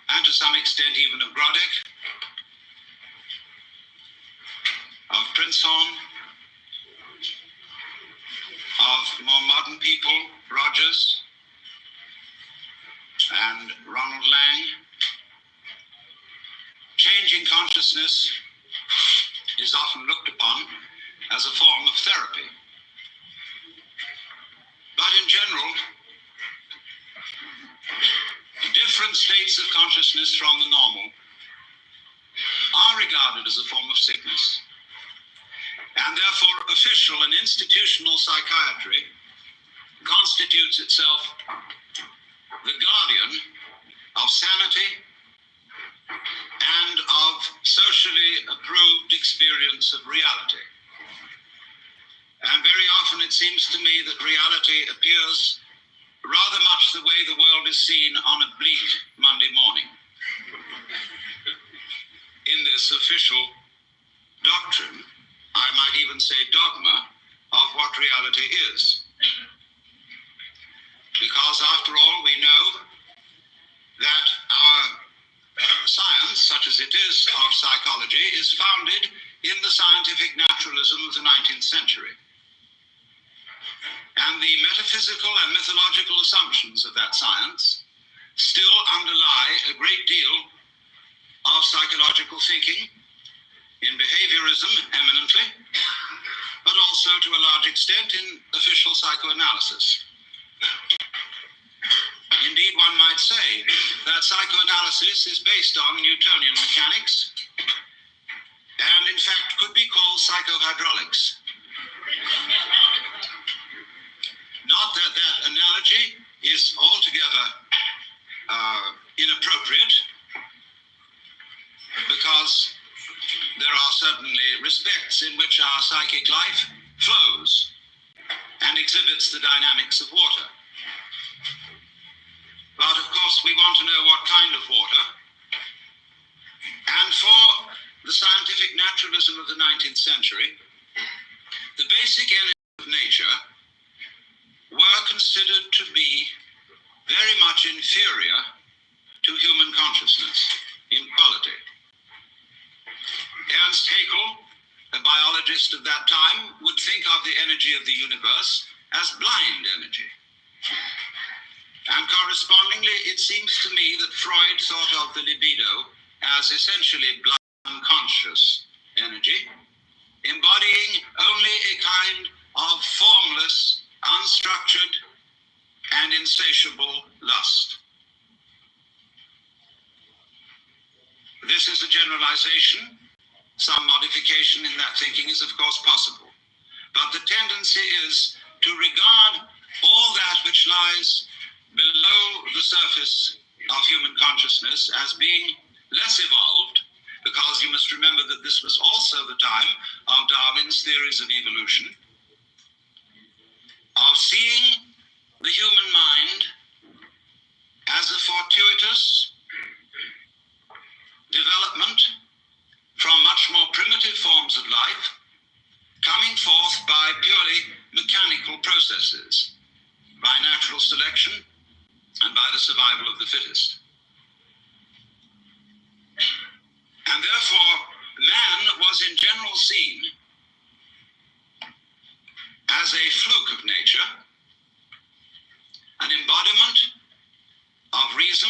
and to some extent even of Grodek, of Prinzhorn, of more modern people, Rogers, and Ronald Lang. Changing consciousness is often looked upon as a form of therapy. But in general, different states of consciousness from the normal are regarded as a form of sickness. And therefore, official and institutional psychiatry constitutes itself the guardian of sanity and of socially approved experience of reality. And very often it seems to me that reality appears rather much the way the world is seen on a bleak Monday morning. In this official doctrine, I might even say dogma, of what reality is. Because after all, we know that our science, such as it is of psychology, is founded in the scientific naturalism of the 19th century. and the metaphysical and mythological assumptions of that science still underlie a great deal of psychological thinking, in behaviorism eminently, but also to a large extent in official psychoanalysis. Indeed, one might say that psychoanalysis is based on Newtonian mechanics and in fact could be called psychohydraulics. Not that that analogy is altogether inappropriate, because there are certainly respects in which our psychic life flows and exhibits the dynamics of water. But of course, we want to know what kind of water. And for the scientific naturalism of the 19th century, the basic energies of nature were considered to be very much inferior to human consciousness in quality. Ernst Haeckel, a biologist of that time, would think of the energy of the universe as blind energy. And correspondingly, it seems to me that Freud thought of the libido as essentially blind, unconscious energy, embodying only a kind of formless, unstructured, and insatiable lust. This is a generalization. Some modification in that thinking is, of course, possible. But the tendency is to regard all that which lies below the surface of human consciousness as being less evolved, because you must remember that this was also the time of Darwin's theories of evolution, of seeing the human mind as a fortuitous development from much more primitive forms of life, coming forth by purely mechanical processes, by natural selection and by the survival of the fittest. And therefore, man was in general seen as a fluke of nature, an embodiment of reason,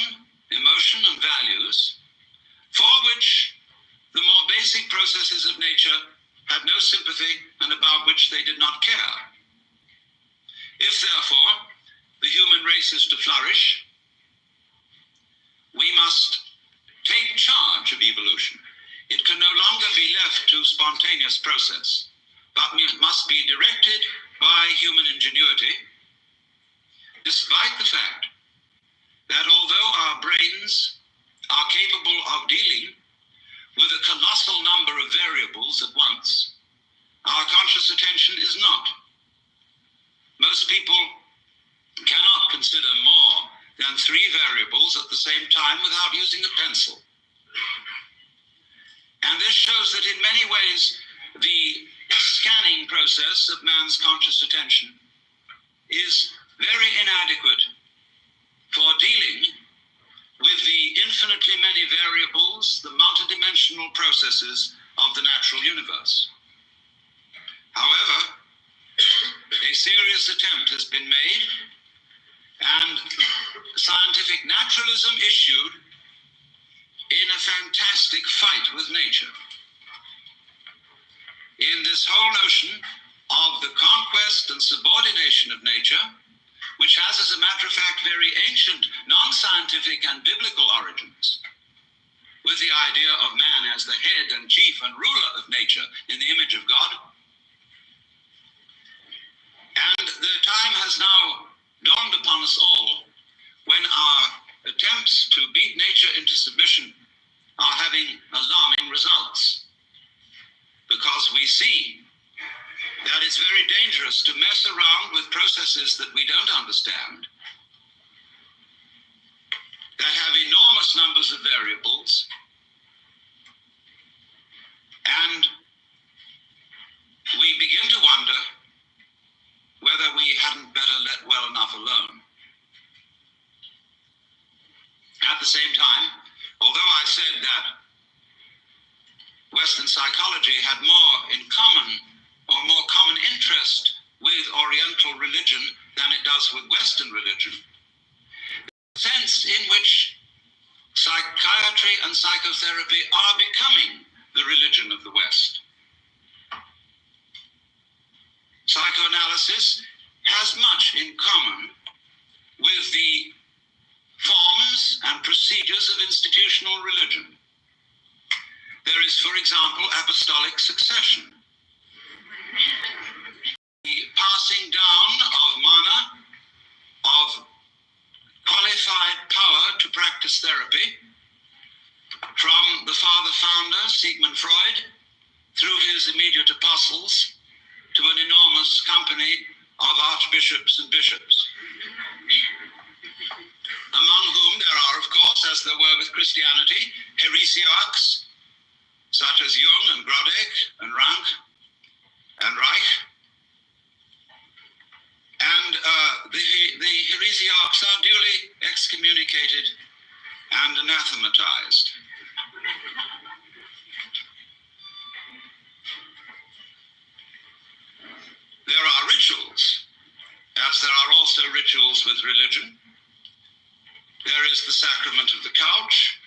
emotion, and values, for which the more basic processes of nature had no sympathy and about which they did not care. If, therefore, the human race is to flourish, we must take charge of evolution. It can no longer be left to spontaneous process, but must be directed by human ingenuity, despite the fact that although our brains are capable of dealing with a colossal number of variables at once, our conscious attention is not. Most people cannot consider more than 3 variables at the same time without using a pencil. And this shows that in many ways, the scanning process of man's conscious attention is very inadequate for dealing with the infinitely many variables, the multidimensional processes of the natural universe. However, a serious attempt has been made, and scientific naturalism issued in a fantastic fight with nature. In this whole notion of the conquest and subordination of nature, which has, as a matter of fact, very ancient, non-scientific and biblical origins, with the idea of man as the head and chief and ruler of nature in the image of God. And the time has now dawned upon us all when our attempts to beat nature into submission are having alarming results, because we see that it's very dangerous to mess around with processes that we don't understand, that have enormous numbers of variables, and we begin to wonder whether we hadn't better let well enough alone. At the same time, although I said that Western psychology had more in common, or more common interest with Oriental religion than it does with Western religion. The sense in which psychiatry and psychotherapy are becoming the religion of the West. Psychoanalysis has much in common with the forms and procedures of institutional religion. There is, for example, apostolic succession. The passing down of mana, of qualified power to practice therapy from the father founder, Sigmund Freud, through his immediate apostles, to an enormous company of archbishops and bishops, among whom there are, of course, as there were with Christianity, heresiarchs, such as Jung and Grodek and Rank and Reich. And the heresiarchs are duly excommunicated and anathematized. There are rituals, as there are also rituals with religion. There is the sacrament of the couch.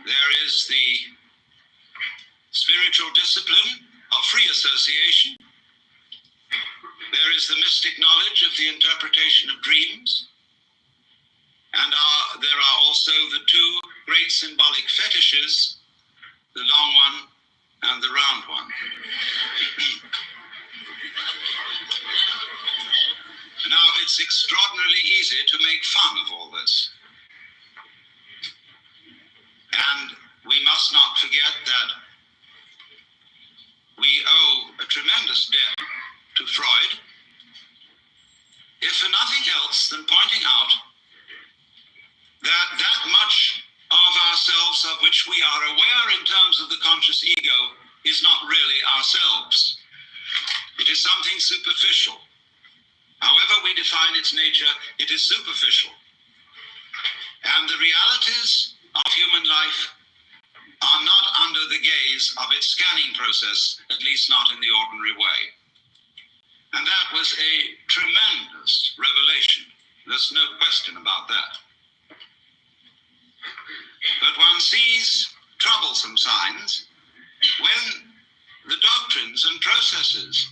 There is the spiritual discipline of free association. There is the mystic knowledge of the interpretation of dreams. And there are also the two great symbolic fetishes, the long one and the round one. Now, it's extraordinarily easy to make fun of all this. And we must not forget that we owe a tremendous debt to Freud, if for nothing else than pointing out that much of ourselves of which we are aware in terms of the conscious ego is not really ourselves. It is something superficial. However we define its nature, it is superficial. And the realities of human life are not under the gaze of its scanning process, at least not in the ordinary way. And that was a tremendous revelation. There's no question about that. But one sees troublesome signs when the doctrines and processes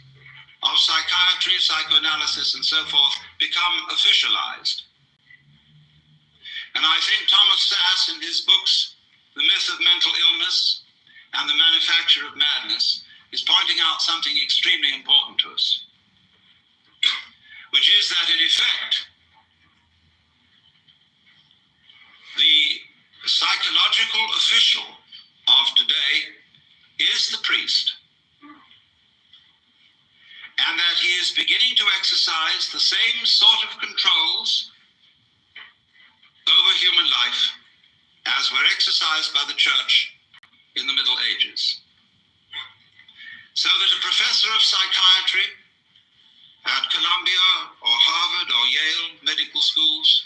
of psychiatry, psychoanalysis, and so forth become officialized. And I think Thomas Sass, in his books, The Myth of Mental Illness and The Manufacture of Madness, is pointing out something extremely important to us, which is that, in effect, the psychological official of today is the priest, and that he is beginning to exercise the same sort of controls over human life as were exercised by the church in the Middle Ages. So that a professor of psychiatry at Columbia or Harvard or Yale medical schools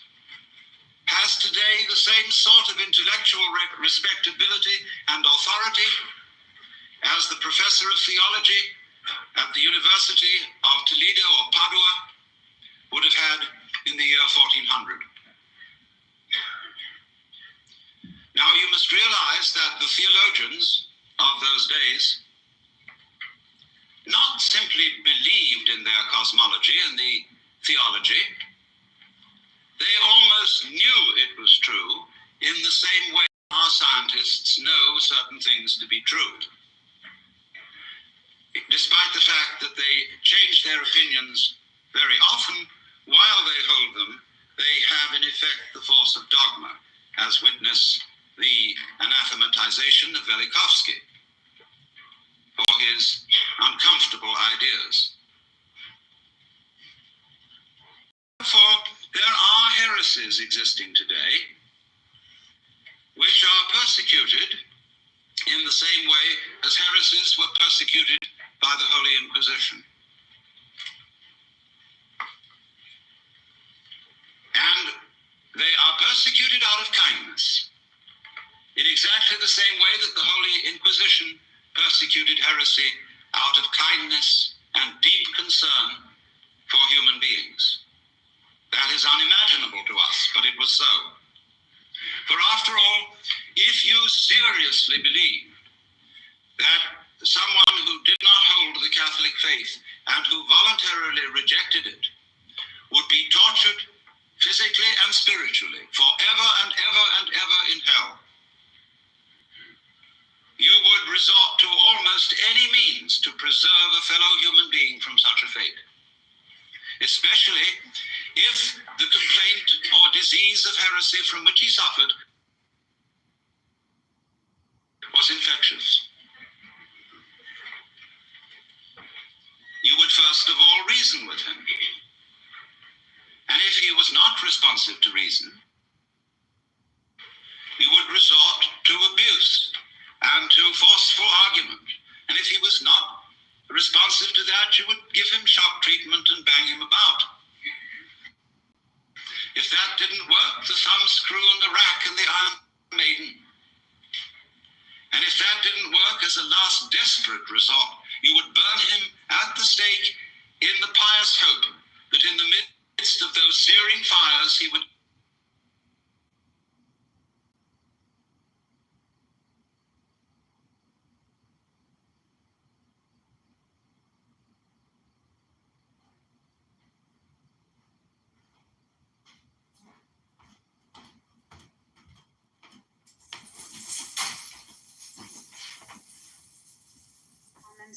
has today the same sort of intellectual respectability and authority as the professor of theology at the University of Toledo or Padua would have had in the year 1400. Now you must realize that the theologians of those days not simply believed in their cosmology and the theology, they almost knew it was true in the same way our scientists know certain things to be true. Despite the fact that they change their opinions very often, while they hold them, they have in effect the force of dogma, as witness the anathematization of Velikovsky for his uncomfortable ideas. Therefore, there are heresies existing today which are persecuted in the same way as heresies were persecuted by the Holy Inquisition. And they are persecuted out of kindness, in exactly the same way that the Holy Inquisition persecuted heresy out of kindness and deep concern for human beings. That is unimaginable to us, but it was so. For after all, if you seriously believed that someone who did not hold the Catholic faith and who voluntarily rejected it would be tortured physically and spiritually forever and ever and ever in hell, you would resort to almost any means to preserve a fellow human being from such a fate, especially if the complaint or disease of heresy from which he suffered was infectious. You would first of all reason with him. And if he was not responsive to reason, you would resort to abuse and to forceful argument. And if he was not responsive to that, you would give him shock treatment and bang him about. If that didn't work, the thumbscrew and the rack and the Iron Maiden. And if that didn't work, as a last desperate resort, you would burn him at the stake in the pious hope that in the midst of those searing fires he would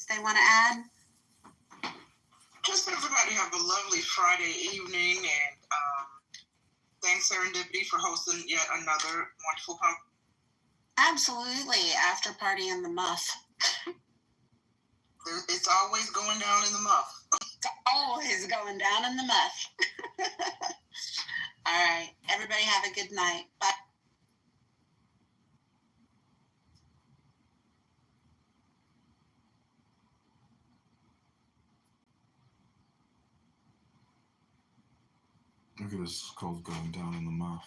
they want to add? Just everybody have a lovely Friday evening, and thanks Serendipity for hosting yet another wonderful Absolutely, after party in the muff. It's always going down in the muff. It's always going down in the muff. All right, everybody have a good night. Bye. Look at this cold going down in the mouth.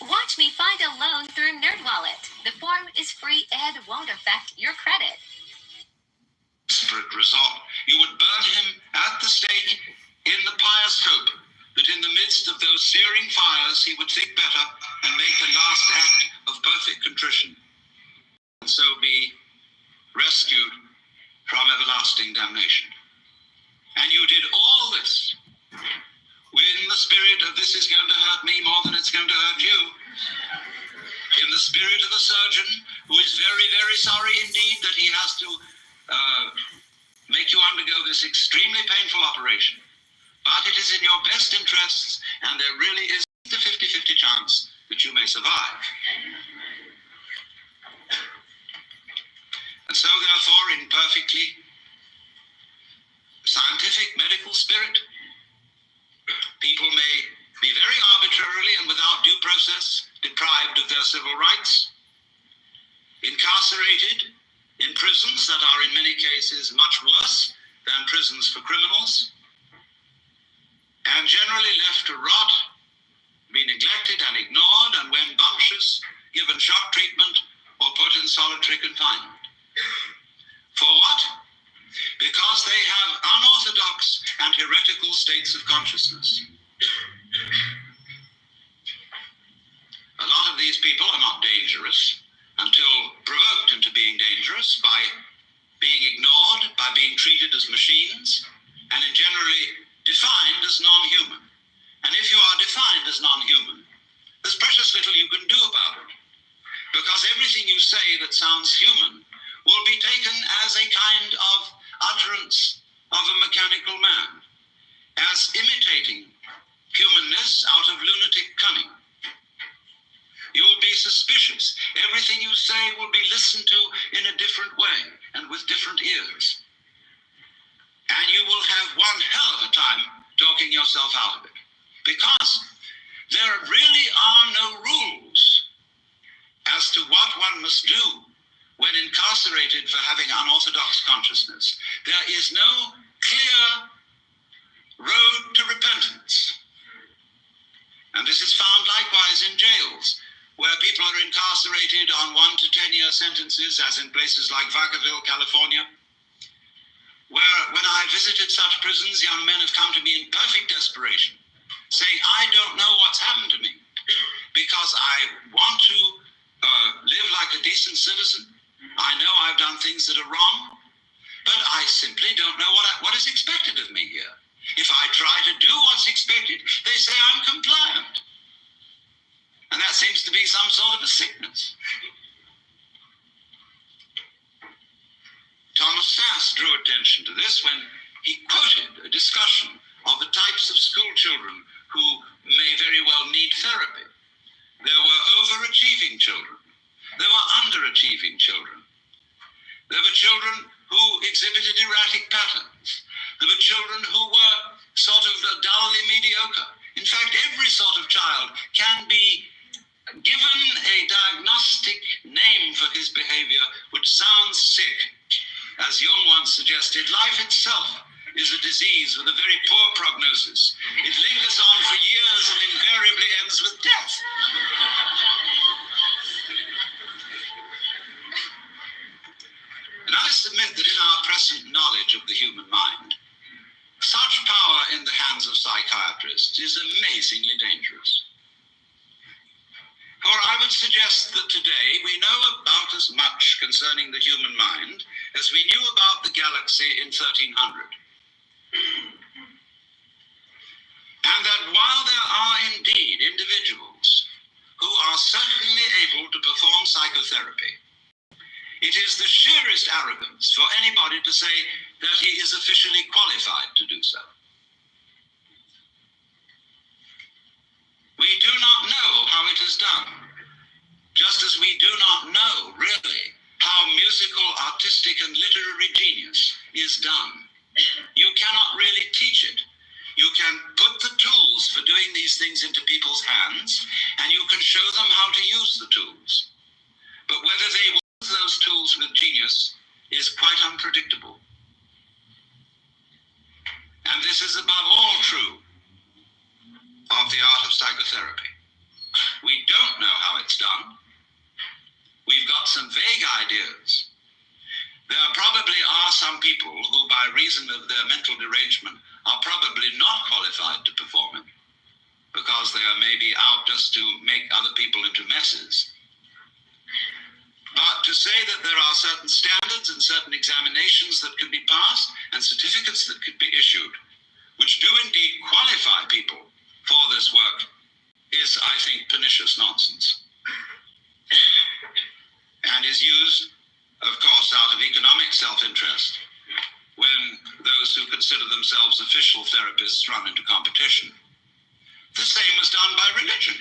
Watch me find a loan through NerdWallet. The form is free and won't affect your credit. Desperate resort, you would burn him at the stake in the pious hope that in the midst of those searing fires he would think better and make a last act of perfect contrition, and so be rescued from everlasting damnation. And you did all this in the spirit of this is going to hurt me more than it's going to hurt you. In the spirit of a surgeon who is very, very sorry indeed that he has to make you undergo this extremely painful operation. But it is in your best interests, and there really is a 50-50 chance that you may survive. And so, therefore, in perfectly scientific medical spirit, people may be very arbitrarily and without due process deprived of their civil rights, incarcerated in prisons that are in many cases much worse than prisons for criminals, and generally left to rot, be neglected and ignored, and when bumptious, given shock treatment or put in solitary confinement. For what? Because they have unorthodox and heretical states of consciousness. A lot of these people are not dangerous until provoked into being dangerous by being ignored, by being treated as machines, and generally defined as non-human. And if you are defined as non-human, there's precious little you can do about it, because everything you say that sounds human will be taken as a kind of utterance of a mechanical man, as imitating humanness out of lunatic cunning. You will be suspicious. Everything you you say will be listened to in a different way and with different ears. And you will have one hell of a time talking yourself out of it. Because there really are no rules as to what one must do when incarcerated for having unorthodox consciousness. There is no clear road to repentance. And this is found likewise in jails, where people are incarcerated on 1 to 10 year sentences, as in places like Vacaville, California, where when I visited such prisons, young men have come to me in perfect desperation, saying, I don't know what's happened to me, because I want to live like a decent citizen. I know I've done things that are wrong, but I simply don't know what is expected of me here. If I try to do what's expected, they say I'm compliant. And that seems to be some sort of a sickness. Thomas Sass drew attention to this when he quoted a discussion of the types of school children who may very well need therapy. There were overachieving children. There were underachieving children. There were children who exhibited erratic patterns. There were children who were sort of dully mediocre. In fact, every sort of child can be given a diagnostic name for his behavior which sounds sick. As Jung once suggested, life itself is a disease with a very poor prognosis. It lingers on for years and invariably ends with death. And I submit that in our present knowledge of the human mind, such power in the hands of psychiatrists is amazingly dangerous. For I would suggest that today we know about as much concerning the human mind as we knew about the galaxy in 1300. And that while there are indeed individuals who are certainly able to perform psychotherapy, it is the sheerest arrogance for anybody to say that he is officially qualified to do so. We do not know how it is done, just as we do not know, really, how musical, artistic, and literary genius is done. You cannot really teach it. You can put the tools for doing these things into people's hands, and you can show them how to use the tools. But whether they will use those tools with genius is quite unpredictable. And this is above all true of the art of psychotherapy. We don't know how it's done. We've got some vague ideas. There probably are some people who, by reason of their mental derangement, are probably not qualified to perform it, because they are maybe out just to make other people into messes. But to say that there are certain standards and certain examinations that can be passed and certificates that could be issued, which do indeed qualify people for this work, is, I think, pernicious nonsense. And is used, of course, out of economic self-interest when those who consider themselves official therapists run into competition. The same was done by religion.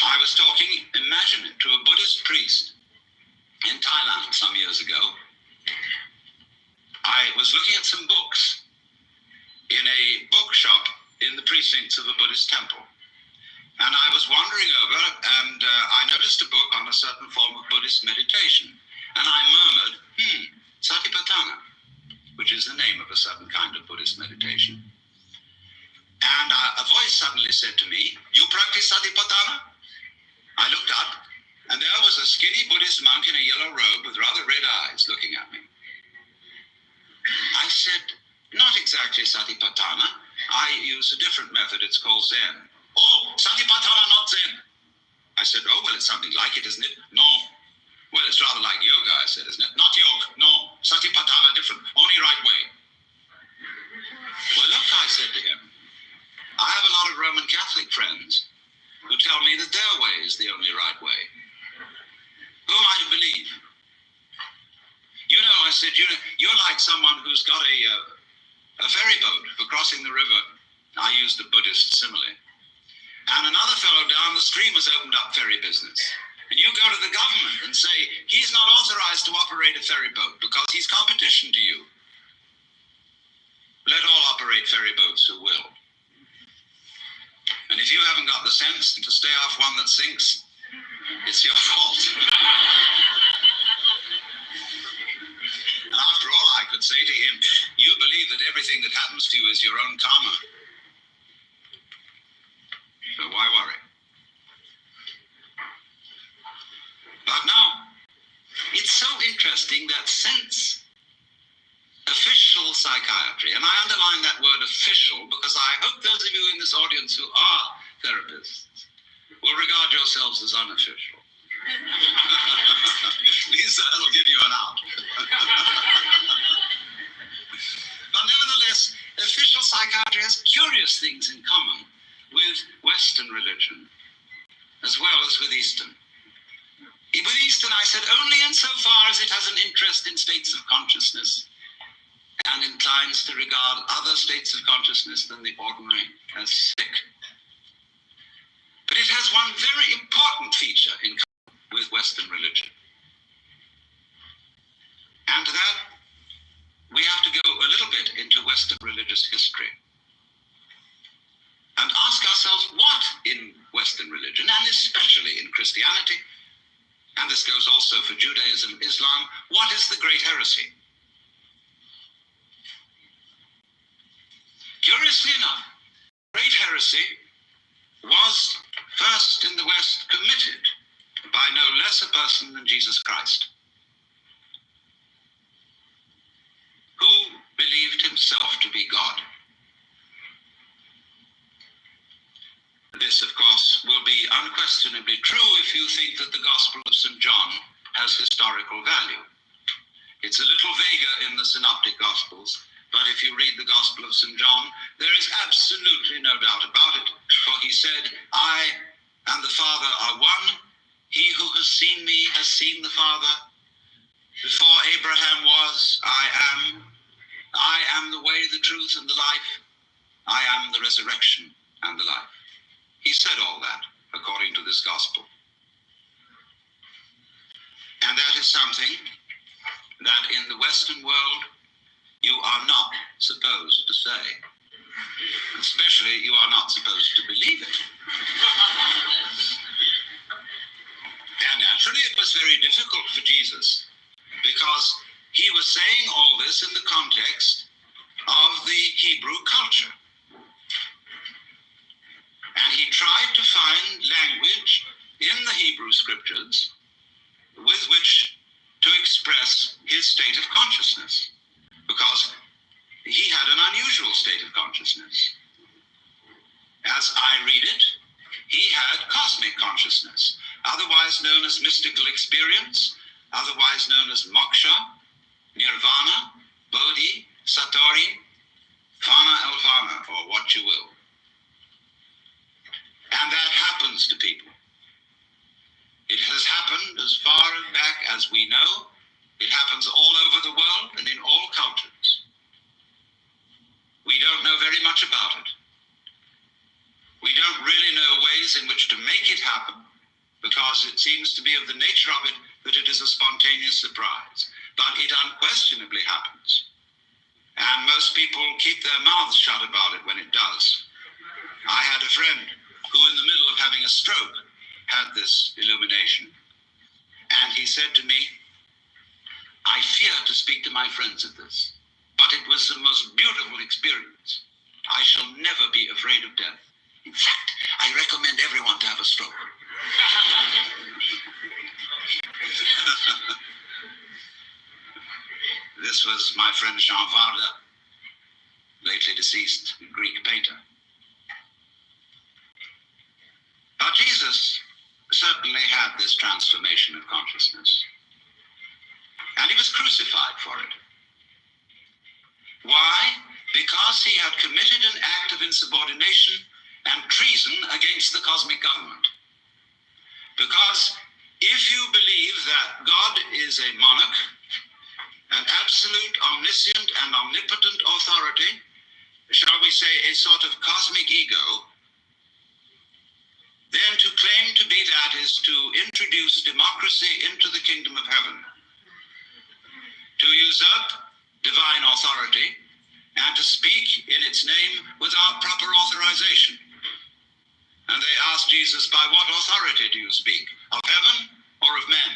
I was talking, imagine it, to a Buddhist priest in Thailand some years ago. I was looking at some books in a bookshop in the precincts of a Buddhist temple. And I was wandering over, and I noticed a book on a certain form of Buddhist meditation. And I murmured, Satipatthana, which is the name of a certain kind of Buddhist meditation. And a voice suddenly said to me, you practice Satipatthana? I looked up, and there was a skinny Buddhist monk in a yellow robe with rather red eyes looking at me. I said, not exactly Satipatthana. I use a different method. It's called Zen. Oh, Satipatthana, not Zen. I said, oh, well, it's something like it, isn't it? No. Well, it's rather like yoga, I said, isn't it? Not yoga. No. Satipatthana, different. Only right way. Well, look, I said to him, I have a lot of Roman Catholic friends who tell me that their way is the only right way. Who am I to believe? You know, I said, you're like someone who's got a ferry boat for crossing the river. I used the Buddhist simile. And another fellow down the stream has opened up ferry business. And you go to the government and say, he's not authorized to operate a ferry boat because he's competition to you. Let all operate ferry boats who will. And if you haven't got the sense to stay off one that sinks, it's your fault. And after all, I could say to him, you believe that everything that happens to you is your own karma. So why worry? But now, it's so interesting that since official psychiatry, and I underline that word official because I hope those of you in this audience who are therapists will regard yourselves as unofficial. Lisa, that'll give you an out. But nevertheless, official psychiatry has curious things in common with Western religion, as well as with Eastern. With Eastern, I said, only insofar as it has an interest in states of consciousness and inclines to regard other states of consciousness than the ordinary as sick. But it has one very important feature in common with Western religion. And to that, we have to go a little bit into Western religious history and ask ourselves what in Western religion, and especially in Christianity, and this goes also for Judaism, Islam, what is the great heresy? Curiously enough, great heresy was first in the West committed by no less a person than Jesus Christ, who believed himself to be God. This, of course, will be unquestionably true if you think that the Gospel of St. John has historical value. It's a little vaguer in the Synoptic Gospels, but if you read the Gospel of St. John, there is absolutely no doubt about it, for he said, I and the Father are one. He who has seen me has seen the Father. Before Abraham was, I am. I am the way, the truth, and the life. I am the resurrection and the life. He said all that, according to this gospel. And that is something that in the Western world you are not supposed to say. Especially, you are not supposed to believe it. And naturally, it was very difficult for Jesus, because he was saying all this in the context of the Hebrew culture. And he tried to find language in the Hebrew scriptures with which to express his state of consciousness, because he had an unusual state of consciousness. As I read it, he had cosmic consciousness, otherwise known as mystical experience, otherwise known as moksha, nirvana, bodhi, satori, fana elvana, or what you will. And that happens to people. It has happened as far back as we know. It happens all over the world and in all cultures. We don't know very much about it. We don't really know ways in which to make it happen, because it seems to be of the nature of it that it is a spontaneous surprise. But it unquestionably happens. And most people keep their mouths shut about it when it does. I had a friend who, in the middle of having a stroke, had this illumination. And he said to me, I fear to speak to my friends of this, but it was the most beautiful experience. I shall never be afraid of death. In fact, I recommend everyone to have a stroke. This was my friend Jean Varda, lately deceased Greek painter. Now, Jesus certainly had this transformation of consciousness, and he was crucified for it. Why? Because he had committed an act of insubordination and treason against the cosmic government. Because if you believe that God is a monarch, an absolute, omniscient, and omnipotent authority, shall we say a sort of cosmic ego, then to claim to be that is to introduce democracy into the kingdom of heaven, to usurp divine authority, and to speak in its name without proper authorization. And they asked Jesus, by what authority do you speak? Of heaven or of men?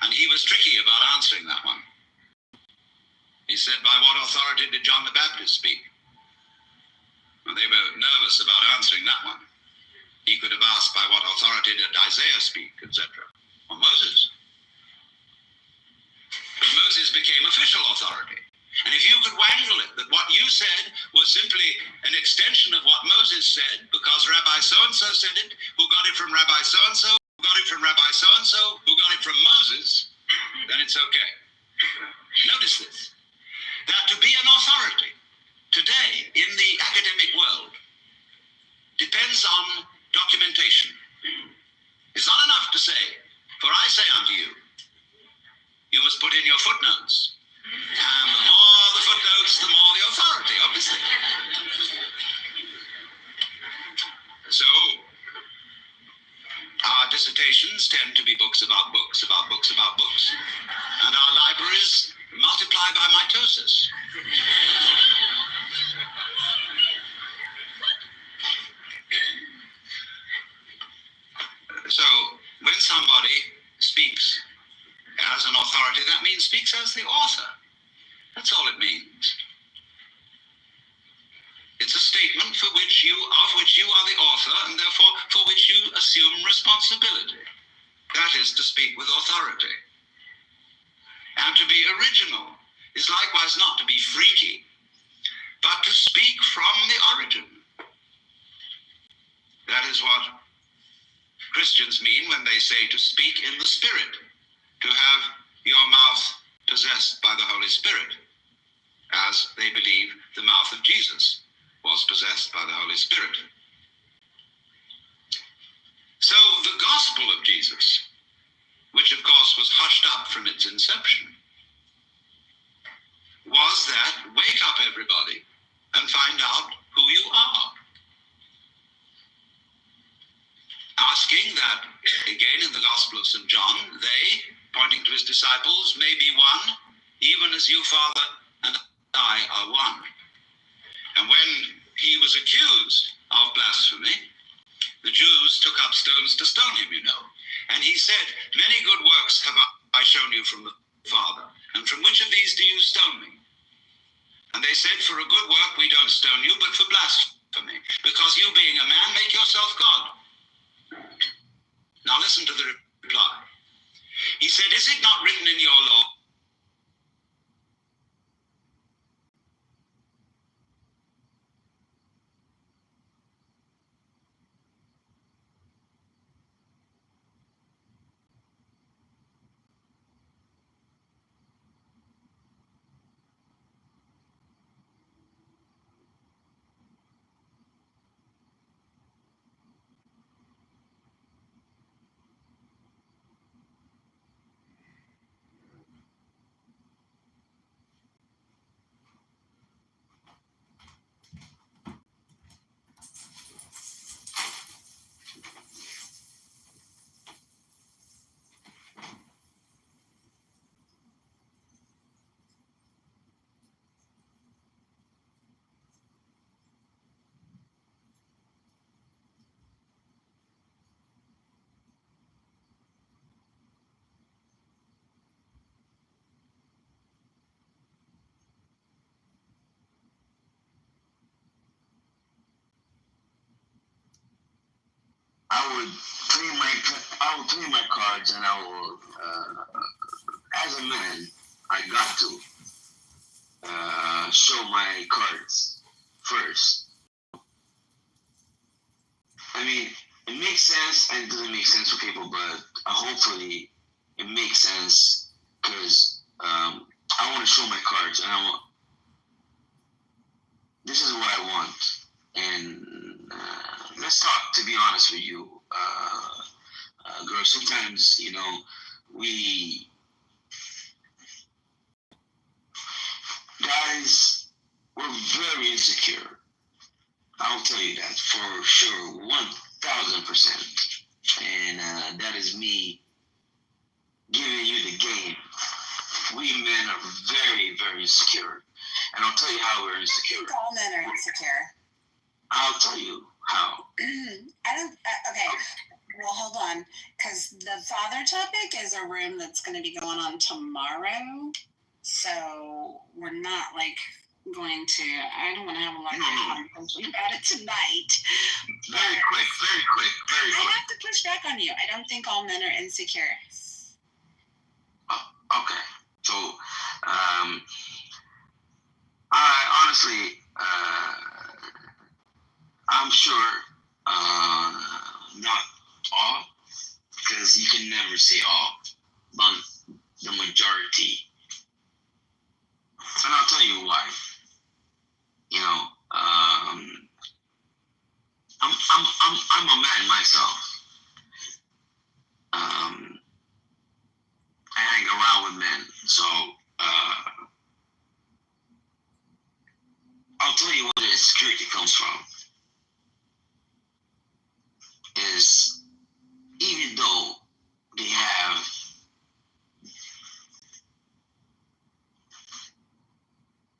And he was tricky about answering that one. He said, by what authority did John the Baptist speak? And they were nervous about answering that one. He could have asked, by what authority did Isaiah speak, etc. Or Moses. But Moses became official authority. And if you could wangle it, that what you said was simply an extension of what Moses said, because Rabbi so-and-so said it, who got it from Rabbi so-and-so, who got it from Rabbi so-and-so, who got it from Moses, then it's okay. Notice this, that to be an authority today in the academic world depends on documentation. It's not enough to say, for I say unto you, you must put in your footnotes. And the more the footnotes, the more the authority, obviously. So, our dissertations tend to be books about books, about books about books, and our libraries multiply by mitosis. So, when somebody speaks as an authority, that means speaks as the author. That's all it means. It's a statement of which you are the author, and therefore for which you assume responsibility. That is to speak with authority. And to be original is likewise not to be freaky, but to speak from the origin. That is what Christians mean when they say to speak in the Spirit, to have your mouth possessed by the Holy Spirit, as they believe the mouth of Jesus was possessed by the Holy Spirit. So the gospel of Jesus, which of course was hushed up from its inception, was that wake up everybody and find out who you are. Asking that, again in the Gospel of St. John, they, pointing to his disciples, may be one, even as you, Father, and I are one. And when he was accused of blasphemy, the Jews took up stones to stone him, you know. And he said, many good works have I shown you from the Father, and from which of these do you stone me? And they said, for a good work we don't stone you, but for blasphemy, because you being a man make yourself God. Now listen to the reply. He said, is it not written in your law, I would play my cards, and I will, as a man, I got to show my cards first. I mean, it makes sense, and it doesn't make sense for people, but hopefully it makes sense, because I want to show my cards, and this is what I want. And let's talk, to be honest with you, girls. Sometimes, guys, we're very insecure. I'll tell you that for sure. 1,000%. And that is me giving you the game. We men are very, very insecure. And I'll tell you how we're insecure. I think all men are insecure. I'll tell you how. I don't. Okay. Well, hold on, because the father topic is a room that's going to be going on tomorrow. So we're not like going to. I don't want to have a lot of conversation about it tonight. Very quick. I have to push back on you. I don't think all men are insecure. Okay. So, I honestly, I'm sure, not all, because you can never say all, but the majority. And I'll tell you why. You know, I'm a man myself. I hang around with men, so I'll tell you where the insecurity comes from. Is even though they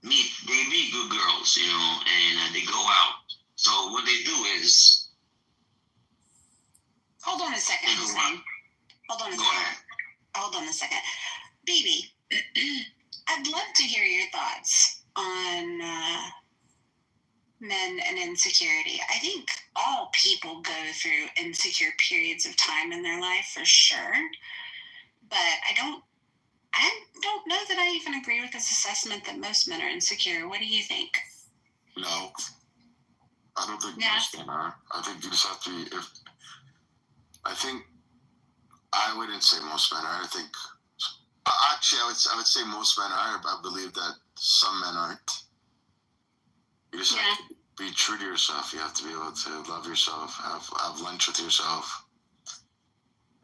meet good girls, you know, and they go out. So what they do is, hold on a second, Hussein. Hold on a second. Baby, I'd love to hear your thoughts on men and insecurity. I think all people go through insecure periods of time in their life for sure. But I don't know that I even agree with this assessment that most men are insecure. What do you think? No. I don't think most men are. I think you just have to be, I wouldn't say most men are. Actually, I would say most men are, but I believe that some men aren't. You just have to be true to yourself. You have to be able to love yourself, have lunch with yourself,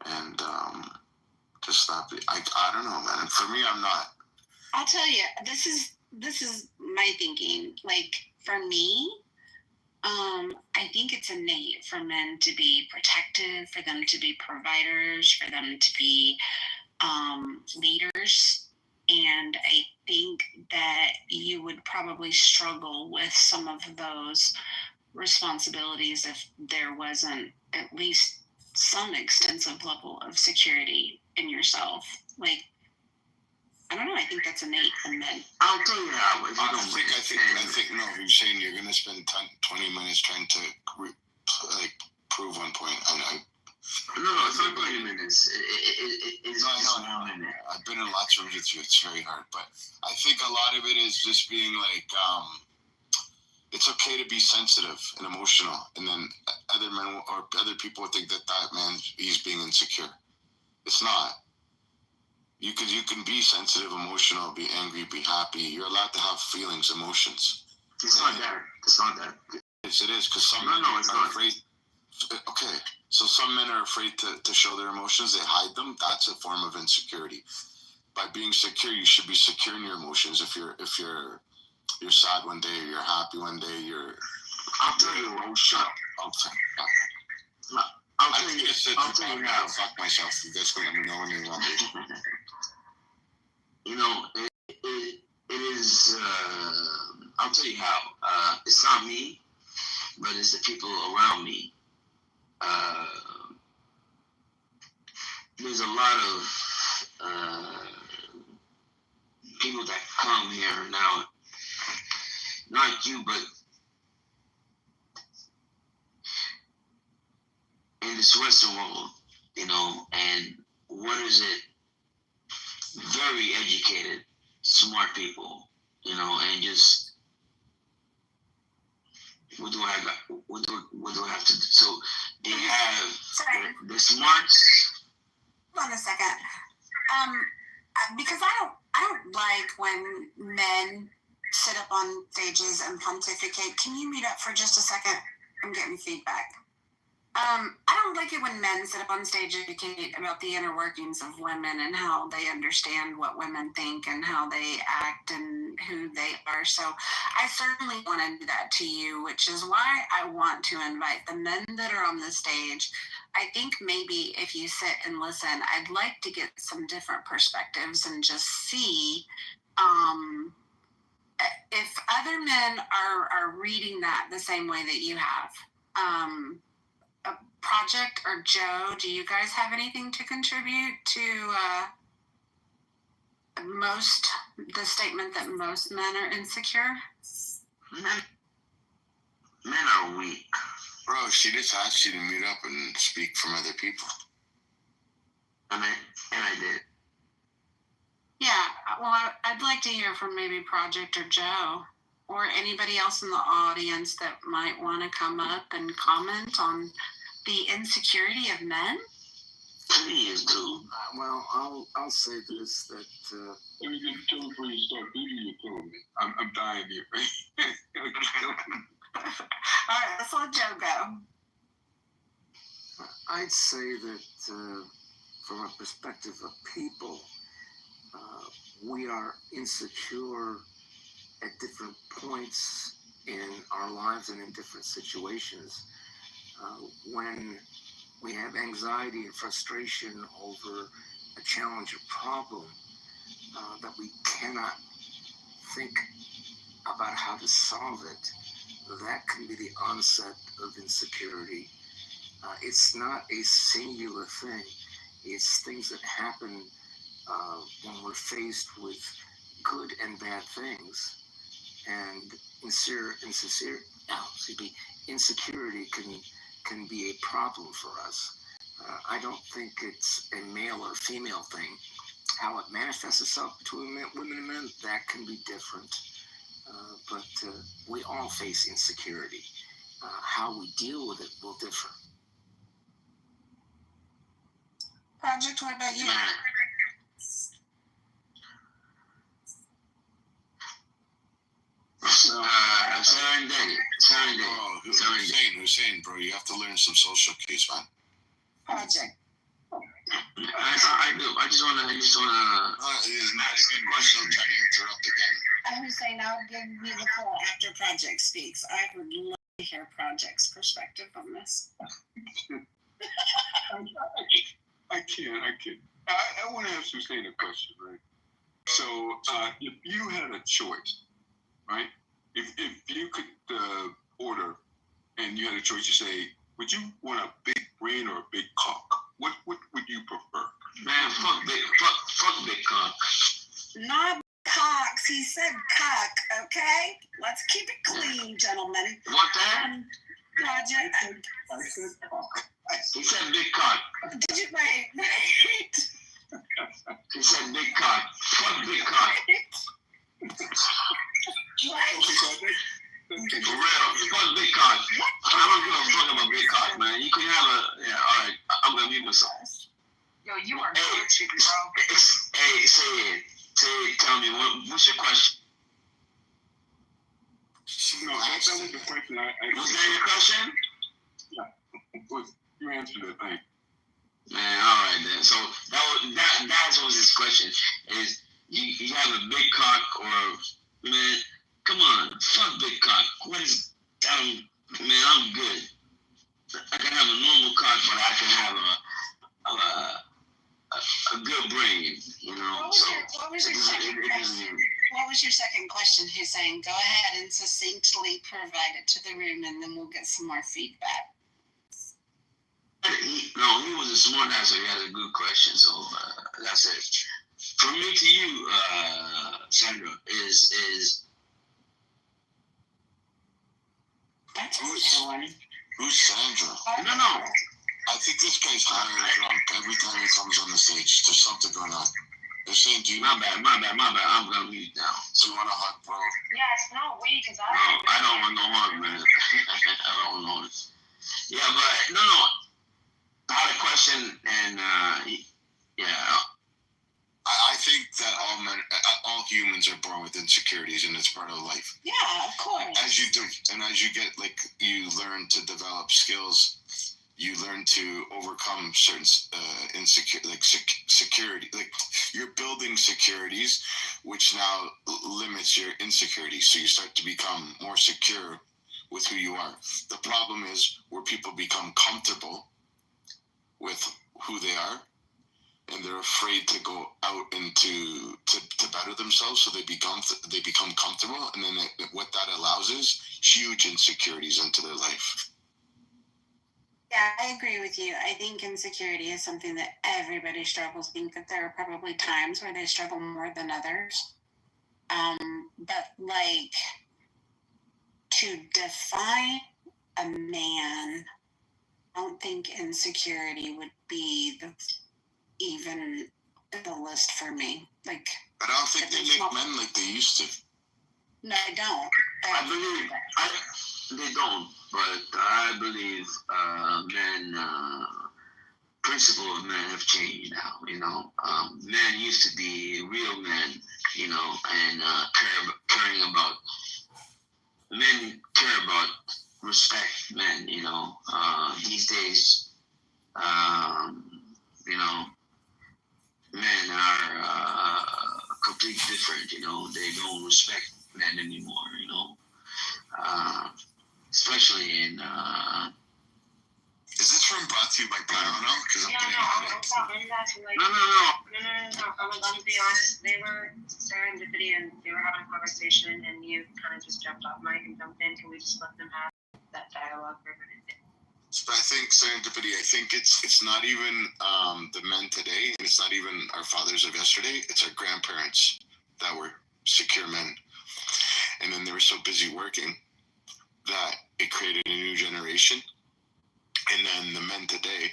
and just not be. I don't know, man. For me, I'm not. I'll tell you, this is my thinking. Like for me, I think it's innate for men to be protective, for them to be providers, for them to be leaders. And I think that you would probably struggle with some of those responsibilities if there wasn't at least some extensive level of security in yourself. Like, I don't know. I think that's innate in men. I'll tell you how. I think no. You're saying you're going to spend 20 minutes trying to prove one point. No, it's not 20 minutes. It's just 1 minute. I've been in lots of rooms with you. It's very hard, but I think a lot of it is just being like, it's okay to be sensitive and emotional, and then other men or other people think that man he's being insecure. It's not. You can be sensitive, emotional, be angry, be happy. You're allowed to have feelings, emotions. It's not that. Yes, it is, because some men are afraid. Okay, so some men are afraid to show their emotions. They hide them. That's a form of insecurity. By being secure, you should be secure in your emotions. If you're sad one day, you're happy one day, I'll tell you what. Shut up. I'll tell you how. Fuck myself. You guys can let me know when you want me. You know, it is. I'll tell you how. It's not me, but it's the people around me. There's a lot of people that come here now. Not you, but in this Western world, you know, and what is it? Very educated, smart people, you know, and just what do I have to do? So they have the smarts. Hold on a second. Because I don't like when men sit up on stages and pontificate. Can you mute up for just a second? I'm getting feedback. I don't like it when men sit up on stage and educate about the inner workings of women and how they understand what women think and how they act and who they are. So I certainly want to do that to you, which is why I want to invite the men that are on the stage. I think maybe if you sit and listen, I'd like to get some different perspectives and just see if other men are reading that the same way that you have. Project or Joe, do you guys have anything to contribute to the statement that most men are insecure? Men are weak. Bro, she just asked you to mute up and speak from other people. And I did. Yeah, well, I'd like to hear from maybe Project or Joe or anybody else in the audience that might want to come up and comment on the insecurity of men. Please do. Well, I'll say this, that let me just tell you before you start beating your tone. I'm dying here. All right, let's let Joe go. I'd say that from a perspective of people, we are insecure at different points in our lives and in different situations. When we have anxiety and frustration over a challenge or problem that we cannot think about how to solve it, that can be the onset of insecurity. It's not a singular thing. It's things that happen when we're faced with good and bad things. And insecurity can be a problem for us. I don't think it's a male or female thing. How it manifests itself between women and men, that can be different. But we all face insecurity. How we deal with it will differ. Project, what about you? Hussein, bro, you have to learn some social cues, man. Project. I do. I just wanna. It's not a good question. I'm trying to interrupt again. I'm Hussein. I'll give you the floor after Project speaks. I would love to hear Project's perspective on this. I can't. I want to ask Hussein a question, right? So, if you had a choice, right? If you could order, and you had a choice to say, would you want a big brain or a big cock? What would you prefer? Man, fuck big cock. Not cocks. He said cock. Okay, let's keep it clean, gentlemen. What that? Project. I said cock. He said big cock. Did you wait? He said big cock. Fuck big cock. For real, fuck big cock. I don't give a fuck about big cock, man. You can have all right, I'm gonna mute myself. Yo, you are hey, bro. Hey, say it. Tell me, what's your question? No, that was the question. Was that your question? Yeah. You answered it, thank you. Man, all right then. So that was his question. Is you have a big cock or man? Come on, fuck big cock. What is man? I'm good. I can have a normal cock, but I can have a good brain. You know. What was your second question, Hussein? Go ahead and succinctly provide it to the room, and then we'll get some more feedback. He was a smart ass, so he had a good question. So that's it. From me to you, Sandra, is that's who's Sandra? No. I think this guy's higher drunk every time he comes on the stage. There's something going on. They're saying, do you? My bad. I'm gonna mute now. So you want a hug, bro? Yeah, it's not weak, because I don't want no hug, man. I don't want it. Yeah, but no. I had a question, and yeah. I think that all humans are born with insecurities, and it's part of life. Yeah, of course. As you do, and as you get, you learn to develop skills you learn to overcome certain security. Like you're building securities, which now limits your insecurity. So you start to become more secure with who you are. The problem is where people become comfortable with who they are, and they're afraid to go out and to better themselves. So they become comfortable, and then what that allows is huge insecurities into their life. Yeah, I agree with you. I think insecurity is something that everybody struggles. I think that there are probably times where they struggle more than others. But like to define a man, I don't think insecurity would be even the list for me. Like, but I don't think they make men like they used to. No, I don't. I believe they don't, but I believe principle of men have changed now. Men used to be real men, and caring about men care about respect men. These days, men are completely different. They don't respect men anymore. Especially in. Is this room brought to you by Paramount? Because I'm getting headaches. No. I'm be honest. They were serendipity and they were having a conversation, and you kind of just jumped off mic and jumped in. Can we just let them have that dialogue for a minute? But I think serendipity. I think it's not even the men today, and it's not even our fathers of yesterday. It's our grandparents that were secure men, and then they were so busy working that it created a new generation. And then the men today,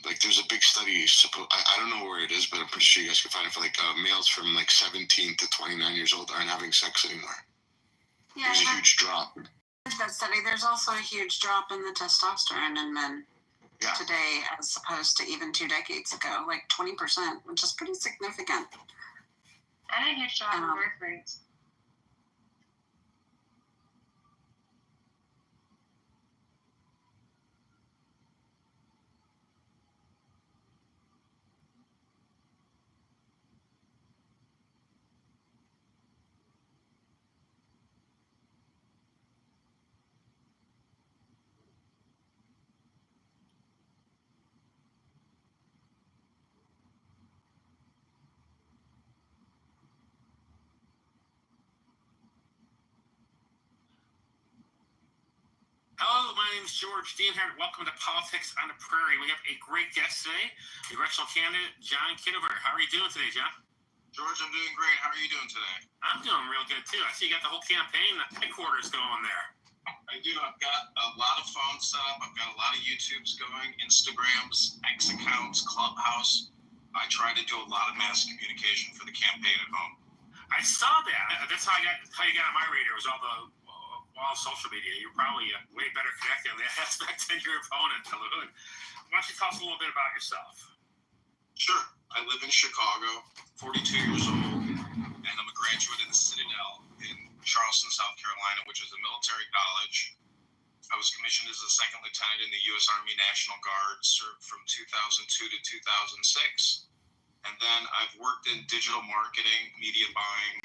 like there's a big study. I don't know where it is, but I'm pretty sure you guys can find it for males from 17 to 29 years old aren't having sex anymore. Yeah, there's a huge drop. That study. There's also a huge drop in the testosterone in men today, as opposed to even 2 decades ago, like 20%, which is pretty significant. And a huge drop in birth rates. Hello, my name is George Dienhardt. Welcome to Politics on the Prairie. We have a great guest today, congressional candidate John Kitover. How are you doing today, John? George, I'm doing great. How are you doing today? I'm doing real good, too. I see you got the whole campaign headquarters going there. I do. I've got a lot of phones set up. I've got a lot of YouTubes going, Instagrams, X accounts, Clubhouse. I try to do a lot of mass communication for the campaign at home. I saw that. That's how you got on my radar. Was all social media. You're probably way better connected on that aspect than your opponent, the hood. Why don't you tell us a little bit about yourself? Sure. I live in Chicago, 42 years old, and I'm a graduate of the Citadel in Charleston, South Carolina, which is a military college. I was commissioned as a second lieutenant in the U.S. Army National Guard, served from 2002 to 2006. And then I've worked in digital marketing, media buying,